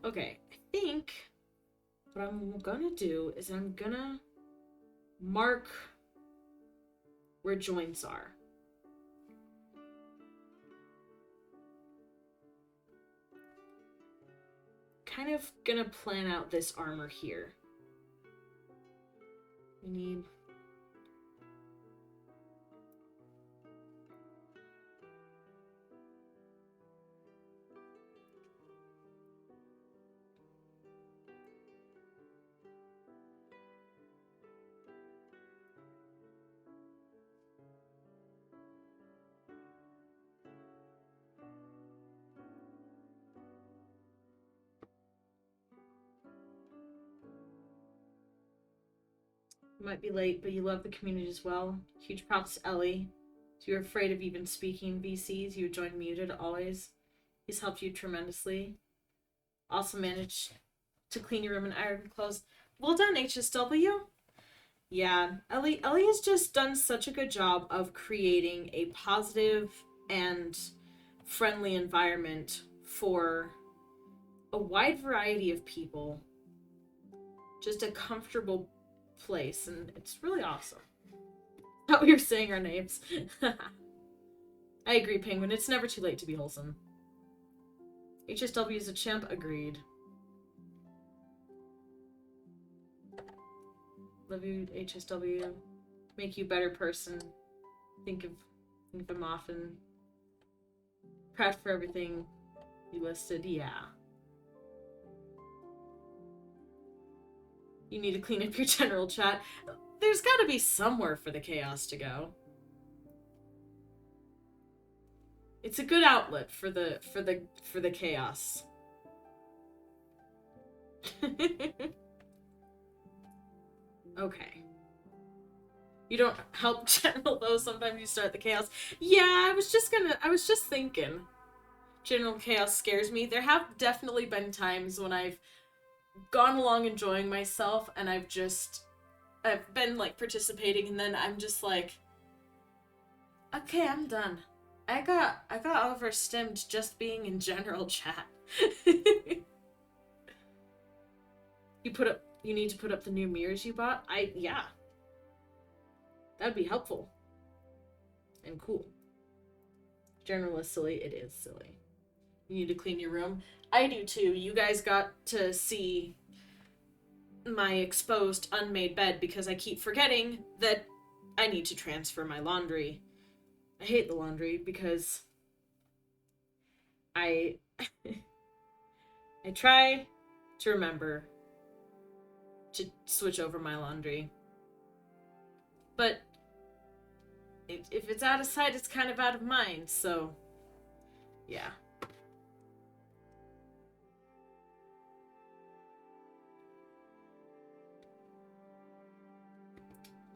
Okay, I think what I'm gonna do is I'm gonna mark where joints are. Kind of gonna plan out this armor here. We need... You might be late, but you love the community as well. Huge props to Ellie. If you're afraid of even speaking VCs, you would join Muted always. He's helped you tremendously. Also managed to clean your room and iron clothes. Well done, HSW. Yeah, Ellie has just done such a good job of creating a positive and friendly environment for a wide variety of people. Just a comfortable place, and it's really awesome. How we were saying our names. I agree, Penguin. It's never too late to be wholesome. HSW is a champ. Agreed. Love you, HSW. Make you a better person. Think of them often. Proud for everything you listed. Yeah. You need to clean up your general chat. There's got to be somewhere for the chaos to go. It's a good outlet for the chaos. Okay. You don't help General though, sometimes you start the chaos. Yeah, I was just thinking. General chaos scares me. There have definitely been times when I've gone along enjoying myself and I've been like participating and then I'm just like, okay, I'm done. I got overstimmed just being in general chat. You need to put up the new mirrors you bought? Yeah. That'd be helpful. And cool. General is silly. It is silly. You need to clean your room. I do too. You guys got to see my exposed, unmade bed because I keep forgetting that I need to transfer my laundry. I hate the laundry because I try to remember to switch over my laundry. But if it's out of sight, it's kind of out of mind, so yeah.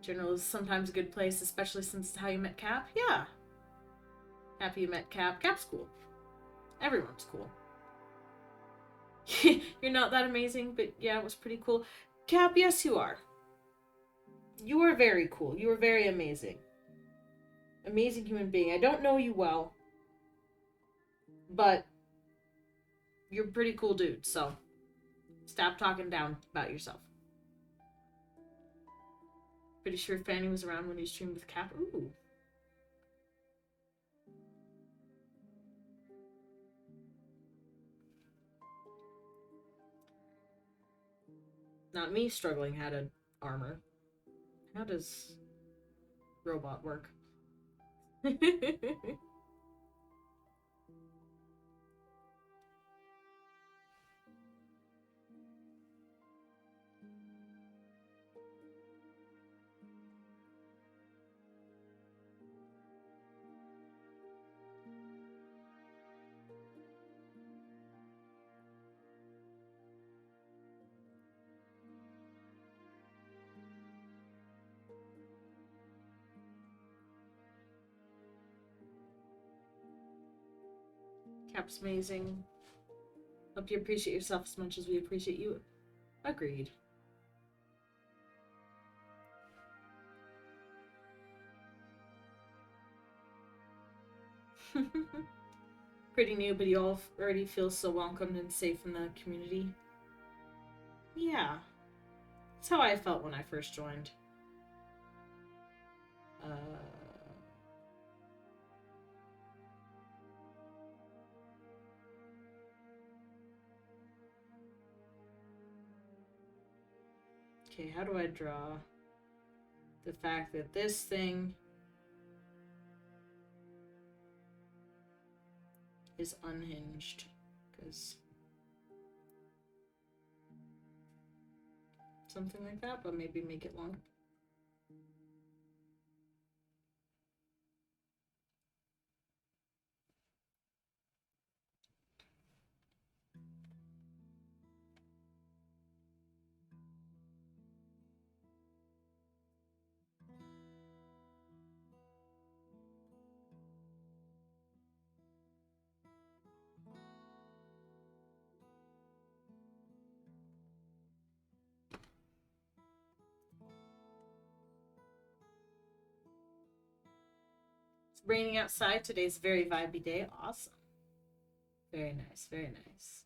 General is sometimes a good place, especially since it's how you met Cap. Yeah. Happy you met Cap. Cap's cool. Everyone's cool. You're not that amazing, but yeah, it was pretty cool. Cap, yes you are. You are very cool. You are very amazing. Amazing human being. I don't know you well, but you're a pretty cool dude, so stop talking down about yourself. Pretty sure Fanny was around when you streamed with Cap. Ooh. Not me struggling how to armor. How does robot work? Cap's amazing. Hope you appreciate yourself as much as we appreciate you. Agreed. Pretty new, but you all already feel so welcomed and safe in the community. Yeah. That's how I felt when I first joined. Okay, how do I draw the fact that this thing is unhinged? Because something like that, but maybe make it longer. It's raining outside. Today's a very vibey day. Awesome. Very nice, very nice.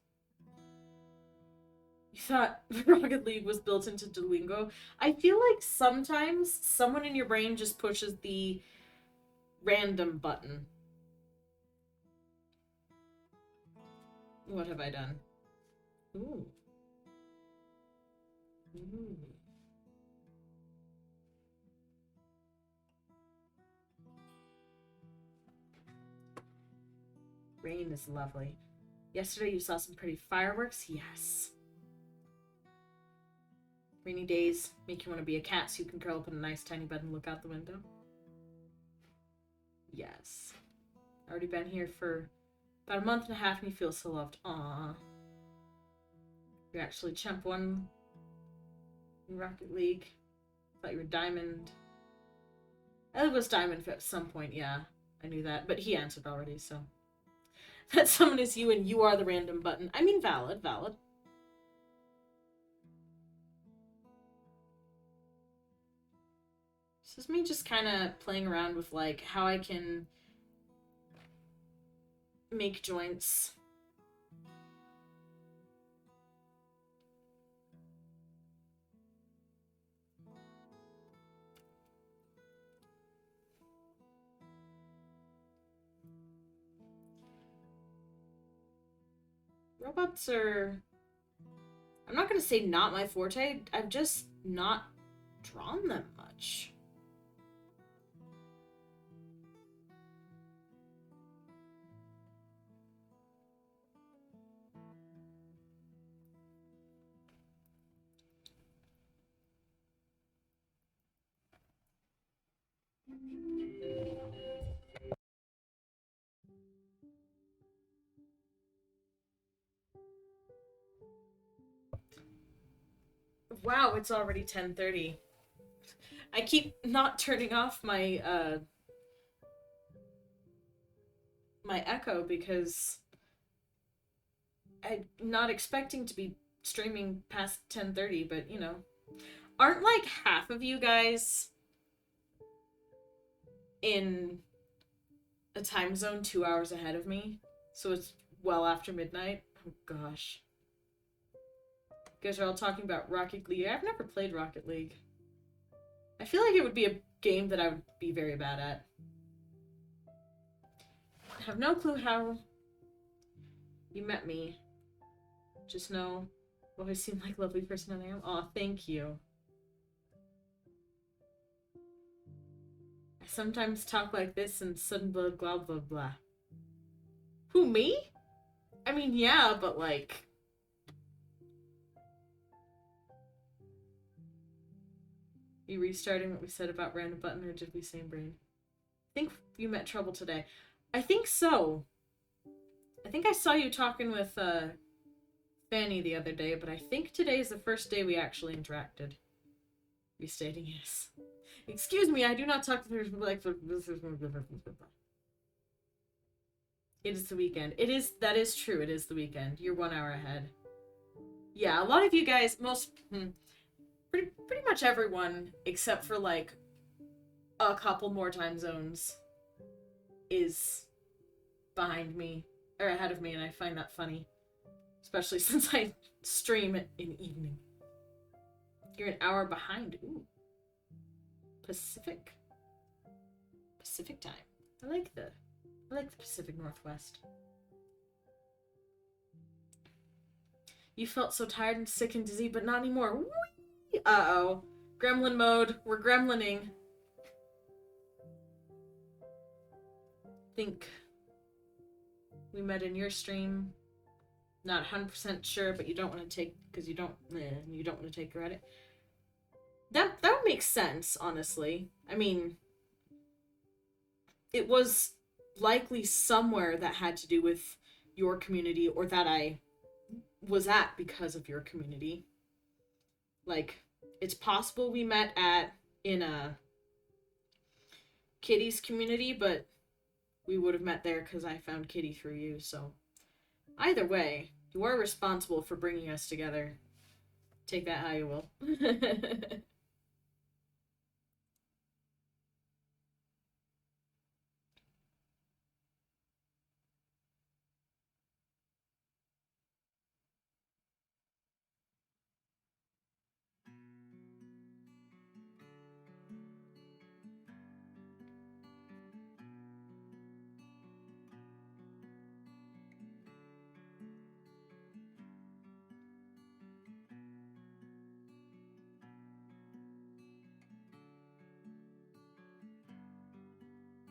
You thought Rocket League was built into Duolingo? I feel like sometimes someone in your brain just pushes the random button. What have I done? Ooh. Ooh. Rain is lovely. Yesterday you saw some pretty fireworks? Yes. Rainy days make you want to be a cat so you can curl up in a nice tiny bed and look out the window? Yes. Already been here for about a month and a half and you feel so loved. Aww. You're actually Champ 1 in Rocket League. Thought you were Diamond. I was Diamond at some point, yeah. I knew that, but he answered already, so. That someone is you and you are the random button. I mean, valid, valid. This is me just kind of playing around with, like, how I can make joints. Robots are... I'm not going to say not my forte. I've just not drawn them much. Wow, it's already 10:30. I keep not turning off my my echo because I'm not expecting to be streaming past 10:30, but you know. Aren't like half of you guys in a time zone 2 hours ahead of me? So it's well after midnight. Oh gosh. You guys are all talking about Rocket League. I've never played Rocket League. I feel like it would be a game that I would be very bad at. I have no clue how you met me. Just know you always seem like a lovely person I am. Aw, thank you. I sometimes talk like this and sudden blah blah blah blah. Who, me? I mean, yeah, but like... You restarting what we said about random button, or did we same brain? I think you met trouble today. I think so. I think I saw you talking with Fanny the other day, but I think today is the first day we actually interacted. Restating yes. Excuse me, I do not talk to her like... It is the weekend. That is true, it is the weekend. You're 1 hour ahead. Yeah, a lot of you guys, pretty much everyone, except for like a couple more time zones, is behind me, or ahead of me, and I find that funny. Especially since I stream it in evening. You're an hour behind. Ooh. Pacific time. I like the Pacific Northwest. You felt so tired and sick and dizzy, but not anymore. Whee! Uh-oh. Gremlin mode. We're gremlining. Think we met in your stream. Not 100% sure, but you don't want to take, because you don't want to take credit. That would make sense, honestly. I mean, it was likely somewhere that had to do with your community, or that I was at because of your community. Like, it's possible we met in a Kitty's community, but we would have met there because I found Kitty through you, so either way, you are responsible for bringing us together. Take that how you will.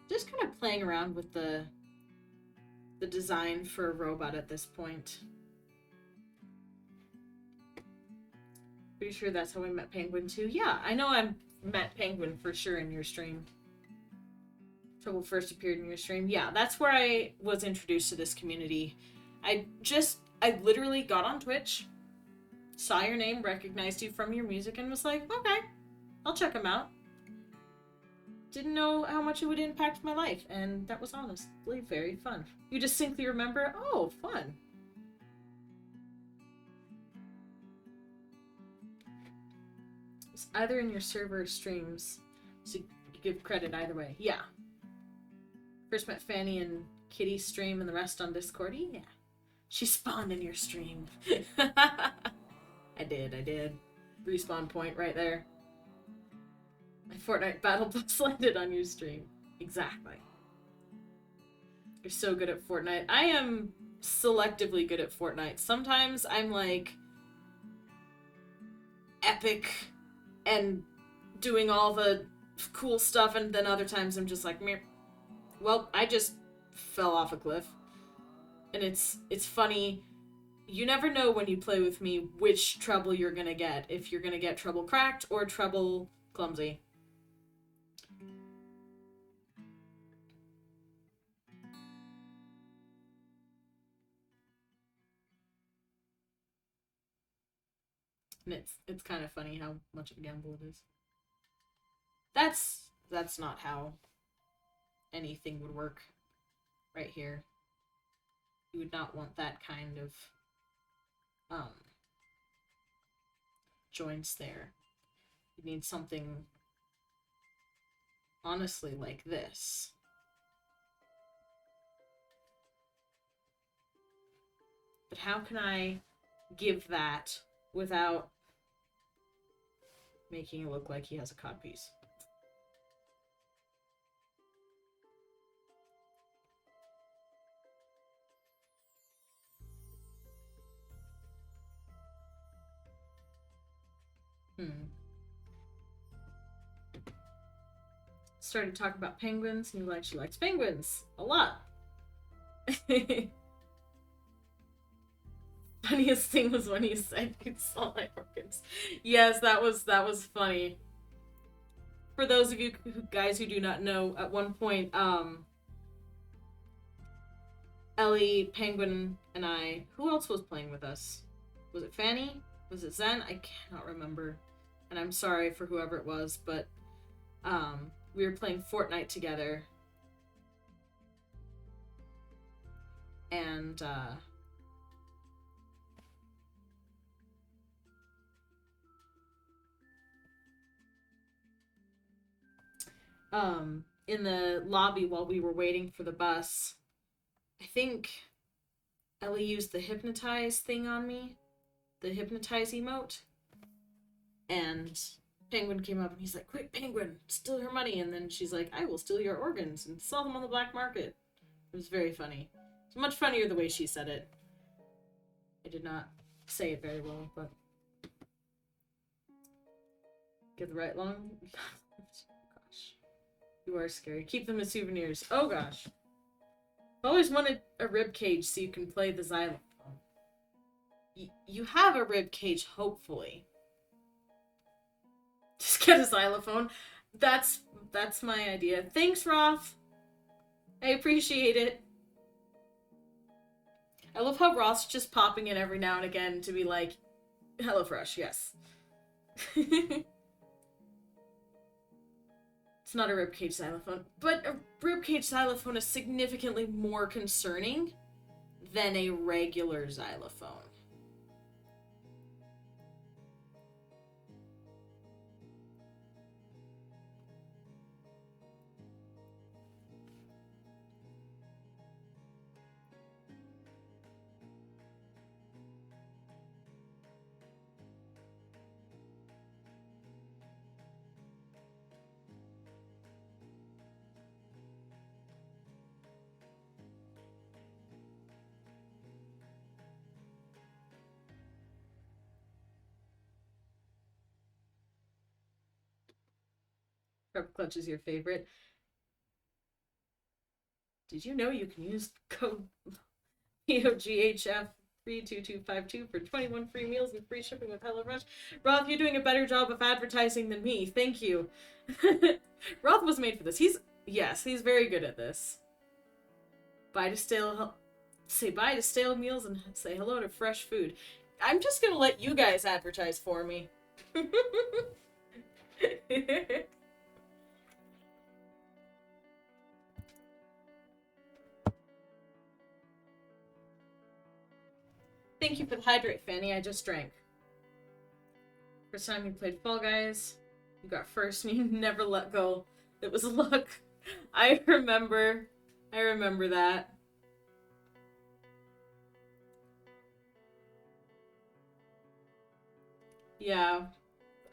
Just kind of playing around with the design for a robot at this point. Pretty sure that's how we met Penguin too. Yeah, I know I met Penguin for sure in your stream. Trouble first appeared in your stream. Yeah, that's where I was introduced to this community. I literally got on Twitch, saw your name, recognized you from your music, and was like, okay, I'll check them out. Didn't know how much it would impact my life, and that was honestly very fun. You distinctly remember, oh, fun. It's either in your server or streams, so you give credit either way. Yeah. First met Fanny and Kitty's stream and the rest on Discord. Yeah. She spawned in your stream. I did. Respawn point right there. My Fortnite battle pass landed on your stream. Exactly. You're so good at Fortnite. I am selectively good at Fortnite. Sometimes I'm like epic and doing all the cool stuff, and then other times I'm just like, meh. Well, I just fell off a cliff. And it's funny. You never know when you play with me which trouble you're gonna get. If you're gonna get trouble cracked or trouble clumsy. And it's kind of funny how much of a gamble it is. That's not how anything would work right here. You would not want that kind of joints there. You need something honestly like this. But how can I give that without making it look like he has a codpiece? Started talking about penguins, and she likes penguins a lot. Funniest thing was when he said you saw my organs. Yes, that was funny. For those of you guys who do not know, at one point, Ellie, Penguin, and I. Who else was playing with us? Was it Fanny? Was it Zen? I cannot remember. And I'm sorry for whoever it was, but we were playing Fortnite together. And in the lobby while we were waiting for the bus, I think Ellie used the hypnotize thing on me. The hypnotize emote. And Penguin came up and he's like, quick, Penguin, steal her money. And then she's like, I will steal your organs and sell them on the black market. It was very funny. It's much funnier the way she said it. I did not say it very well, but Get the right long. Gosh. You are scary. Keep them as souvenirs. Oh gosh. I've always wanted a rib cage so you can play the xylophone. You have a rib cage, hopefully. Just get a xylophone. That's my idea. Thanks, Roth. I appreciate it. I love how Roth's just popping in every now and again to be like, HelloFresh, yes. It's not a ribcage xylophone, but a ribcage xylophone is significantly more concerning than a regular xylophone. Prep Clutch is your favorite. Did you know you can use code POGHF32252 for 21 free meals and free shipping with HelloFresh? Roth, you're doing a better job of advertising than me. Thank you. Roth was made for this. He's very good at this. Say bye to stale meals and say hello to fresh food. I'm just gonna let you guys advertise for me. Thank you for the hydrate, Fanny. I just drank. First time you played Fall Guys, you got first and you never let go. It was luck. I remember that. Yeah,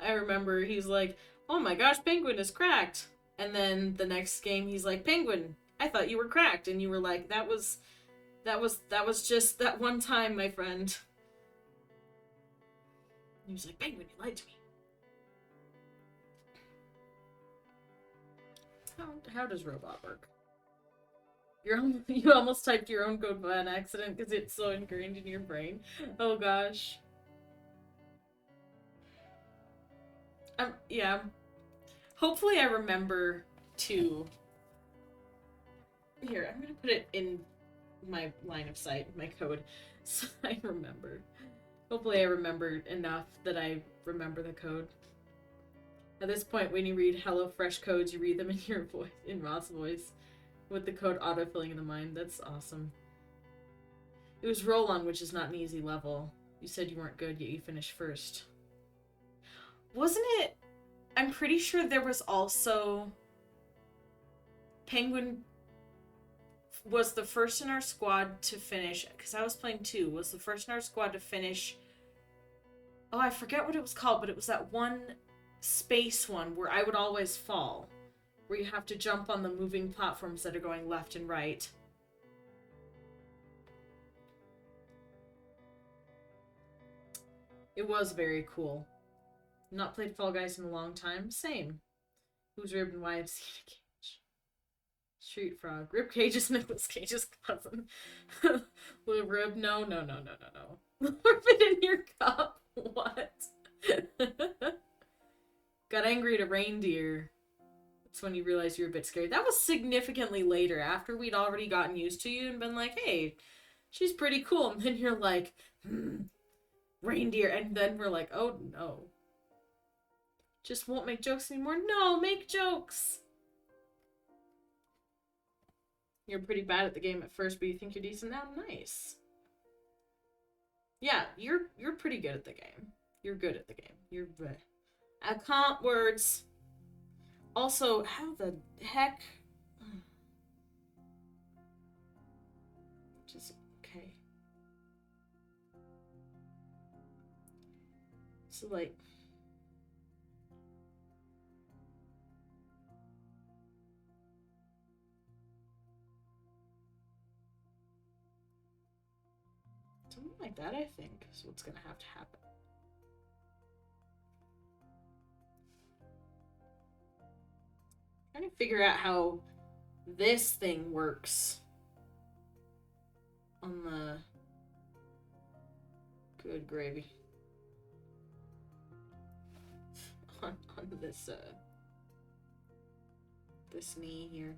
I remember he's like, oh my gosh, Penguin is cracked. And then the next game he's like, Penguin, I thought you were cracked. And you were like, that was just that one time, my friend. He was like, Penguin, you lied to me. How does robot work? You almost typed your own code by an accident because it's so ingrained in your brain. Oh gosh. Yeah. Hopefully I remember to... Here, I'm gonna put it in my line of sight, my code, so I remember. Hopefully I remember enough that I remember the code. At this point, when you read HelloFresh codes, you read them in your voice, in Roth's voice, with the code autofilling in the mind. That's awesome. It was Roll-On, which is not an easy level. You said you weren't good, yet you finished first. Wasn't it? I'm pretty sure there was also... Penguin was the first in our squad to finish, because I was playing 2, was the first in our squad to finish... Oh, I forget what it was called, but it was that one space one where I would always fall. Where you have to jump on the moving platforms that are going left and right. It was very cool. Not played Fall Guys in a long time. Same. Who's Rib and why I've seen a cage? Street Frog. Rib Cage is Nicolas Cage's cousin. Little Rib? No. Orphan in your cup? What? Got angry at a reindeer. That's when you realize you're a bit scared. That was significantly later, after we'd already gotten used to you and been like, hey, she's pretty cool. And then you're like, reindeer. And then we're like, oh no. Just won't make jokes anymore? No, make jokes! You're pretty bad at the game at first, but you think you're decent now? Nice. Yeah, you're pretty good at the game. You're good at the game. You're good. I can't words. Also, how the heck? Just okay. So like, something like that, I think, is what's gonna have to happen. Trying to figure out how this thing works on the good gravy on this this knee here.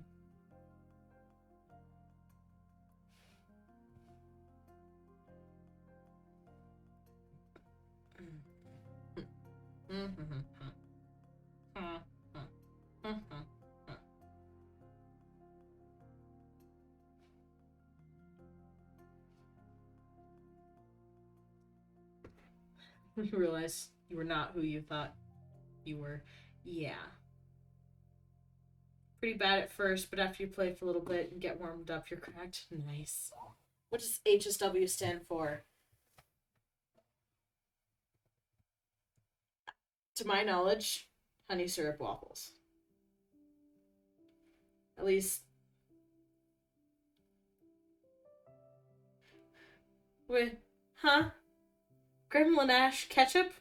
You realize you were not who you thought you were. Yeah. Pretty bad at first, but after you play for a little bit and get warmed up, you're cracked. Nice. What does HSW stand for? To my knowledge, honey syrup waffles. At least. Wait, huh? Gremlin Ash ketchup?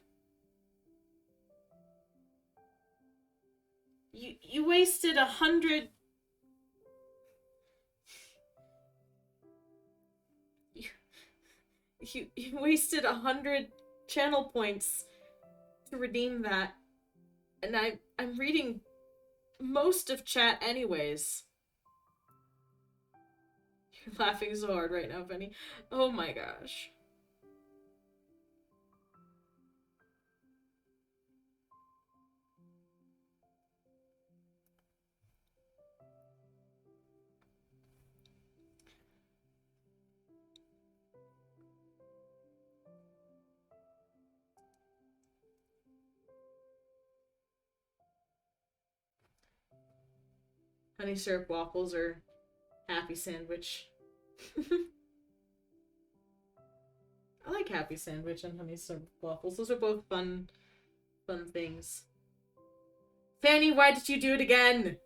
You wasted 100. You wasted 100 channel points to redeem that, and I'm reading most of chat anyways. You're laughing so hard right now, Penny. Oh my gosh. Honey syrup waffles or Happy Sandwich. I like Happy Sandwich and honey syrup waffles. Those are both fun things. Fanny, why did you do it again?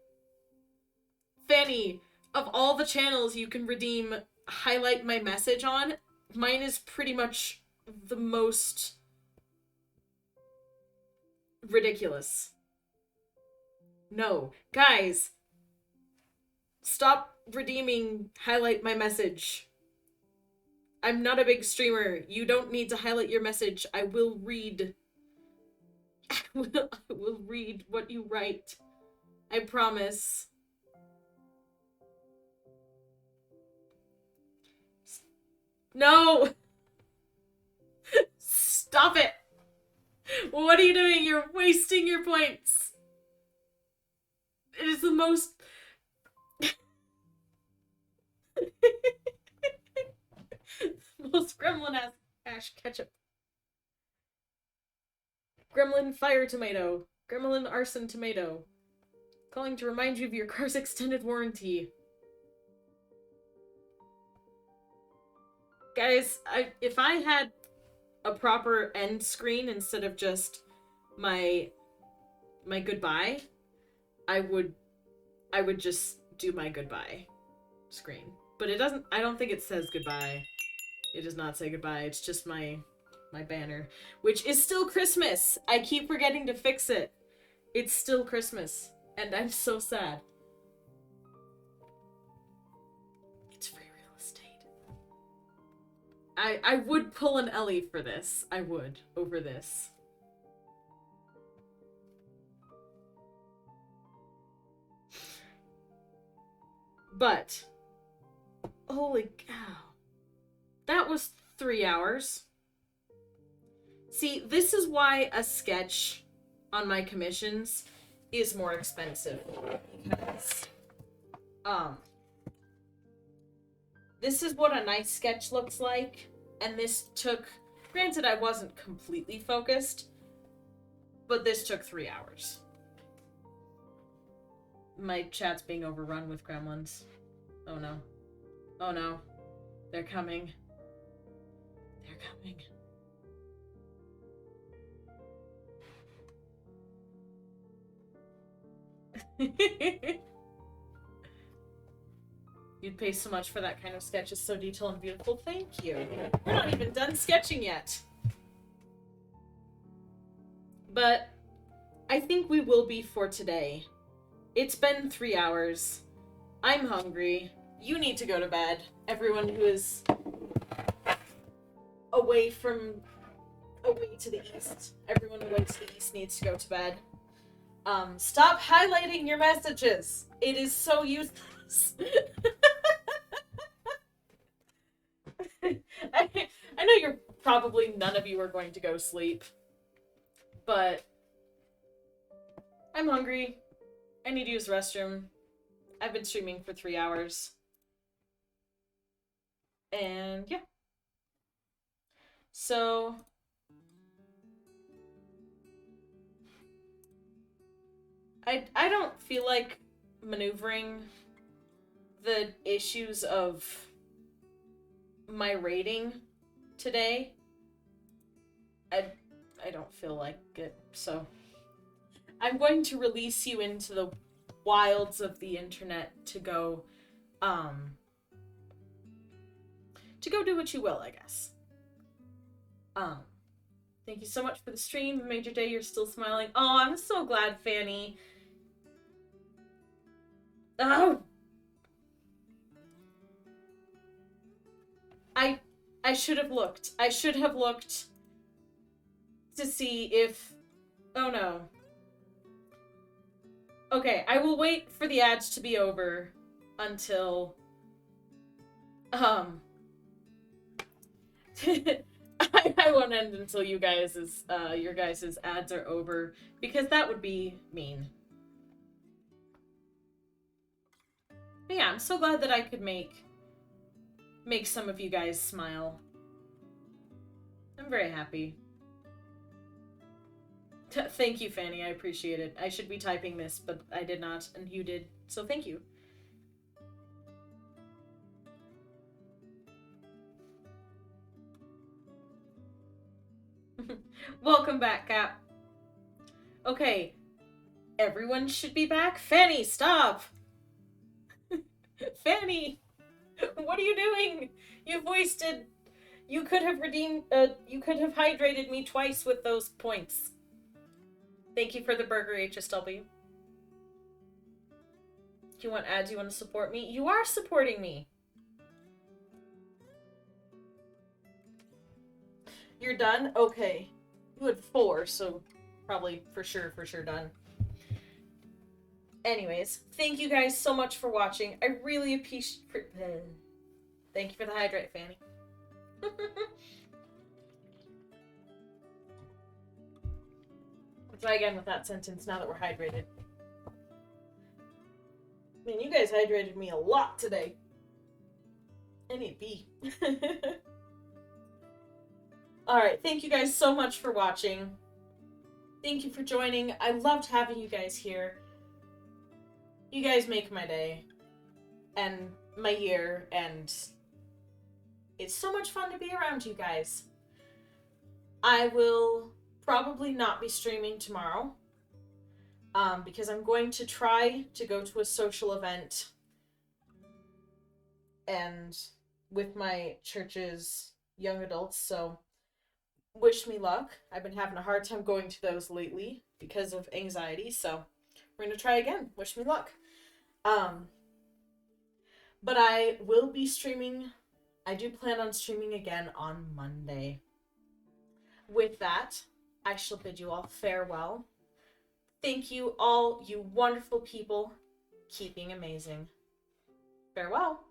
Fanny, of all the channels you can redeem highlight my message on, mine is pretty much the most ridiculous. No. Guys, stop redeeming highlight my message. I'm not a big streamer. You don't need to highlight your message. I will read. I will read what you write. I promise. No! Stop it! What are you doing? You're wasting your points. It is the most... most Gremlin Ash ketchup. Gremlin Fire Tomato. Gremlin Arson Tomato. Calling to remind you of your car's extended warranty. Guys, if I had a proper end screen instead of just my goodbye, I would just do my goodbye screen. But it doesn't, I don't think it says goodbye. It does not say goodbye. It's just my banner, which is still Christmas. I keep forgetting to fix it. It's still Christmas, and I'm so sad. It's free real estate. I would pull an Ellie for this. I would, over this. But, holy cow. That was 3 hours. See, this is why a sketch on my commissions is more expensive. Because, this is what a nice sketch looks like, and this took, granted I wasn't completely focused, but this took 3 hours. My chat's being overrun with gremlins. Oh no. Oh no. They're coming. They're coming. You'd pay so much for that kind of sketch. It's so detailed and beautiful. Thank you. We're not even done sketching yet. But I think we will be for today. It's been 3 hours. I'm hungry. You need to go to bed. Everyone who is away to the east. Everyone away to the east needs to go to bed. Stop highlighting your messages. It is so useless. I know you're probably none of you are going to go sleep, but I'm hungry. I need to use the restroom. I've been streaming for 3 hours. And yeah. So I don't feel like maneuvering the issues of my rating today. I don't feel like it, so I'm going to release you into the wilds of the internet to go do what you will, I guess. Thank you so much for the stream. You made your day. You're still smiling. Oh, I'm so glad, Fanny. Oh! I should have looked. I should have looked to see if... Oh, no. Okay, I will wait for the ads to be over until... I won't end until you guys' your guys' ads are over, because that would be mean. But yeah, I'm so glad that I could make some of you guys smile. I'm very happy. Thank you, Fanny. I appreciate it. I should be typing this, but I did not, and you did. So thank you. Welcome back, Cap. Okay. Everyone should be back. Fanny, stop! Fanny! What are you doing? You've wasted... You could have redeemed... you could have hydrated me twice with those points. Thank you for the burger, HSW. Do you want ads? You want to support me? You are supporting me! You're done? Okay. You had 4, so probably for sure done. Anyways, thank you guys so much for watching. I really appreciate... Thank you for the hydrate, Fanny. I'll try again with that sentence now that we're hydrated. Man, you guys hydrated me a lot today. I need to pee. Alright, thank you guys so much for watching. Thank you for joining. I loved having you guys here. You guys make my day. And my year, and it's so much fun to be around you guys. I will probably not be streaming tomorrow, because I'm going to try to go to a social event and with my church's young adults, so wish me luck. I've been having a hard time going to those lately because of anxiety, so we're gonna try again. Wish me luck. But I will be streaming. I do plan on streaming again on Monday. With that, I shall bid you all farewell. Thank you all, you wonderful people. Keep being amazing. Farewell.